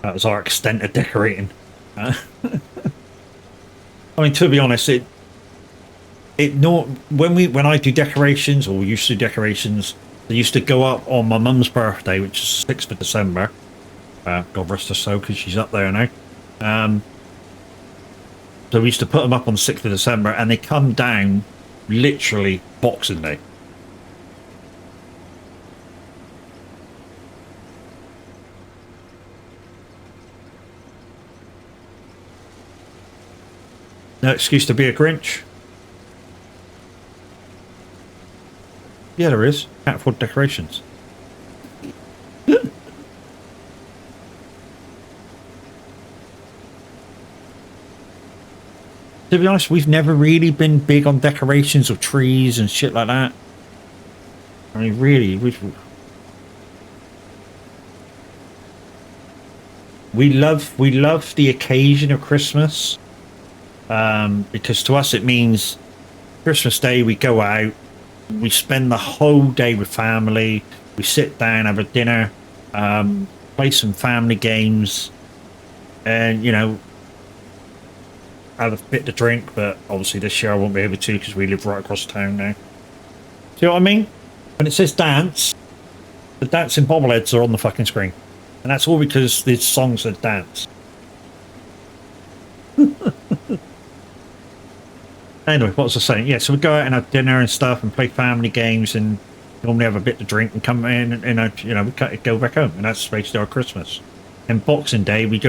That was our extent of decorating. I mean, to be honest, when I do decorations, or we used to do decorations, they used to go up on my mum's birthday, which is 6th of December. God rest her soul, because she's up there now. So we used to put them up on 6th of December, and they come down literally Boxing Day. No excuse to be a Grinch. Yeah, there is. Can't afford decorations. To be honest, we've never really been big on decorations of trees and shit like that. I mean, really, we love the occasion of Christmas, because to us it means Christmas Day. We go out, we spend the whole day with family. We sit down, have a dinner, play some family games, and you know, have a bit to drink. But obviously this year I won't be able to, because we live right across town now. See what I mean? When it says dance, the dancing bobbleheads are on the fucking screen, and that's all because these songs are dance. Anyway, what was I saying? Yeah, so we go out and have dinner and stuff and play family games, and normally have a bit to drink and come in, and you know, we go back home, and that's basically our Christmas. And Boxing Day, we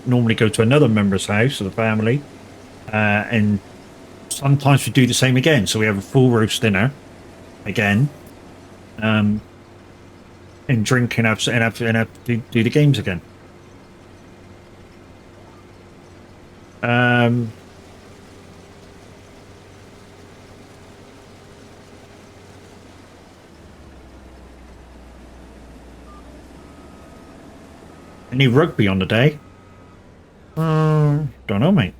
normally go to another member's house of the family, and sometimes we do the same again. So we have a full roast dinner again, and drink and do the games again. Any rugby on the day? Don't know, mate.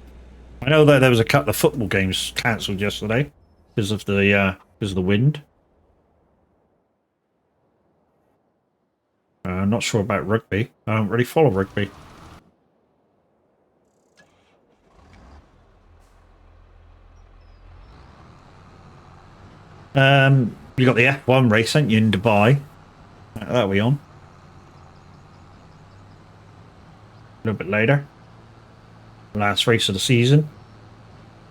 I know that there was a couple of football games cancelled yesterday because of the wind. I'm not sure about rugby. I don't really follow rugby. You got the F1 race, ain't you, in Dubai? That'll be on. A little bit later. Last race of the season.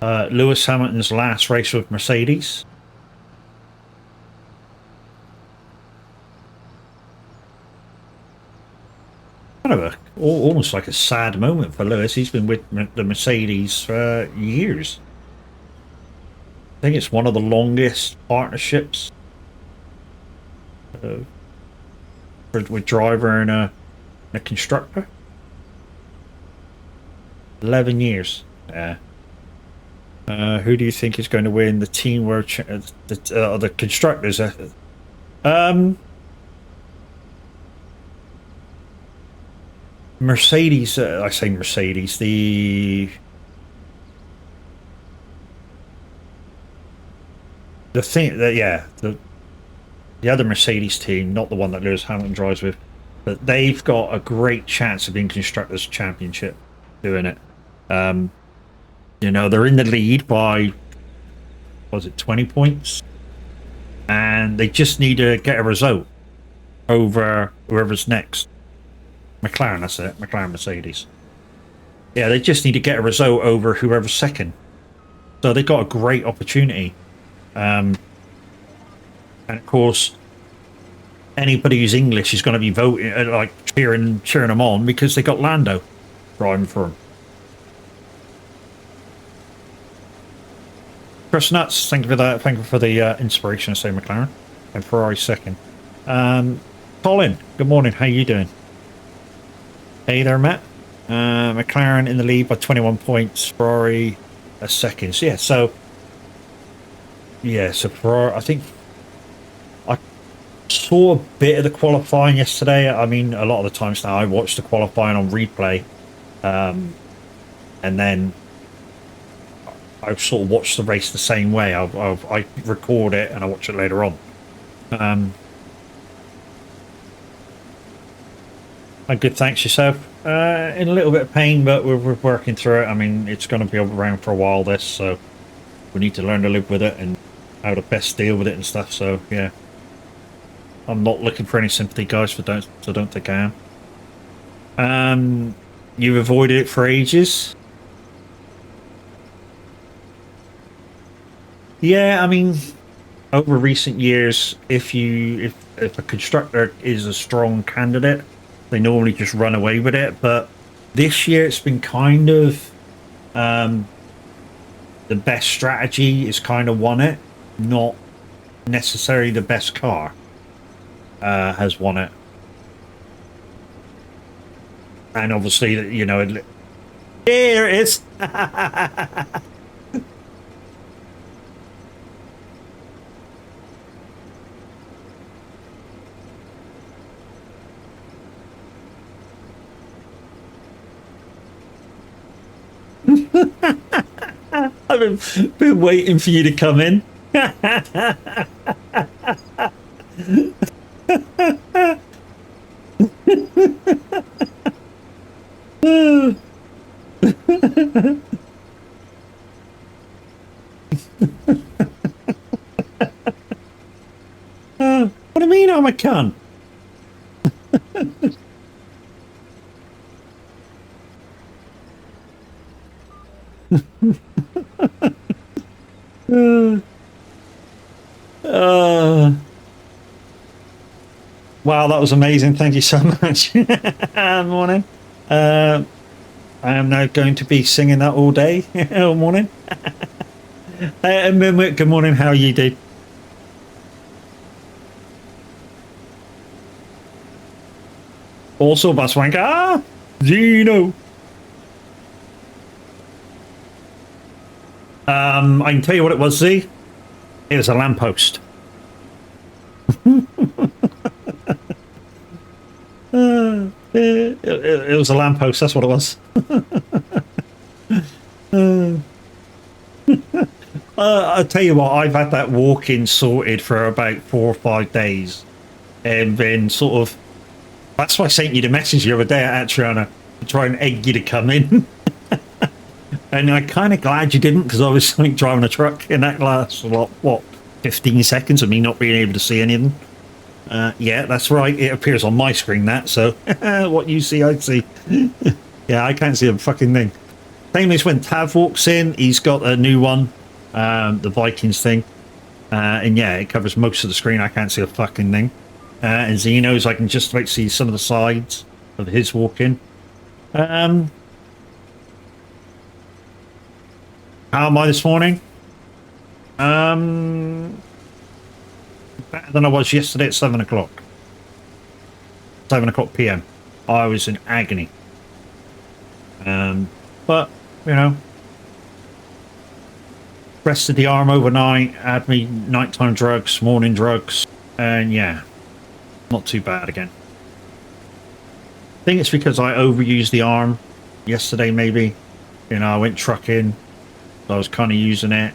Lewis Hamilton's last race with Mercedes. Kind of almost like a sad moment for Lewis. He's been with the Mercedes for years. I think it's one of the longest partnerships with driver and a constructor. 11 years. Yeah. Who do you think is going to win the team world? The constructors. Mercedes. I say Mercedes. The thing that the other Mercedes team, not the one that Lewis Hamilton drives with, but they've got a great chance of being constructors championship doing it. You know, they're in the lead by, was it 20 points? And they just need to get a result over whoever's next. McLaren, that's it. McLaren Mercedes. Yeah, they just need to get a result over whoever's second. So they've got a great opportunity. And of course, anybody who's English is going to be voting, like cheering them on because they got Lando driving for them. Chris Nuts, thank you for that. Thank you for the inspiration, I say McLaren. And Ferrari second. Colin, good morning. How you doing? Hey there, Matt. McLaren in the lead by 21 points. Ferrari a second. So Ferrari, I think I saw a bit of the qualifying yesterday. I mean, a lot of the times now I watch the qualifying on replay. And then I sort of watch the race the same way. I record it and I watch it later on. Good, thanks yourself. In a little bit of pain, but we're working through it. I mean, it's going to be around for a while, this, so we need to learn to live with it and how to best deal with it and stuff. So yeah, I'm not looking for any sympathy, guys. So don't think I am. You've avoided it for ages. Yeah, I mean, over recent years, if a constructor is a strong candidate, they normally just run away with it. But this year, it's been kind of the best strategy is kind of won it, not necessarily the best car has won it. And obviously, you know, here it is. I've been waiting for you to come in. What do you mean I'm a cunt? Wow, that was amazing. Thank you so much. Morning. I am now going to be singing that all day. All morning. Good morning. How are you, dude? Also, Buswanker. Gino. I can tell you what it was, Z. It was a lamppost. It was a lamppost, that's what it was. I'll tell you what, I've had that walk-in sorted for about 4 or 5 days. And then sort of... That's why I sent you the message the other day at Triana to try and egg you to come in. And I'm kind of glad you didn't, because I was like driving a truck in that last, what, 15 seconds of me not being able to see anything. Yeah, that's right. It appears on my screen, that. So what you see, I see. Yeah, I can't see a fucking thing. Same as when Tav walks in, he's got a new one, the Vikings thing. And yeah, it covers most of the screen. I can't see a fucking thing. And Zeno's, I can just about see some of the sides of his walk-in. How am I this morning? Better than I was yesterday at 7 o'clock. 7 o'clock PM. I was in agony. But, you know, rested the arm overnight, had me nighttime drugs, morning drugs, and yeah, not too bad again. I think it's because I overused the arm yesterday, maybe. You know, I went trucking, so I was kind of using it.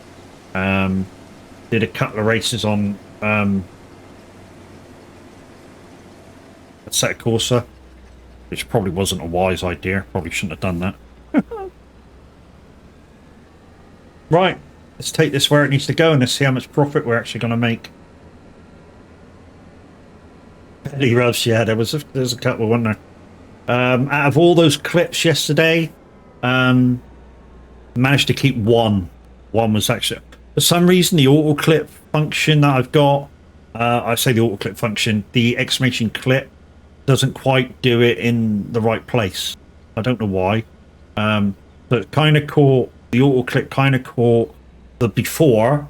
Did a couple of races on a set of Corsa, which probably wasn't a wise idea. Probably shouldn't have done that. Right, let's take this where it needs to go and let's see how much profit we're actually going to make. Eddie Rush, yeah, there's a couple, wasn't there? Out of all those clips yesterday, managed to keep one. One was actually, for some reason, the auto clip function that I've got, I say the auto clip function, the exclamation clip doesn't quite do it in the right place. I don't know why. But kind of caught, the auto clip kind of caught the before,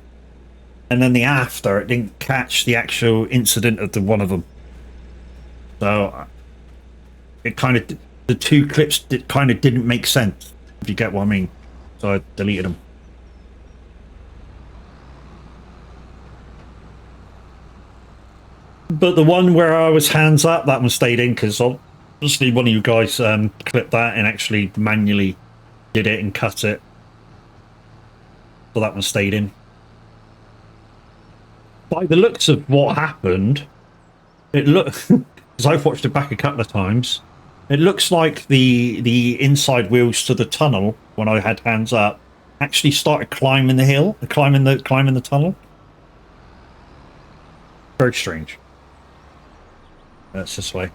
and then the after. It didn't catch the actual incident of the one of them. So it kind of, the two clips kind of didn't make sense, if you get what I mean. So I deleted them. But the one where I was hands up, that one stayed in, because obviously one of you guys clipped that and actually manually did it and cut it. So that one stayed in. By the looks of what happened, it looked, because I've watched it back a couple of times, it looks like the inside wheels to the tunnel, when I had hands up, actually started climbing the hill, climbing the tunnel. Very strange. That's this way.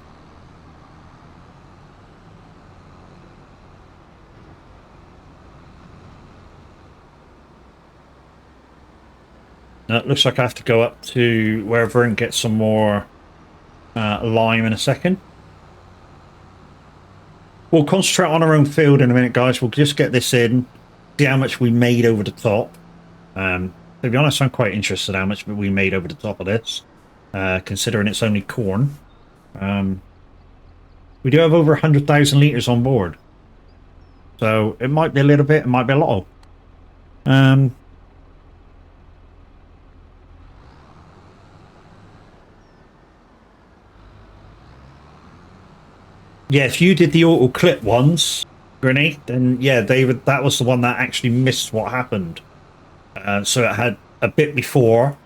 Now it looks like I have to go up to wherever and get some more lime in a second. We'll concentrate on our own field in a minute, guys. We'll just get this in, see how much we made over the top. To be honest, I'm quite interested how much we made over the top of this, considering it's only corn. We do have over 100,000 litres on board. So it might be a little bit, it might be a lot. Yeah, if you did the auto clip ones, Granny, then yeah, David, that was the one that actually missed what happened. So it had a bit before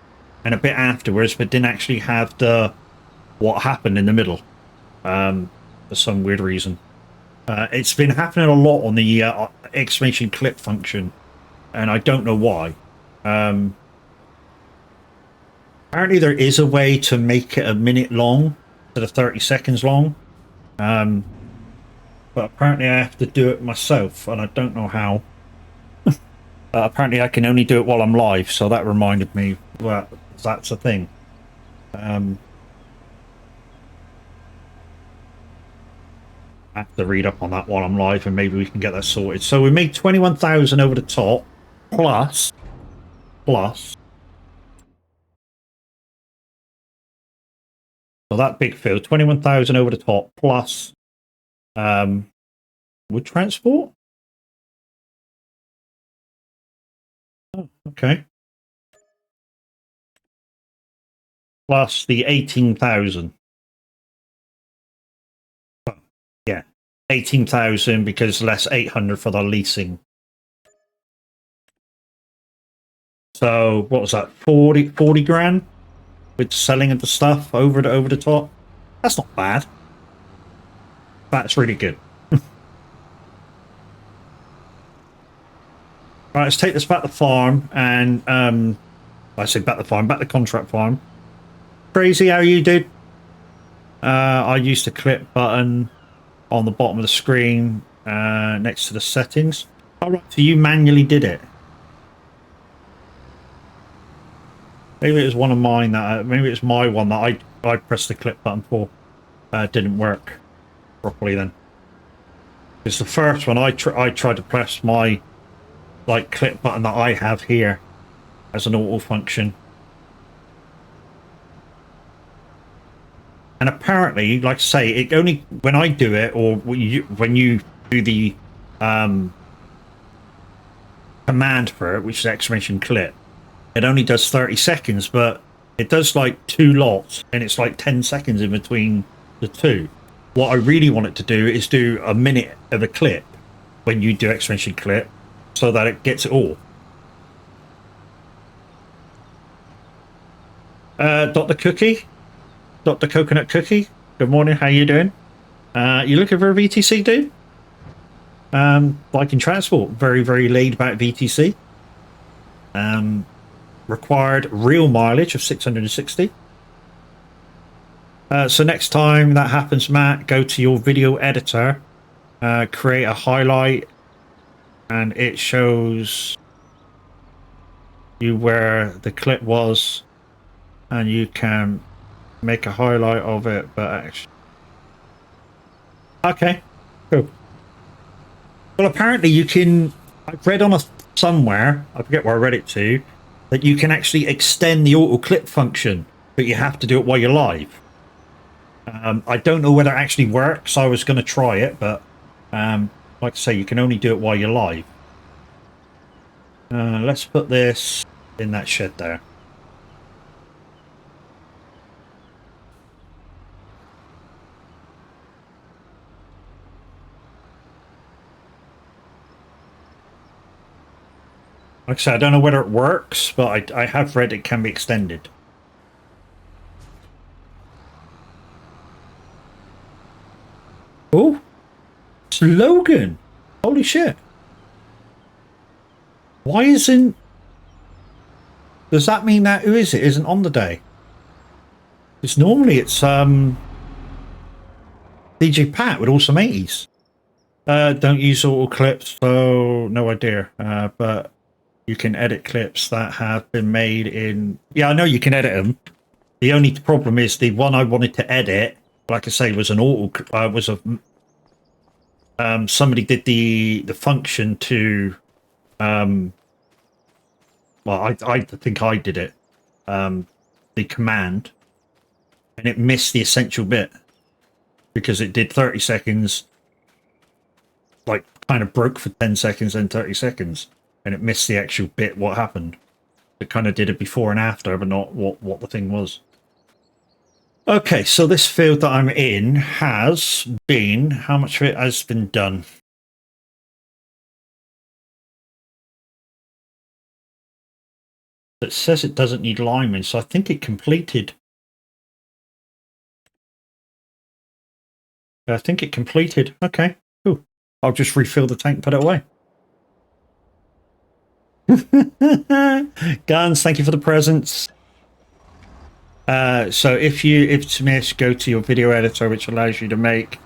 and a bit afterwards, but didn't actually have the what happened in the middle, for some weird reason. It's been happening a lot on the exclamation clip function, and I don't know why. Apparently there is a way to make it a minute long instead of 30 seconds long. But apparently I have to do it myself, and I don't know how. Apparently I can only do it while I'm live, so that reminded me, well, that's a thing. I have to read up on that while I'm live, and maybe we can get that sorted. So we made 21,000 over the top, plus. So that big field, 21,000 over the top, plus wood transport? Oh, okay. Plus the 18,000. Yeah. 18,000 because less 800 for the leasing. So what was that? 40 grand with selling of the stuff over the top. That's not bad. That's really good. Right, let's take this back to the farm and I say back to the farm, back to the contract farm. Crazy how you did. I used the clip button on the bottom of the screen next to the settings. All right, so you manually did it. Maybe it was one of mine that maybe it's my one that I pressed the clip button for. Didn't work properly then. It's the first one I tried to press my like clip button that I have here as an auto function. And apparently, like I say, it only when I do it or when you do the command for it, which is exclamation clip, it only does 30 seconds, but it does like 2 lots and it's like 10 seconds in between the two. What I really want it to do is do a minute of a clip when you do exclamation clip so that it gets it all. Dr. Cookie, Dr. Coconut Cookie, good morning, how you doing? You looking for a VTC, dude? Viking Transport, very, very laid back VTC. Required real mileage of 660. So next time that happens, Matt, go to your video editor, create a highlight, and it shows you where the clip was, and you can make a highlight of it, but actually... Okay, cool. Well, apparently you can... I've read on somewhere, I forget where I read it to, that you can actually extend the auto clip function, but you have to do it while you're live. I don't know whether it actually works. I was going to try it, but like I say, you can only do it while you're live. Let's put this in that shed there. Like I said, I don't know whether it works, but I have read it can be extended. Oh, it's Logan. Holy shit. Why isn't... Does that mean that who is it isn't on the day? Because normally it's DJ Pat with Awesome 80s. Don't use auto clips, so no idea. But you can edit clips that have been made in... Yeah, I know you can edit them. The only problem is the one I wanted to edit, like I say, was an auto... was a... somebody did the function to... well, I think I did it. The command. And it missed the essential bit. Because it did 30 seconds... Like, kind of broke for 10 seconds, then 30 seconds. And it missed the actual bit, what happened. It kind of did it before and after, but not what the thing was. Okay, so this field that I'm in has been... How much of it has been done? It says it doesn't need linemen, so I think it completed. I think it completed. Okay, cool. I'll just refill the tank, put it away. Guns, thank you for the presents. So if to miss, go to your video editor, which allows you to make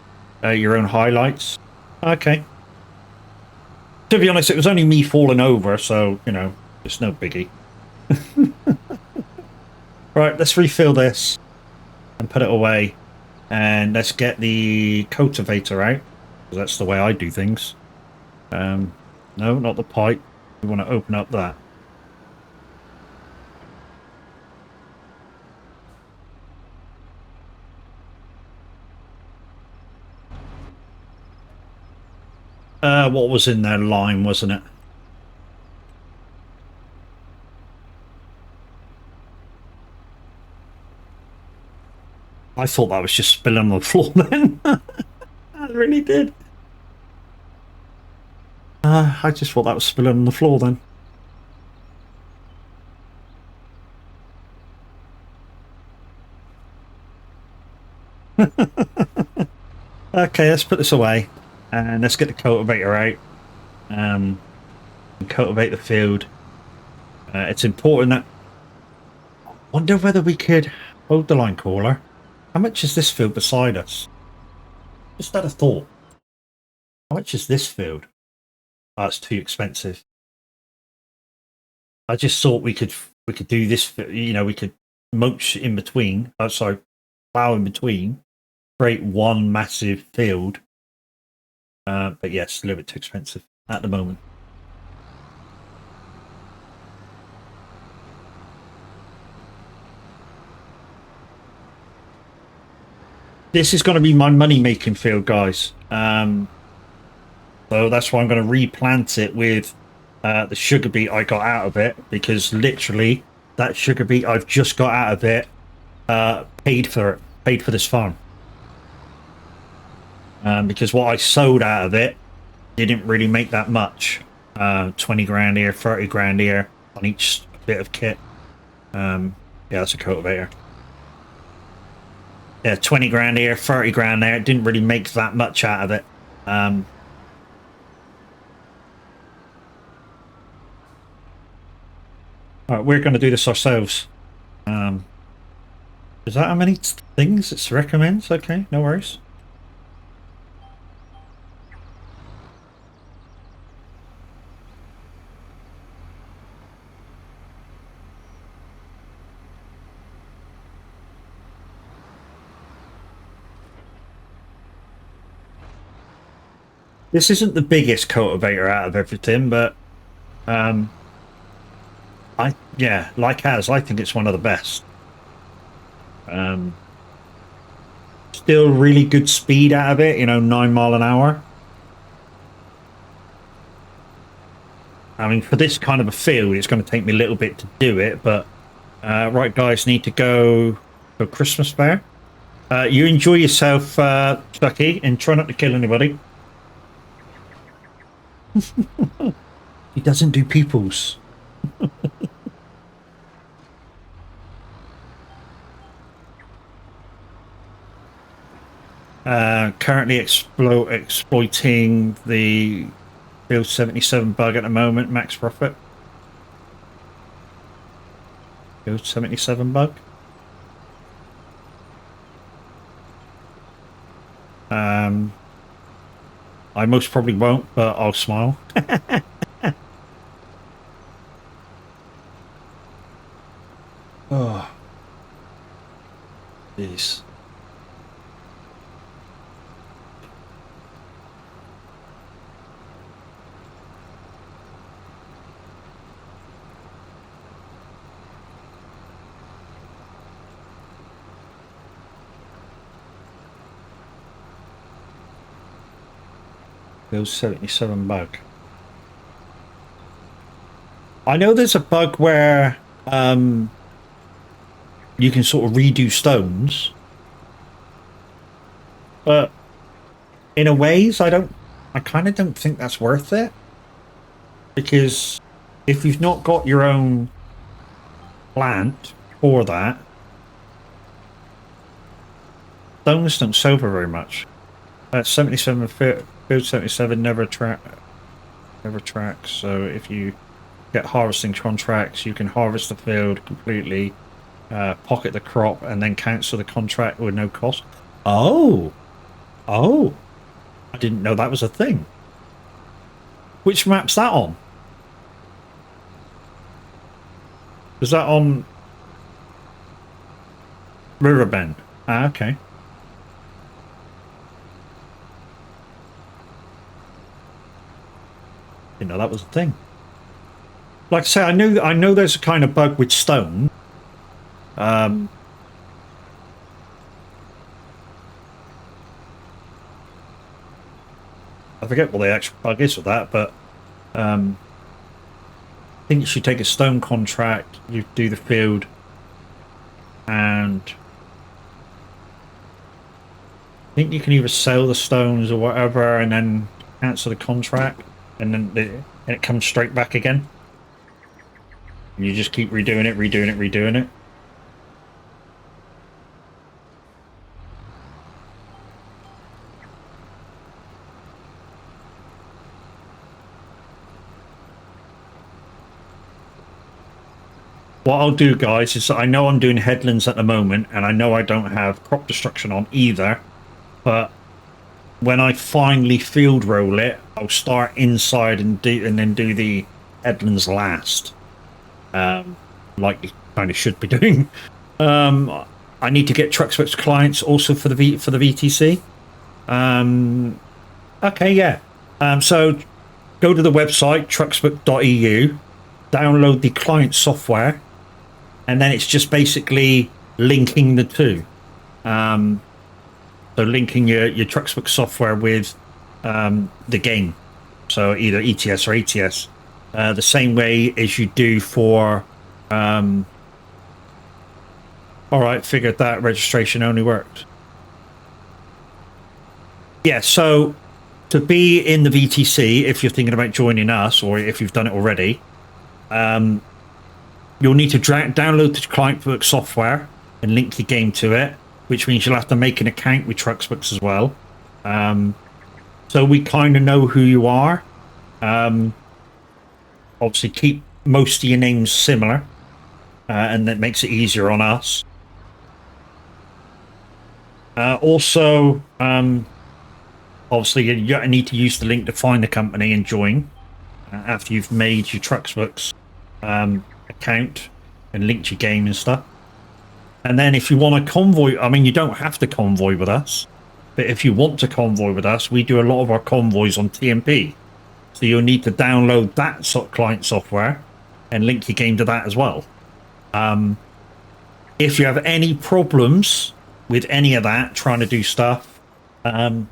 your own highlights. Okay. To be honest, it was only me falling over, so, you know, it's no biggie. Right, let's refill this and put it away. And let's get the cultivator out. That's the way I do things. No, not the pipe. We want to open up that. What was in there? Lime, wasn't it? I thought that was just spilling on the floor then. I really did. I just thought that was spilling on the floor then. Okay, let's put this away and let's get the cultivator out and cultivate the field. It's important that... I wonder whether we could hold the line caller. How much is this field beside us? Just had a thought. How much is this field? Oh, it's too expensive. I just thought we could do this. You know, we could mulch in between. Oh, sorry, plow in between. Create one massive field. But yes, a little bit too expensive at the moment. This is going to be my money-making field, guys. So that's why I'm going to replant it with the sugar beet I got out of it, because literally that sugar beet I've just got out of it paid for this farm. Because what I sowed out of it didn't really make that much. 20 grand here, 30 grand here on each bit of kit. Yeah, that's a cultivator. Yeah, 20 grand here, 30 grand there. It didn't really make that much out of it. Alright, we're going to do this ourselves. Is that how many things it recommends? Okay, no worries. This isn't the biggest cultivator out of everything, but like as I think it's one of the best. Still really good speed out of it, you know, 9 mile an hour. I mean, for this kind of a field, it's going to take me a little bit to do it, but right, guys, need to go for Christmas fair. You enjoy yourself, Chucky, and try not to kill anybody. He doesn't do peoples. Currently exploiting the Field 77 bug at the moment, max profit. Field 77 bug. I most probably won't, but I'll smile. Oh, jeez. Field 77 bug. I know there's a bug where you can sort of redo stones, but in a ways I kind of don't think that's worth it, because if you've not got your own plant for that, stones don't sell for very much. 77 Field 77 never tracks. So if you get harvesting contracts, you can harvest the field completely, pocket the crop, and then cancel the contract with no cost. Oh, I didn't know that was a thing. Which map's that on? Is that on Riverbend? Ah, okay. Didn't know that was a thing. Like I say, I know there's a kind of bug with stone. I forget what the actual bug is with that, but I think you should take a stone contract, you do the field, and think you can either sell the stones or whatever and then cancel the contract and then it comes straight back again. And you just keep redoing it, redoing it, redoing it. What I'll do, guys, is I know I'm doing headlands at the moment, and I know I don't have crop destruction on either, but when I finally field roll it, I'll start inside and then do the headlands last, like you kind of should be doing. I need to get Trucksworks clients also for the VTC. Okay, yeah. So go to the website trucksbook.eu, download the client software, and then it's just basically linking the two. So linking your Trucksbook software with the game, so either ETS or ATS, the same way as you do for. All right, figured that registration only worked. Yeah, so to be in the VTC, if you're thinking about joining us, or if you've done it already, you'll need to download the client software and link your game to it, which means you'll have to make an account with Trucksbooks as well. So we kind of know who you are. Obviously, keep most of your names similar, and that makes it easier on us. Also, obviously, you need to use the link to find the company and join after you've made your Trucksbooks account and linked your game and stuff. And then if you want to convoy, I mean, you don't have to convoy with us, but if you want to convoy with us, we do a lot of our convoys on TMP. So you'll need to download that client software and link your game to that as well. If you have any problems with any of that, trying to do stuff, yeah,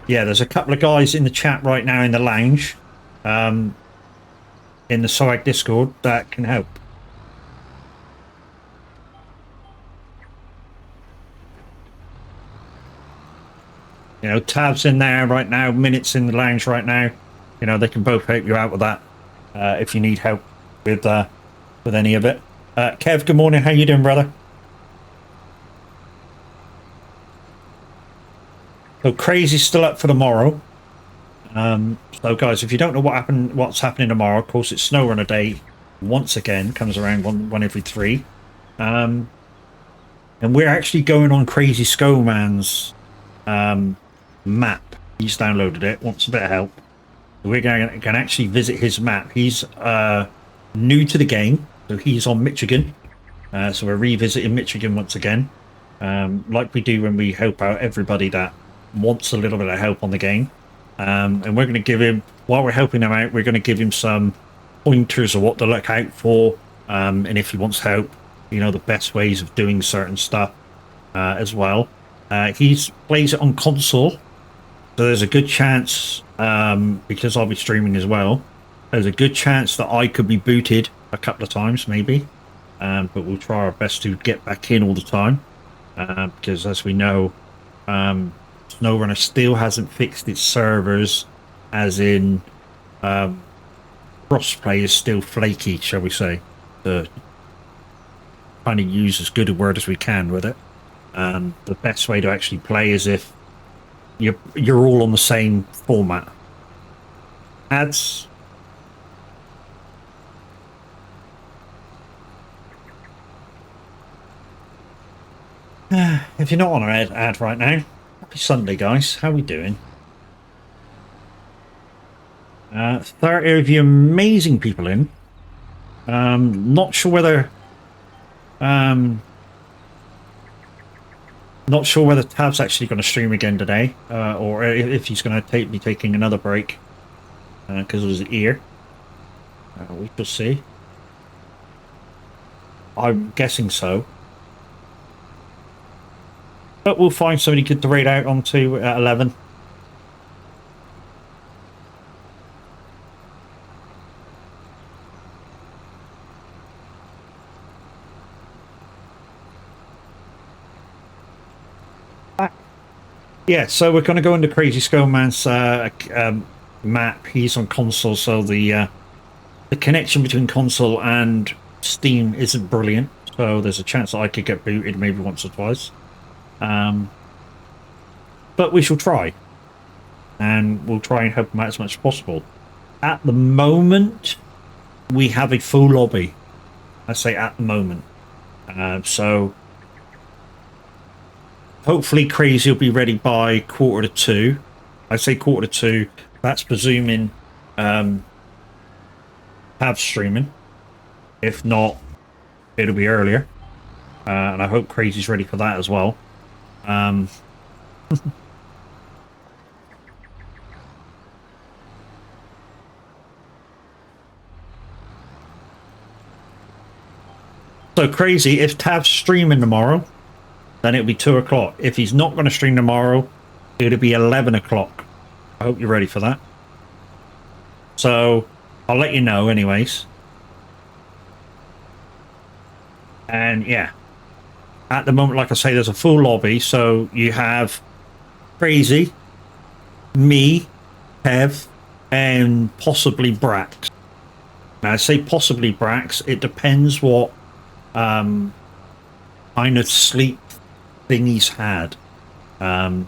there's a couple of guys in the chat right now in the lounge, in the soag Discord that can help. You know, Tab's in there right now, Minutes in the lounge right now. You know, they can both help you out with that if you need help with any of it. Kev, good morning. How you doing, brother? So Crazy's still up for tomorrow. So guys, if you don't know what's happening tomorrow, of course it's SnowRunner Day once again, comes around one every 3. And we're actually going on Crazy Skullman's map. He's downloaded it, wants a bit of help. We're going to actually visit his map. He's new to the game, so he's on Michigan. So we're revisiting Michigan once again, like we do when we help out everybody that wants a little bit of help on the game. And we're going to give him, while we're helping him out, we're going to give him some pointers of what to look out for, and if he wants help, you know, the best ways of doing certain stuff as well. He plays it on console, so there's a good chance, because I'll be streaming as well, there's a good chance that I could be booted a couple of times maybe, but we'll try our best to get back in all the time, because as we know, SnowRunner still hasn't fixed its servers, as in crossplay is still flaky, shall we say, to kind of use as good a word as we can with it. The best way to actually play is if you're all on the same format. Ads. If you're not on an ad right now, happy Sunday, guys. How are we doing? 30 of you amazing people in. Not sure whether Tab's actually going to stream again today, or if he's going to be taking another break because of his ear. We shall see. I'm guessing so. But we'll find somebody good to raid out onto at 11. Back Yeah, so we're going to go into Crazy Skullman's map. He's on console, so the connection between console and Steam isn't brilliant. So there's a chance that I could get booted maybe once or twice. But we shall try. And we'll try and help him out as much as possible. At the moment, we have a full lobby. I say at the moment. So hopefully Crazy will be ready by 1:45. I say 1:45. That's presuming have streaming. If not, it'll be earlier. And I hope Crazy's ready for that as well. So Crazy, if Tav's streaming tomorrow, then it'll be 2 o'clock. If he's not going to stream tomorrow, it'll be 11 o'clock. I hope you're ready for that. So I'll let you know anyways. And yeah, at the moment, like I say, there's a full lobby. So you have Crazy, me, Kev, and possibly Brax. Now I say possibly Brax. It depends what kind of sleep thing he's had. And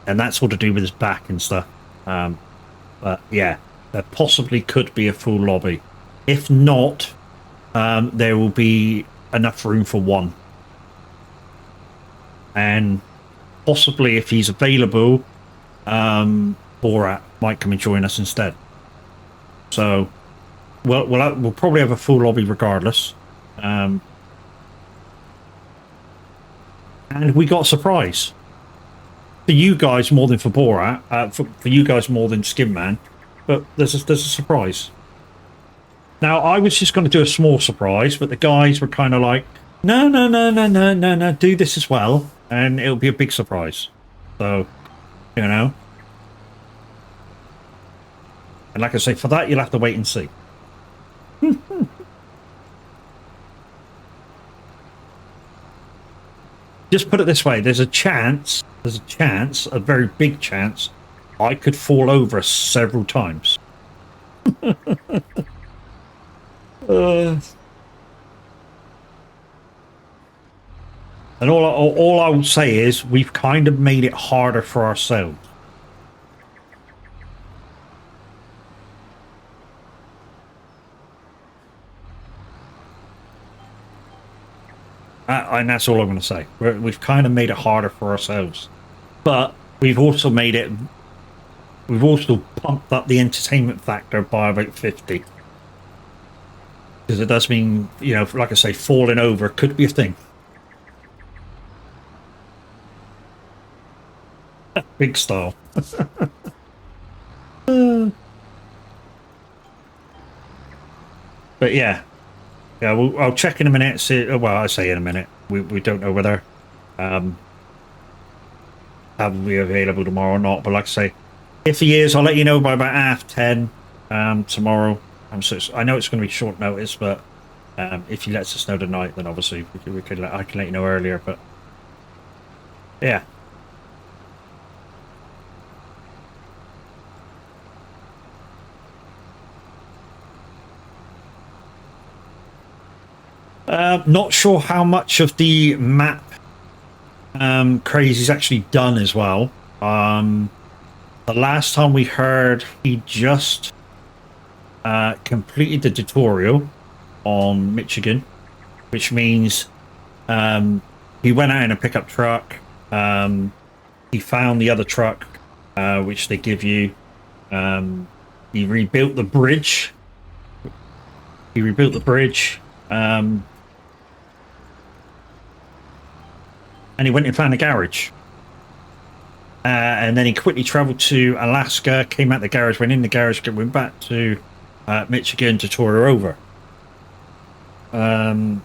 that's all to do with his back and stuff. But yeah, there possibly could be a full lobby. If not, there will be enough room for one. And possibly if he's available, Borat might come and join us instead. So we'll probably have a full lobby regardless. And we got a surprise. For you guys more than for Borat, for you guys more than Skinman, but there's a surprise. Now I was just going to do a small surprise, but the guys were kind of like, no, do this as well, and it'll be a big surprise. So, you know, and like I say, for that you'll have to wait and see. Just put it this way, there's a chance, a very big chance, I could fall over several times. And all I will say is we've kind of made it harder for ourselves. And that's all I'm going to say. We've kind of made it harder for ourselves, but we've also pumped up the entertainment factor by about 50. Because it does mean, you know, like I say, falling over could be a thing. Big style. But yeah. Yeah, I'll check in a minute. See, well, I say in a minute. We don't know whether have we available tomorrow or not. But like I say, if he is, I'll let you know by about 10:30 tomorrow. So I know it's going to be short notice, but if he lets us know tonight, then obviously I can let you know earlier. But yeah. Not sure how much of the map Crazy's actually done as well. The last time we heard, he just completed the tutorial on Michigan, which means he went out in a pickup truck. He found the other truck, which they give you. He rebuilt the bridge. And he went and found a garage. And then he quickly traveled to Alaska, came out the garage, went in the garage, went back to Michigan to tour her over. I've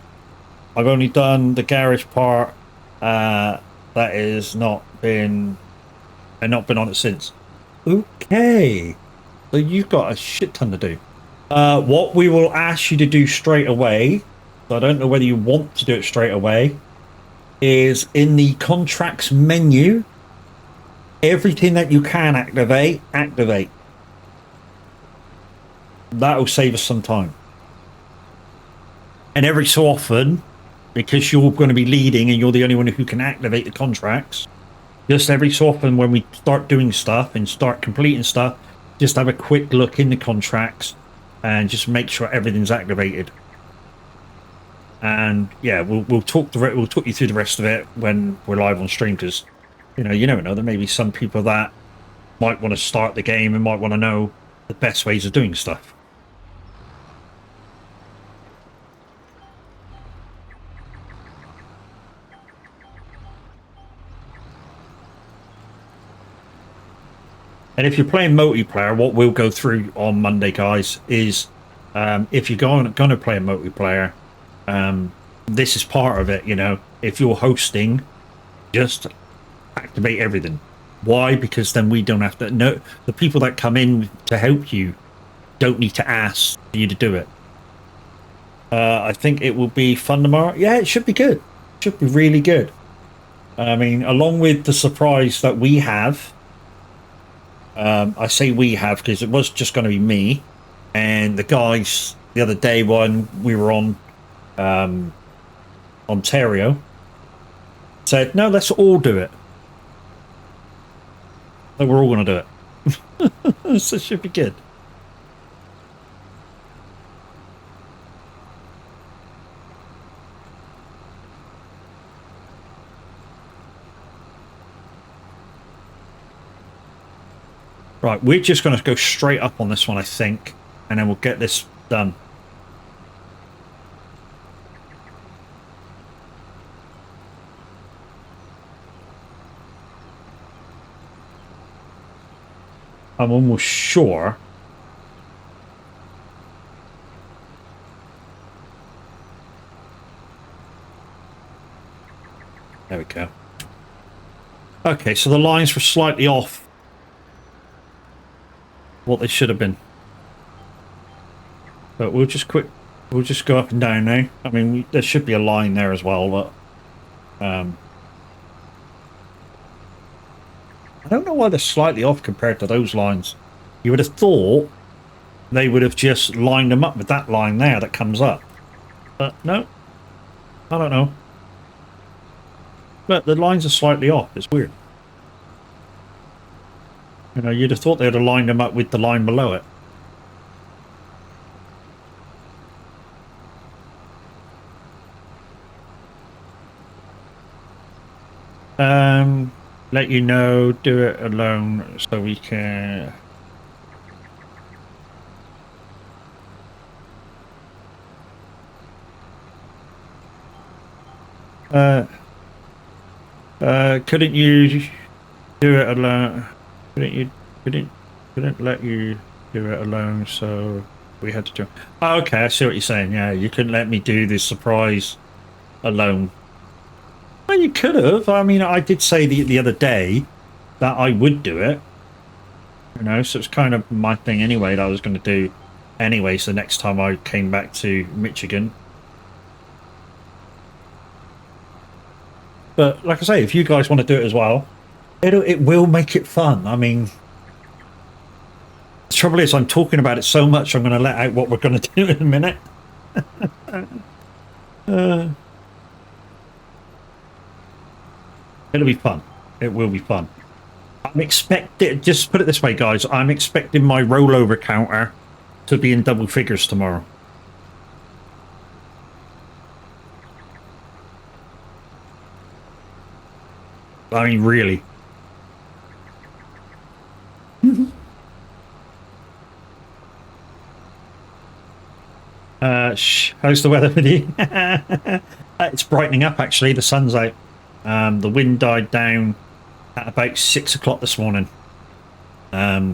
only done the garage part. That has not been on it since. Okay. So you've got a shit ton to do. What we will ask you to do straight away, so I don't know whether you want to do it straight away, is in the contracts menu. Everything that you can activate, activate. That'll save us some time. And every so often, because you're going to be leading and you're the only one who can activate the contracts, just every so often when we start doing stuff and start completing stuff, just have a quick look in the contracts and just make sure everything's activated. And yeah, we'll talk you through the rest of it when we're live on stream, because you never know, there may be some people that might want to start the game and might want to know the best ways of doing stuff. And if you're playing multiplayer, what we'll go through on Monday, guys, is if you're going to play a multiplayer, this is part of it. If you're hosting, just activate everything. Why? Because then we don't have to know. The people that come in to help you don't need to ask you to do it. I think it will be fun tomorrow. Yeah, it should be good. It should be really good. I mean, along with the surprise that we have. I say we have because it was just going to be me and the guys the other day when we were on Ontario said, no, let's all do it. So we're all going to do it. So it should be good. Right, we're just going to go straight up on this one, I think, and then we'll get this done. I'm almost sure. There we go. Okay, so the lines were slightly off what they should have been, but we'll just go up and down now. I mean, there should be a line there as well, but I don't know why they're slightly off compared to those lines. You would have thought they would have just lined them up with that line there that comes up, but no, I don't know. But the lines are slightly off. It's weird. You'd have thought they'd have lined them up with the line below it. Let you know, do it alone so we can... couldn't you do it alone? Couldn't let you do it alone, so we had to do. Oh, okay, I see what you're saying. Yeah, you couldn't let me do this surprise alone. Well, you could have. I mean, I did say the other day that I would do it. So it's kind of my thing anyway that I was going to do anyway. So next time I came back to Michigan. But like I say, if you guys want to do it as well, it will make it fun. I mean, the trouble is I'm talking about it so much, I'm going to let out what we're going to do in a minute. It'll be fun. It will be fun. I'm expecting, just put it this way, guys, I'm expecting my rollover counter to be in double figures tomorrow. I mean, really. How's the weather with you? It's brightening up, actually. The sun's out. The wind died down at about 6 o'clock this morning. Yeah,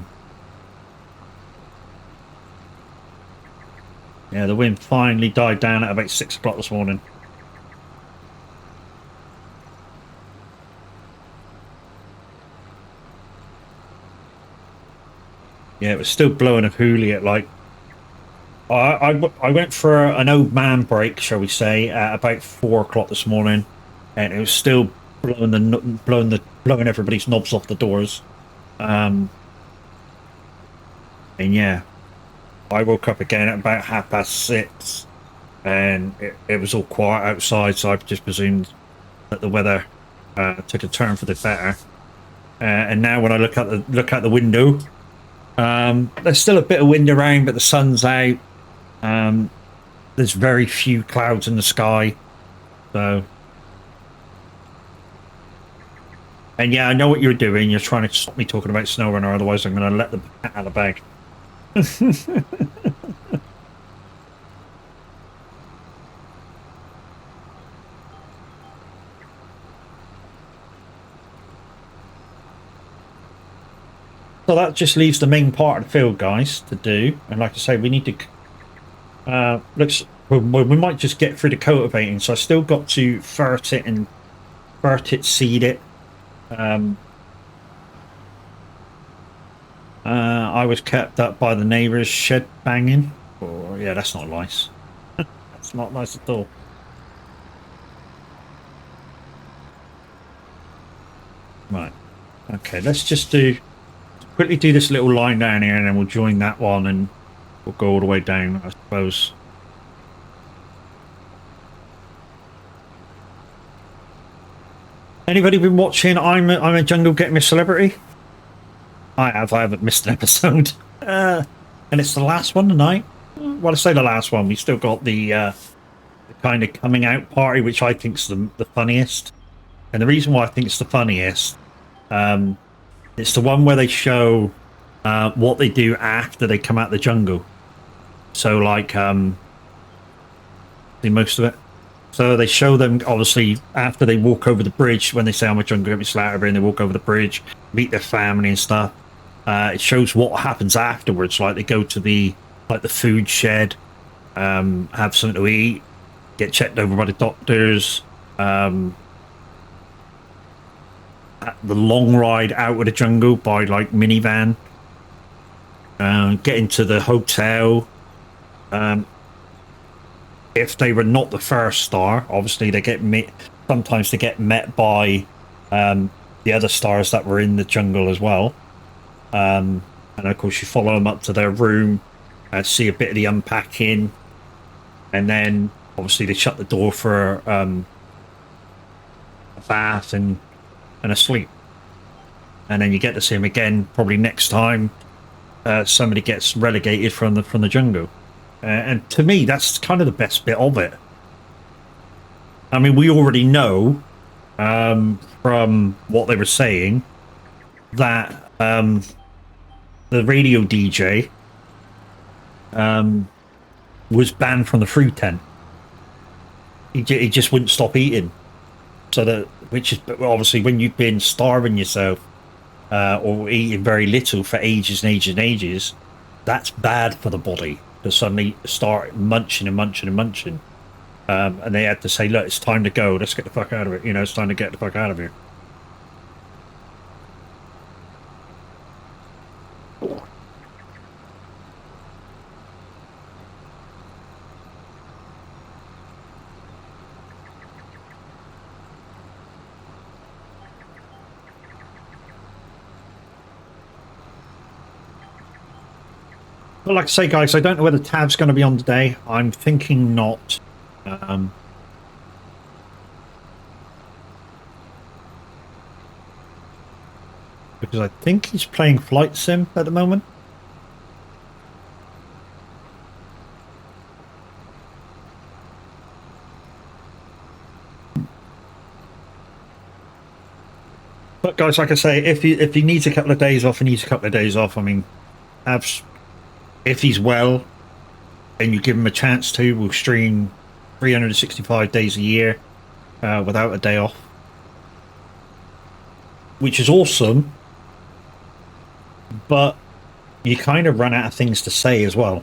the wind finally died down at about 6 o'clock this morning. Yeah, it was still blowing a hoolie at like... I went for an old man break, shall we say, at about 4 o'clock this morning. and it was still blowing everybody's knobs off the doors. And yeah, I woke up again at about 6:30, and it was all quiet outside, so I just presumed that the weather took a turn for the better. And now when I look out the window, there's still a bit of wind around, but the sun's out. There's very few clouds in the sky, so. And yeah, I know what you're doing. You're trying to stop me talking about SnowRunner, otherwise I'm going to let the cat out of the bag. So that just leaves the main part of the field, guys, to do. And like I say, we need to... we might just get through the cultivating. So I still got to fert it, seed it. I was kept up by the neighbours shed banging. Oh, yeah, that's not nice. That's not nice at all. Right. Okay, let's just quickly do this little line down here, and then we'll join that one, and we'll go all the way down, I suppose. Anybody been watching I'm a Jungle Get Me a Celebrity? I haven't missed an episode. And it's the last one tonight. Well, I say the last one. We still got the kind of coming out party, which I think's the funniest. And the reason why I think it's the funniest, it's the one where they show what they do after they come out of the jungle. So, like, see most of it. So they show them, obviously, after they walk over the bridge, when they say, I'm a Jungle Get Me Celebrity, and they walk over the bridge, meet their family and stuff. It shows what happens afterwards. Like, they go to the food shed, have something to eat, get checked over by the doctors, the long ride out of the jungle by, like, minivan, get into the hotel. If they were not the first star, obviously they get sometimes they get met by the other stars that were in the jungle as well. And of course you follow them up to their room, see a bit of the unpacking, and then obviously they shut the door for a bath and a sleep. And then you get to see them again probably next time somebody gets relegated from the jungle. And to me, that's kind of the best bit of it. I mean, we already know from what they were saying that the radio DJ was banned from the food tent. He just wouldn't stop eating. So which is obviously when you've been starving yourself or eating very little for ages and ages and ages, that's bad for the body. To suddenly start munching and munching and munching, and they had to say, look, it's time to go, let's get the fuck out of it, it's time to get the fuck out of here. Well, like I say, guys, I don't know whether Tav's going to be on today. I'm thinking not. Because I think he's playing Flight Sim at the moment. But guys, like I say, if he needs a couple of days off, he needs a couple of days off. I mean, if he's well and you give him a chance to, we'll stream 365 days a year without a day off, which is awesome, but you kind of run out of things to say as well,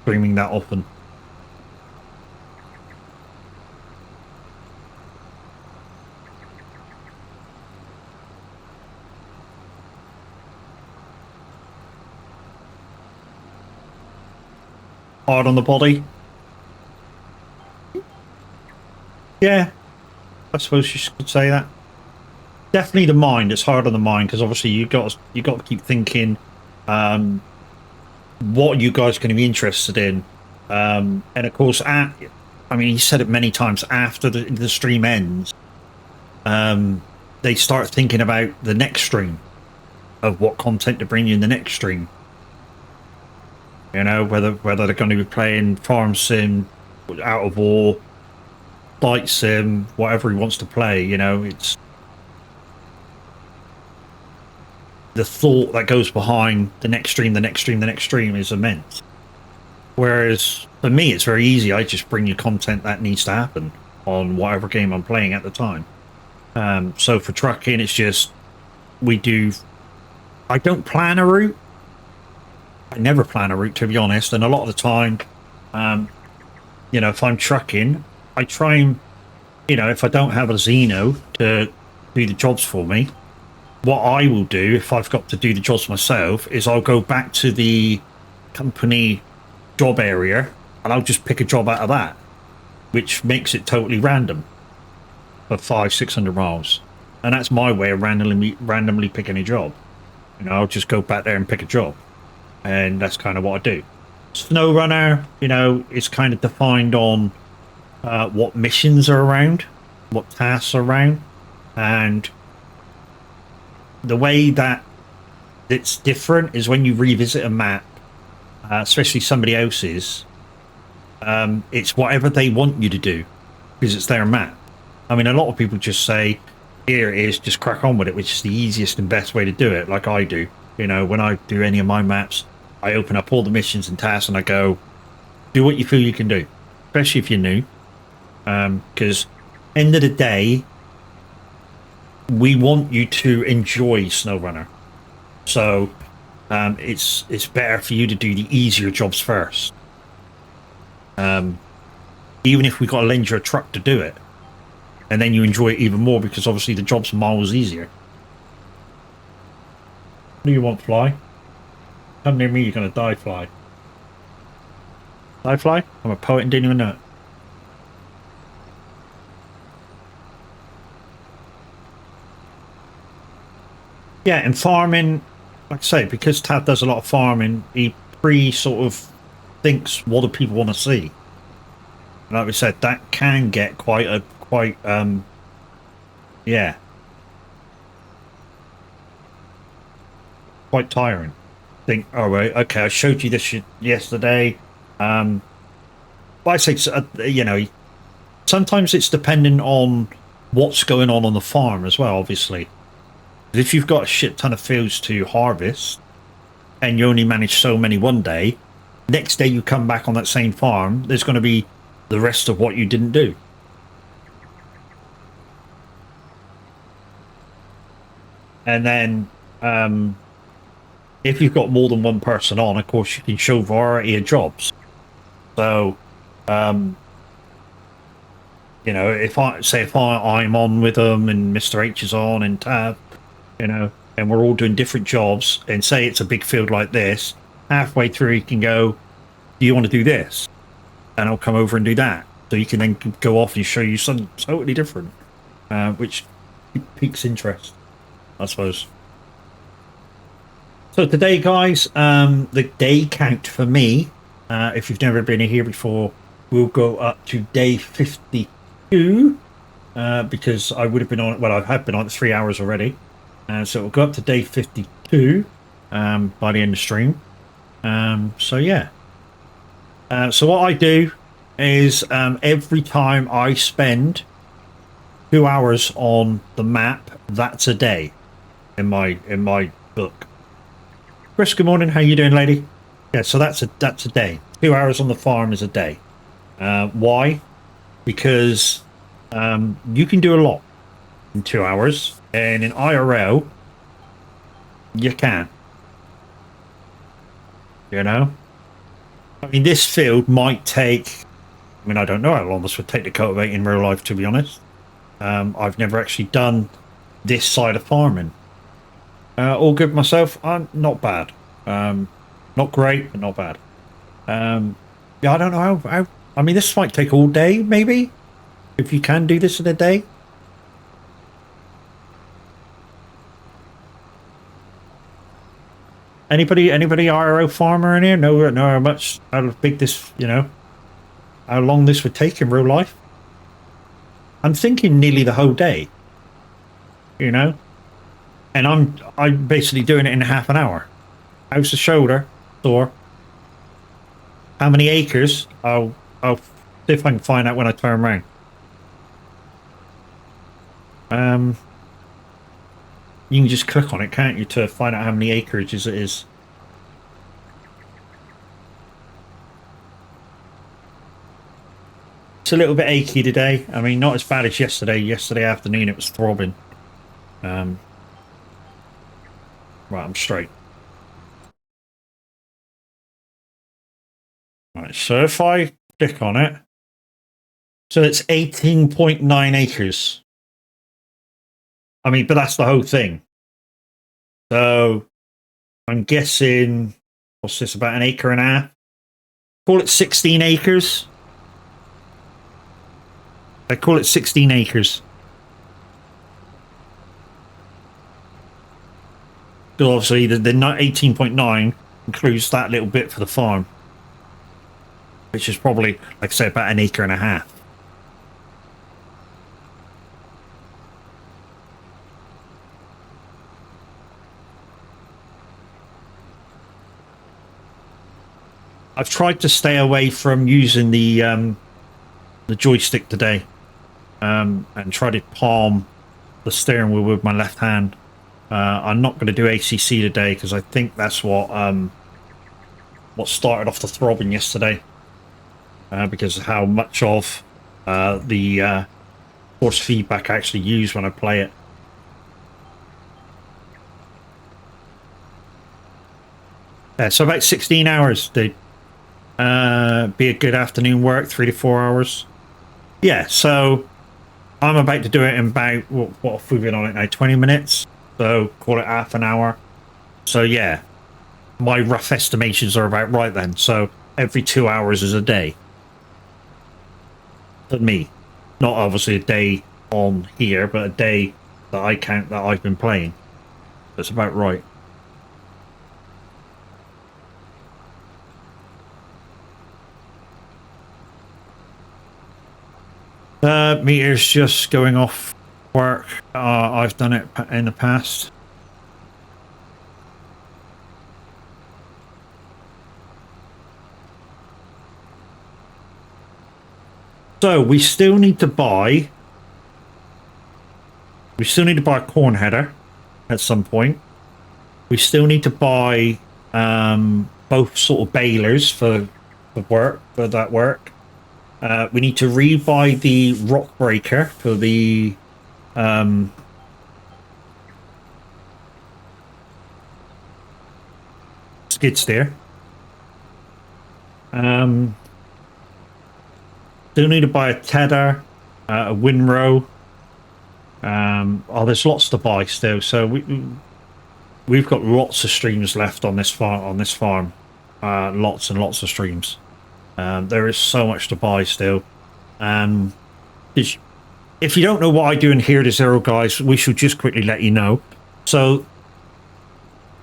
streaming that often. Hard on the body. Yeah, I suppose you could say that. Definitely the mind. It's hard on the mind because obviously you got to keep thinking, what you guys going to be interested in, and of course, I mean, he said it many times. After the stream ends, they start thinking about the next stream, of what content to bring you in the next stream. You know, whether they're going to be playing farm sim, out of war, flight sim, whatever he wants to play. You know, it's the thought that goes behind the next stream, the next stream, the next stream is immense. Whereas for me, it's very easy. I just bring you content that needs to happen on whatever game I'm playing at the time. So for trucking, it's just I don't plan a route. I never plan a route, to be honest. And a lot of the time, you know, if I'm trucking, I try and, you know, if I don't have a Xeno to do the jobs for me, what I will do if I've got to do the jobs myself is I'll go back to the company job area and I'll just pick a job out of that, which makes it totally random for 500-600 miles. And that's my way of randomly picking a job. You know, I'll just go back there and pick a job. And that's kind of what I do. SnowRunner, you know, is kind of defined on what missions are around, what tasks are around, and the way that it's different is when you revisit a map, especially somebody else's, it's whatever they want you to do because it's their map. I mean, a lot of people just say, here it is, just crack on with it, which is the easiest and best way to do it, like I do. You know, when I do any of my maps, I open up all the missions and tasks and I go, do what you feel you can do, especially if you're new. Because end of the day, we want you to enjoy SnowRunner. So it's better for you to do the easier jobs first. Even if we got to lend you a truck to do it. And then you enjoy it even more because obviously the job's miles easier. What do you want, Fly? Come near me, you're going to die, Fly. Die, Fly? I'm a poet and didn't even know it. Yeah, and farming, like I say, because Tad does a lot of farming, he sort of thinks what do people want to see. And like we said, that can get quite tiring. Think, all right, okay, I showed you this yesterday. But I say, you know, sometimes it's dependent on what's going on the farm as well, obviously. If you've got a shit ton of fields to harvest and you only manage so many one day, next day you come back on that same farm, there's going to be the rest of what you didn't do. And then if you've got more than one person on, of course, you can show variety of jobs. So, you know, if I'm on with them and Mr. H is on and Tab, you know, and we're all doing different jobs, and say it's a big field like this, halfway through you can go, do you want to do this? And I'll come over and do that. So you can then go off and show you something totally different, which piques interest, I suppose. So today, guys, the day count for me, if you've never been here before, will go up to day 52, because I would have been on, well, I have been on 3 hours already. So it'll go up to day 52 by the end of stream. So yeah. So what I do is every time I spend 2 hours on the map, that's a day in my book. Chris, good morning. How you doing, lady? Yeah, so that's a day. 2 hours on the farm is a day. Why? Because you can do a lot in 2 hours, and in IRL you can't. You know, I mean, this field might take, I mean, I don't know how long this would take to cultivate in real life, to be honest. I've never actually done this side of farming. All good myself. I'm not bad. Not great, but not bad. Yeah, I don't know how I mean, this might take all day, maybe, if you can do this in a day. Anybody IRO farmer in here? Know how much, how big this, you know, how long this would take in real life? I'm thinking nearly the whole day, you know, and I'm basically doing it in half an hour. How's the shoulder sore? How many acres? I'll see if I can find out when I turn around. You can just click on it, can't you, to find out how many acreages it is? It's a little bit achy today. I mean, not as bad as yesterday. Yesterday afternoon, it was throbbing. Right, I'm straight. Right, so if I click on it, so it's 18.9 acres. I mean, but that's the whole thing. So I'm guessing, what's this, about an acre and a half? Call it 16 acres. I call it 16 acres. So obviously the 18.9 includes that little bit for the farm, which is probably, like I say, about an acre and a half. I've tried to stay away from using the joystick today, and try to palm the steering wheel with my left hand. I'm not going to do ACC today because I think that's what started off the throbbing yesterday, because of how much of the force feedback I actually use when I play it. Yeah, so about 16 hours, dude. Be a good afternoon work, 3 to 4 hours. Yeah, so I'm about to do it in about, what have we been on it now, 20 minutes? So call it half an hour. So yeah, my rough estimations are about right then. So every 2 hours is a day. For me. Not obviously a day on here, but a day that I count that I've been playing. That's about right. Meters just going off work. I've done it in the past. So we still need to buy. We still need to buy a corn header at some point. We still need to buy both sort of balers for that work. We need to rebuy the rock breaker for the skid steer. Still need to buy a tedder, a windrow. There's lots to buy still. So we've got lots of streams left on this farm. Lots and lots of streams. There is so much to buy still. If you don't know what I do in Here to Zero, guys, we should just quickly let you know. So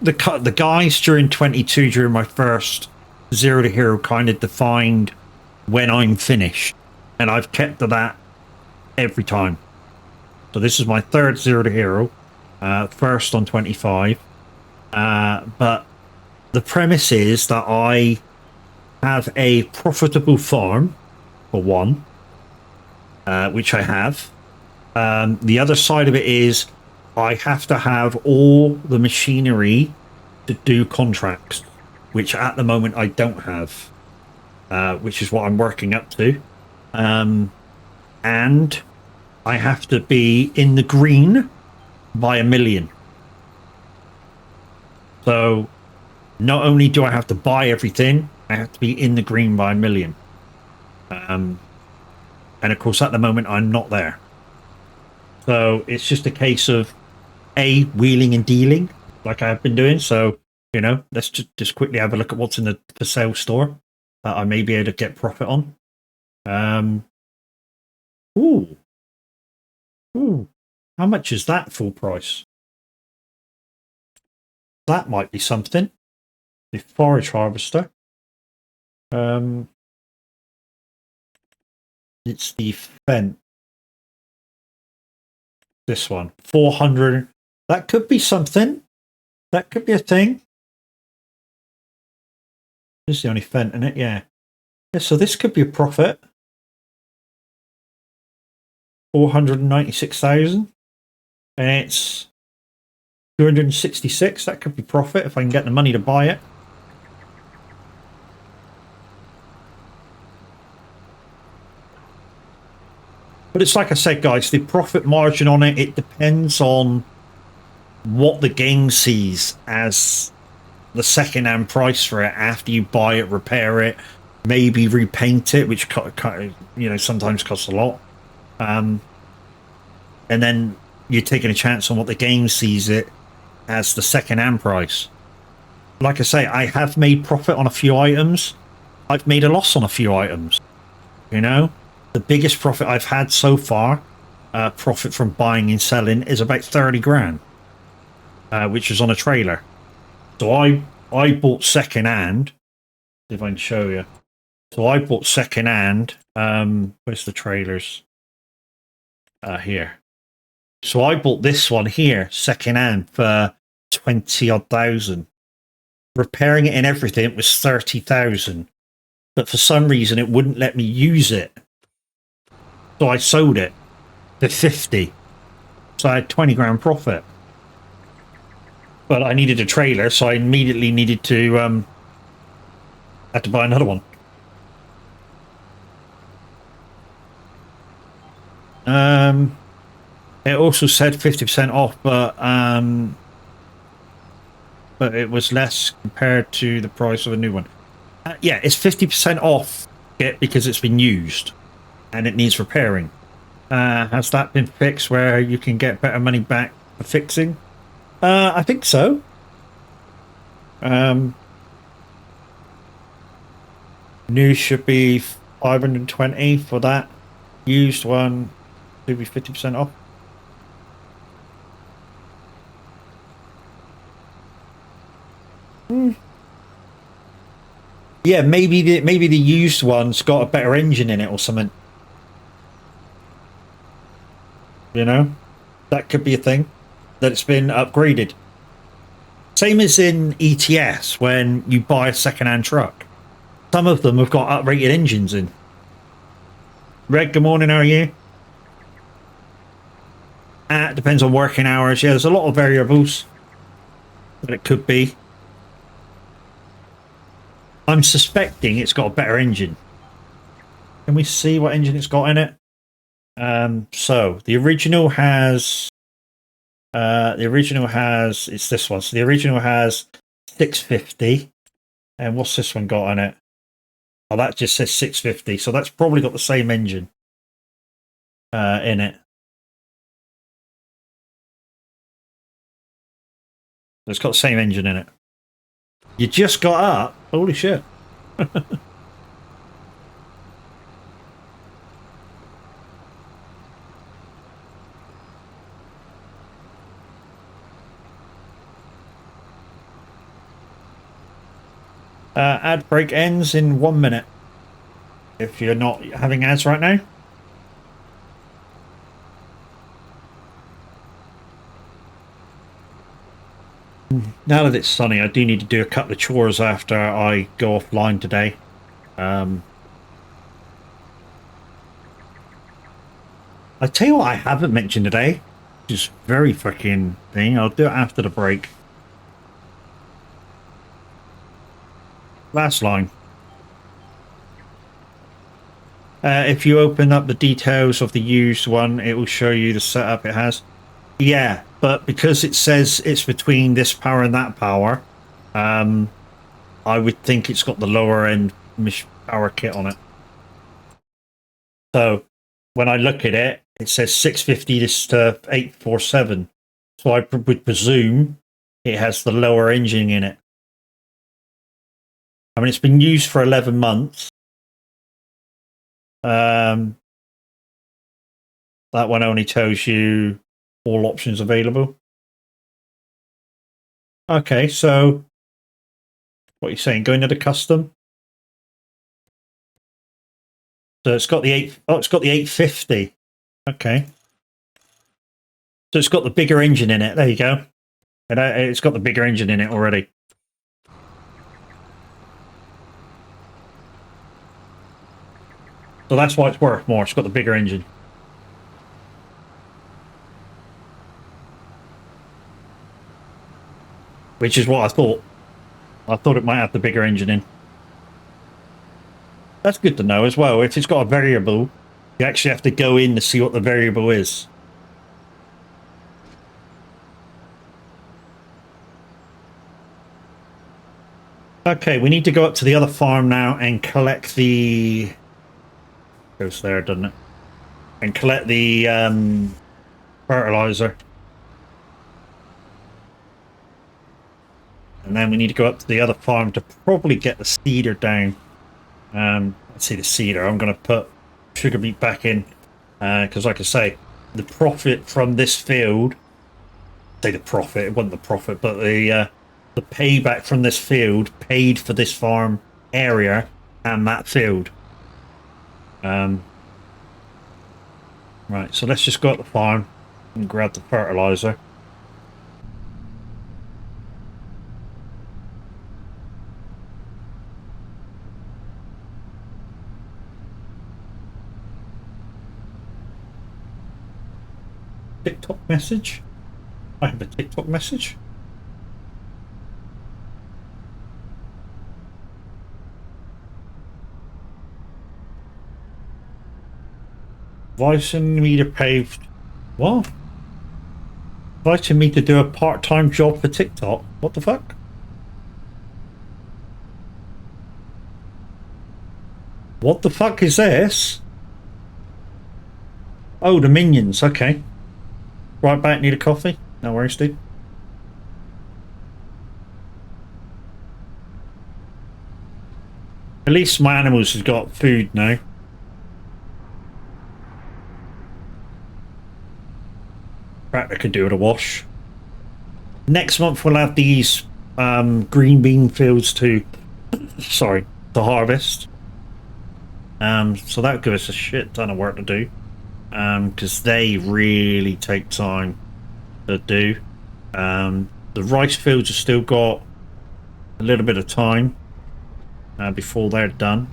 the guys during 22, during my first Zero to Hero, kind of defined when I'm finished, and I've kept to that every time. So this is my third Zero to Hero, first on 25. But the premise is that I have a profitable farm, for one, which I have. The other side of it is I have to have all the machinery to do contracts, which at the moment I don't have, which is what I'm working up to. And I have to be in the green by 1 million. So not only do I have to buy everything, I have to be in the green by 1 million. And of course, at the moment, I'm not there. So it's just a case of wheeling and dealing like I've been doing. So, you know, let's just quickly have a look at what's in the for sale store that I may be able to get profit on. Ooh. How much is that full price? That might be something. the forage harvester. It's the Fent. This one, 400. That could be something. That could be a thing. This is the only Fent in it, yeah. So this could be a profit. 496,000. And it's 266. That could be profit if I can get the money to buy it. But it's like I said, guys, the profit margin on it, it depends on what the game sees as the second-hand price for it after you buy it, repair it, maybe repaint it, which sometimes costs a lot. And then you're taking a chance on what the game sees it as the second-hand price. Like I say, I have made profit on a few items. I've made a loss on a few items. You know, the biggest profit I've had so far, profit from buying and selling, is about 30 grand, which was on a trailer. So I bought second-hand. See if I can show you. So I bought second-hand. Where's the trailers? Here. So I bought this one here, second-hand, for 20-odd thousand. Repairing it and everything was 30,000. But for some reason, it wouldn't let me use it. So I sold it for 50. So I had 20 grand profit. But I needed a trailer, so I immediately needed to had to buy another one. It also said 50% off, but it was less compared to the price of a new one. Yeah, it's 50% off because it's been used and it needs repairing. Has that been fixed where you can get better money back for fixing? I think so. New should be 520 for that. Used one should be 50% off. Yeah, maybe the used one's got a better engine in it or something. You know, that could be a thing, that it's been upgraded. Same as in ETS when you buy a second-hand truck. Some of them have got uprated engines in. Red, good morning, how are you? It depends on working hours. Yeah, there's a lot of variables that it could be. I'm suspecting it's got a better engine. Can we see what engine it's got in it? So the original has it's this one. So the original has 650. And what's this one got in it? Oh, that just says 650. So that's probably got the same engine in it. It's got the same engine in it. You just got up? Holy shit. Ad break ends in 1 minute. If you're not having ads right now. Now that it's sunny, I do need to do a couple of chores after I go offline today. I tell you what I haven't mentioned today, which is very fucking thing. I'll do it after the break. Last line. If you open up the details of the used one, it will show you the setup it has. Yeah, but because it says it's between this power and that power, I would think it's got the lower end power kit on it. So when I look at it, it says 650 to 847. So I would presume it has the lower engine in it. I mean, it's been used for 11 months. That one only tells you all options available. Okay, so What are you saying? Going to the custom? So it's got the it's got the 850. Okay. So it's got the bigger engine in it. There you go. And it's got the bigger engine in it already. So that's why it's worth more. It's got the bigger engine. Which is what I thought. I thought it might have the bigger engine in. That's good to know as well. If it's got a variable, you actually have to go in to see what the variable is. Okay, we need to go up to the other farm now and collect the... Goes there, doesn't it? And collect the fertilizer. And then we need to go up to the other farm to probably get the cedar down. Let's see the cedar. I'm going to put sugar beet back in. Because like I say, the profit from this field... Say the profit, it wasn't the profit, but the payback from this field paid for this farm area and that field. Right, so let's just go up the farm and grab the fertilizer. TikTok message? I have a TikTok message. Advising me to paved. What? Inviting me to do a part-time job for TikTok? What the fuck? What the fuck is this? Oh, the minions. Okay. Right back. Need a coffee? No worries, dude. At least my animals have got food now. Tractor could do with a wash. Next month we'll have these green bean fields to harvest. So that'll give us a shit ton of work to do. Because they really take time to do. The rice fields have still got a little bit of time before they're done.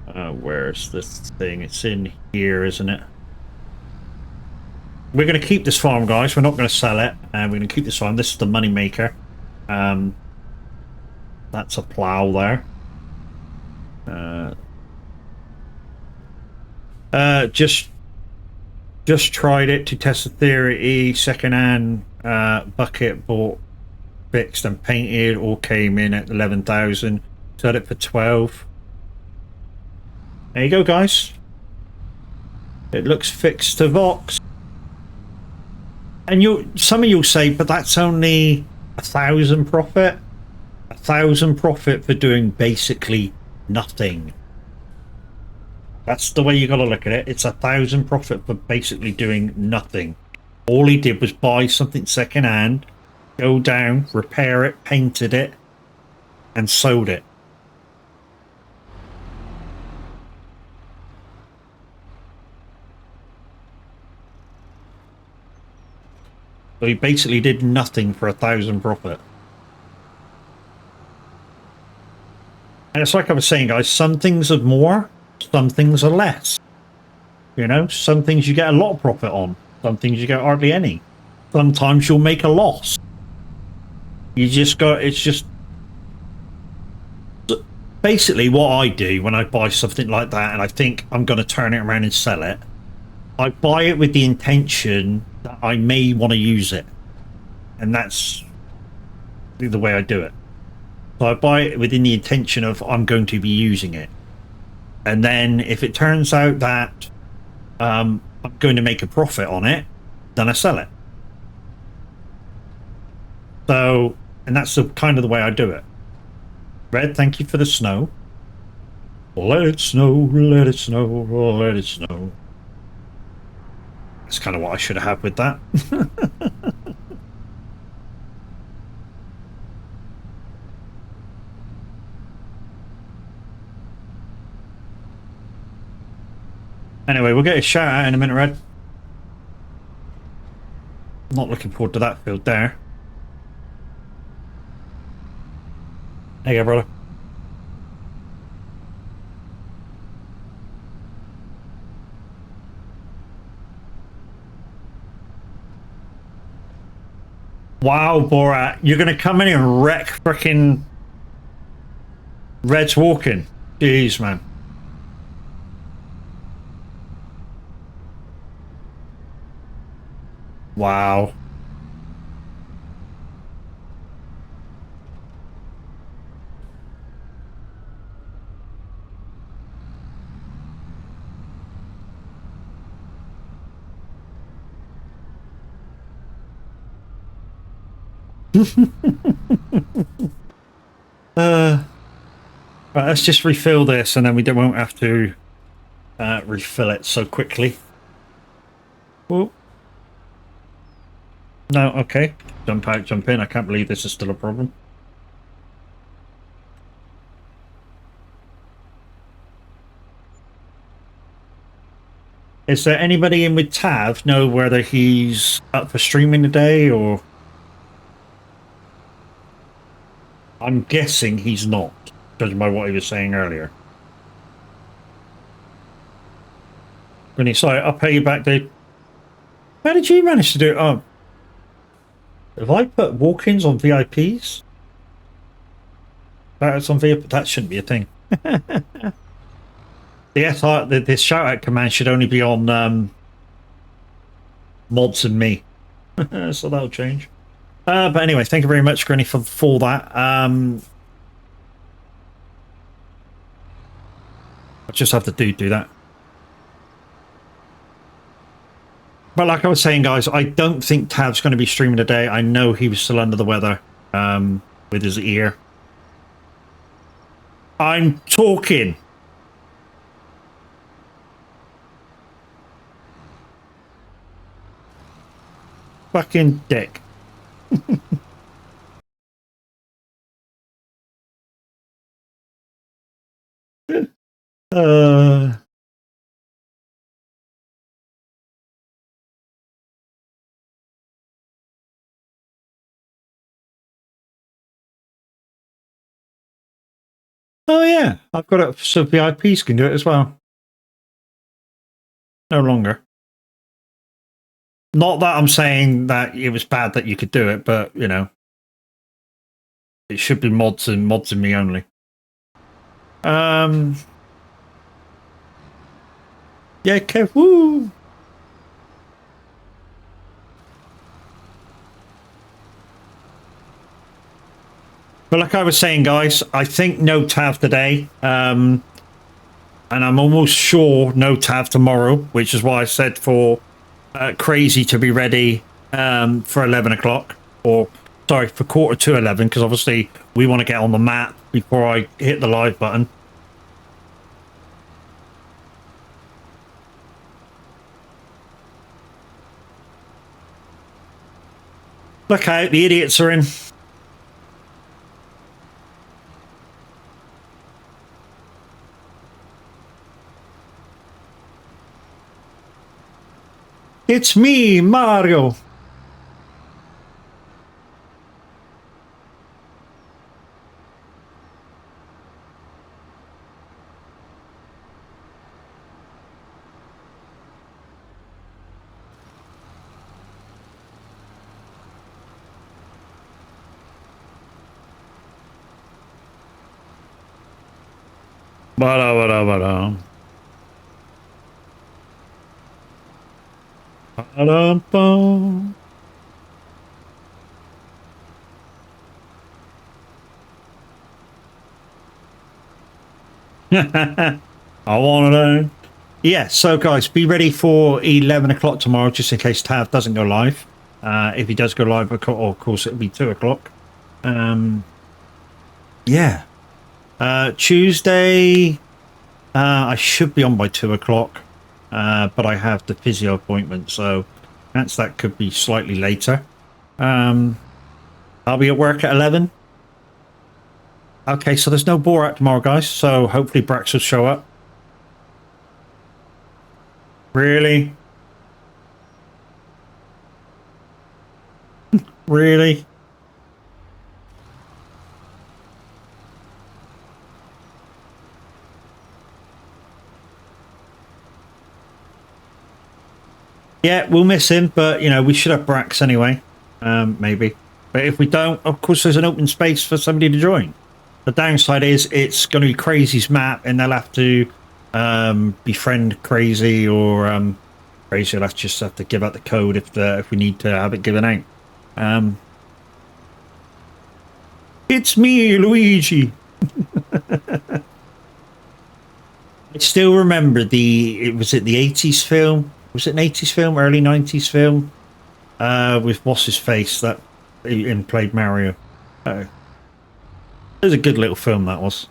Where's this thing? It's in here, isn't it? We're going to keep this farm, guys. We're not going to sell it. We're going to keep this farm. This is the money maker. That's a plow there. Just tried it to test the theory. Second-hand bucket bought, fixed and painted. All came in at 11,000. Sold it for 12. There you go, guys. It looks fixed to Vox. And some of you'll say, but that's only 1,000 profit. 1,000 profit for doing basically nothing. That's the way you got to look at it. It's 1,000 profit for basically doing nothing. All he did was buy something second hand, go down, repair it, painted it, and sold it. So he basically did nothing for 1,000 profit. And it's like I was saying, guys, some things are more, some things are less. You know, some things you get a lot of profit on, some things you get hardly any. Sometimes you'll make a loss. You just got, it's just... Basically what I do when I buy something like that and I think I'm going to turn it around and sell it, I buy it with the intention that I may want to use it, and that's the way I do it. So I buy it within the intention of I'm going to be using it, and then if it turns out that I'm going to make a profit on it, then I sell it. So, and that's the kind of the way I do it. Red, thank you for the snow. Let it snow, let it snow, let it snow. That's kind of what I should have had with that. Anyway, we'll get a shout out in a minute, Red. Not looking forward to that field there. There you go, brother. Wow, Borat, you're gonna come in and wreck frickin' Red's walking. Jeez, man. Wow. Right, let's just refill this and then we won't have to refill it so quickly. Whoa. No, okay. Jump out, jump in. I can't believe this is still a problem. Is there anybody in with Tav know whether he's up for streaming today or... I'm guessing he's not, judging by what he was saying earlier. Sorry, I'll pay you back, dude. How did you manage to do it? Oh, have I put walk-ins on VIPs? That's on VIP. That shouldn't be a thing. The shout-out command should only be on mods and me. So that'll change. But anyway, thank you very much, Granny, for that. I just have to do that. But like I was saying, guys, I don't think Tav's going to be streaming today. I know he was still under the weather with his ear. I'm talking. Fucking dick. Oh yeah, I've got it so VIPs can do it as well. No longer. Not that I'm saying that it was bad that you could do it, but you know, it should be mods and me only. Yeah, Kev, woo! But like I was saying, guys, I think no Tav today. And I'm almost sure no Tav tomorrow, which is why I said for Crazy to be ready for 11 o'clock. Or, sorry, for 11:15, because obviously we want to get on the map before I hit the live button. Look out, the idiots are in. It's me, Mario. Ba-da-ba-da-ba-da. Ba-da-ba. I want to know. Yeah, so guys, be ready for 11 o'clock tomorrow, just in case Tav doesn't go live. If he does go live, of course, it'll be 2 o'clock. Yeah. Tuesday, I should be on by 2 o'clock, but I have the physio appointment, so that could be slightly later. I'll be at work at 11. Okay, so there's no Borat tomorrow, guys, so hopefully Brax will show up. Really? Really? Yeah, we'll miss him, but you know, we should have Brax anyway. Maybe. But if we don't, of course there's an open space for somebody to join. The downside is it's going to be Crazy's map and they'll have to befriend Crazy, or Crazy will just have to give out the code if we need to have it given out. It's me, Luigi. I still remember it was it the 80s film? Was it an 80s film, early 90s film? With what's his face that in played Mario. It was a good little film, that was.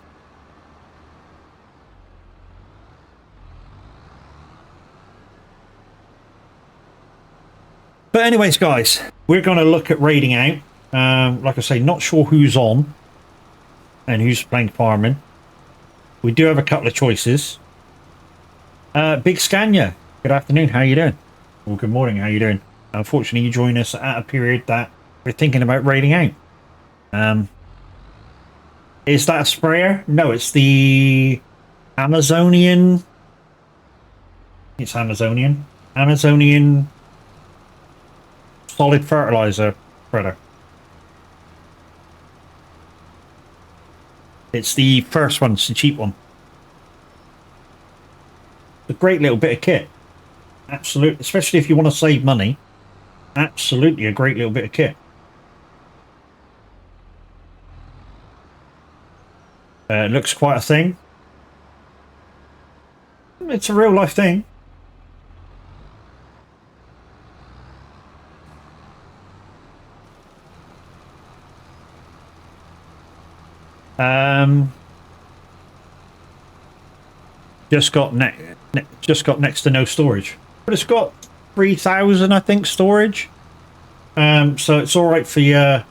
But anyways, guys, we're going to look at raiding out. Like I say, not sure who's on and who's playing farming. We do have a couple of choices. Big Scania, good afternoon. How you doing? Well, good morning. How you doing? Unfortunately, you join us at a period that we're thinking about raiding out. Is that a sprayer? No, it's the Amazonian. It's Amazonian. Amazonian solid fertilizer spreader. It's the first one. It's the cheap one. A great little bit of kit. Absolutely, especially if you want to save money. Absolutely a great little bit of kit. It looks quite a thing. It's a real life thing. Just got next to no storage, but it's got 3,000, I think, storage. So it's all right for your.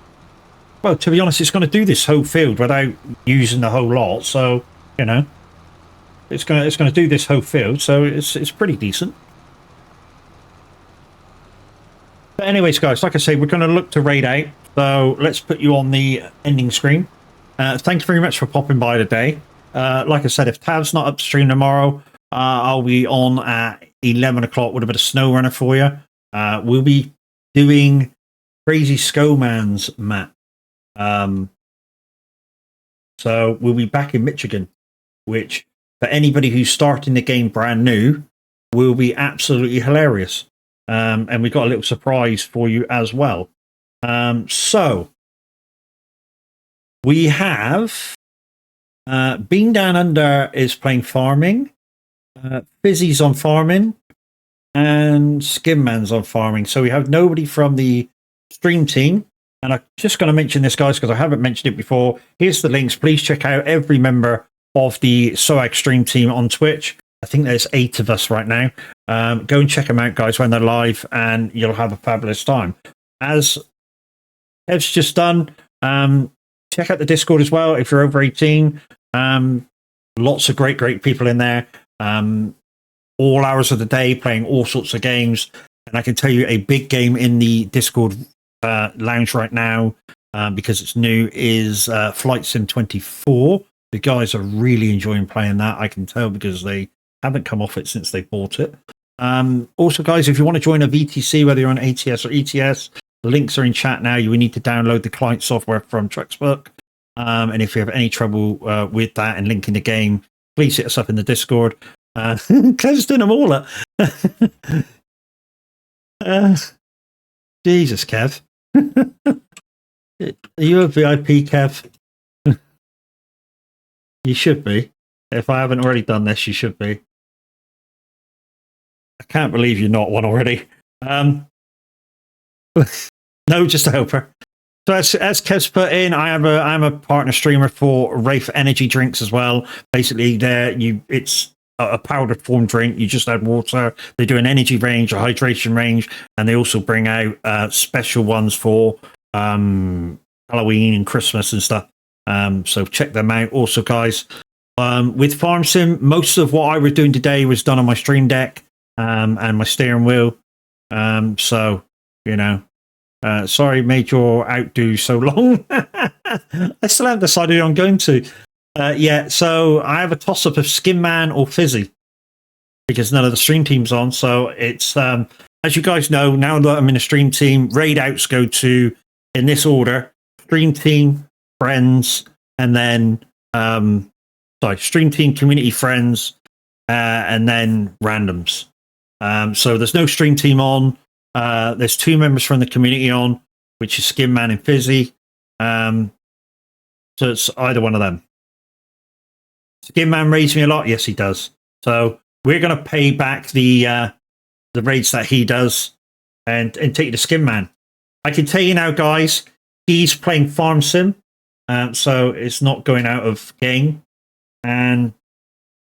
Well, to be honest, it's going to do this whole field without using the whole lot. So you know, it's going to do this whole field. So it's pretty decent. But anyways, guys, like I say, we're going to look to raid out. So let's put you on the ending screen. Thank you very much for popping by today. Like I said, if Tav's not upstream tomorrow, I'll be on at 11 o'clock with a bit of snow runner for you. We'll be doing Crazy Skullman's map. So we'll be back in Michigan, which for anybody who's starting the game brand new will be absolutely hilarious. And we've got a little surprise for you as well. So we have Bean Down Under is playing farming, Fizzy's on farming, and Skimman's on farming. So we have nobody from the stream team. And I'm just going to mention this, guys, because I haven't mentioned it before. Here's the links. Please check out every member of the soag stream team on Twitch. I think there's 8 of us right now. Go and check them out, guys, when they're live, and you'll have a fabulous time. As Ev's just done, check out the Discord as well if you're over 18. Lots of great people in there. All hours of the day playing all sorts of games. And I can tell you a big game in the Discord lounge right now, because it's new, is Flight Sim 24. The guys are really enjoying playing that. I can tell because they haven't come off it since they bought it. Also, guys, if you want to join a VTC, whether you're on ATS or ETS, the links are in chat now. You will need to download the client software from Trucksbook. And if you have any trouble with that and linking the game, please hit us up in the Discord. Kev's doing them all up. Jesus, Kev. Are you a VIP, Kev? You should be. If I haven't already done this, you should be. I can't believe you're not one already. No, just a helper. So as Kev's put in, I'm a partner streamer for Wraith energy drinks as well. Basically, it's a powdered form drink. You just add water. They do an energy range, a hydration range, and they also bring out special ones for Halloween and Christmas and stuff. So check them out. Also, guys, with Farm Sim, most of what I was doing today was done on my Stream Deck. and my steering wheel. So, you know, sorry made your outdo so long. I still haven't decided who I'm going to. Yeah, so I have a toss-up of Skin Man or Fizzy because none of the stream team's on. So it's, as you guys know, now that I'm in a stream team, raid outs go to, in this order, stream team, friends, and then, stream team, community, friends, and then randoms. So there's no stream team on. There's 2 members from the community on, which is Skin Man and Fizzy. So it's either one of them. Skin Man raids me a lot. Yes, he does. So we're going to pay back the raids that he does and take the Skin Man. I can tell you now, guys, he's playing Farm Sim. So it's not going out of game. And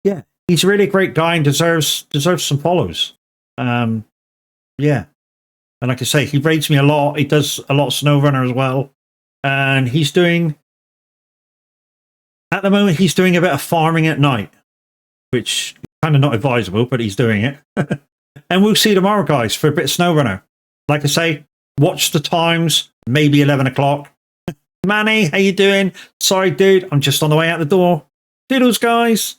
yeah, he's really a great guy and deserves some follows. Yeah. And like I say, he raids me a lot. He does a lot of SnowRunner as well. And he's doing, at the moment, he's doing a bit of farming at night, which is kind of not advisable, but he's doing it. And we'll see tomorrow, guys, for a bit of SnowRunner. Like I say, watch the times, maybe 11 o'clock. Manny, how you doing? Sorry, dude, I'm just on the way out the door. Doodles, guys.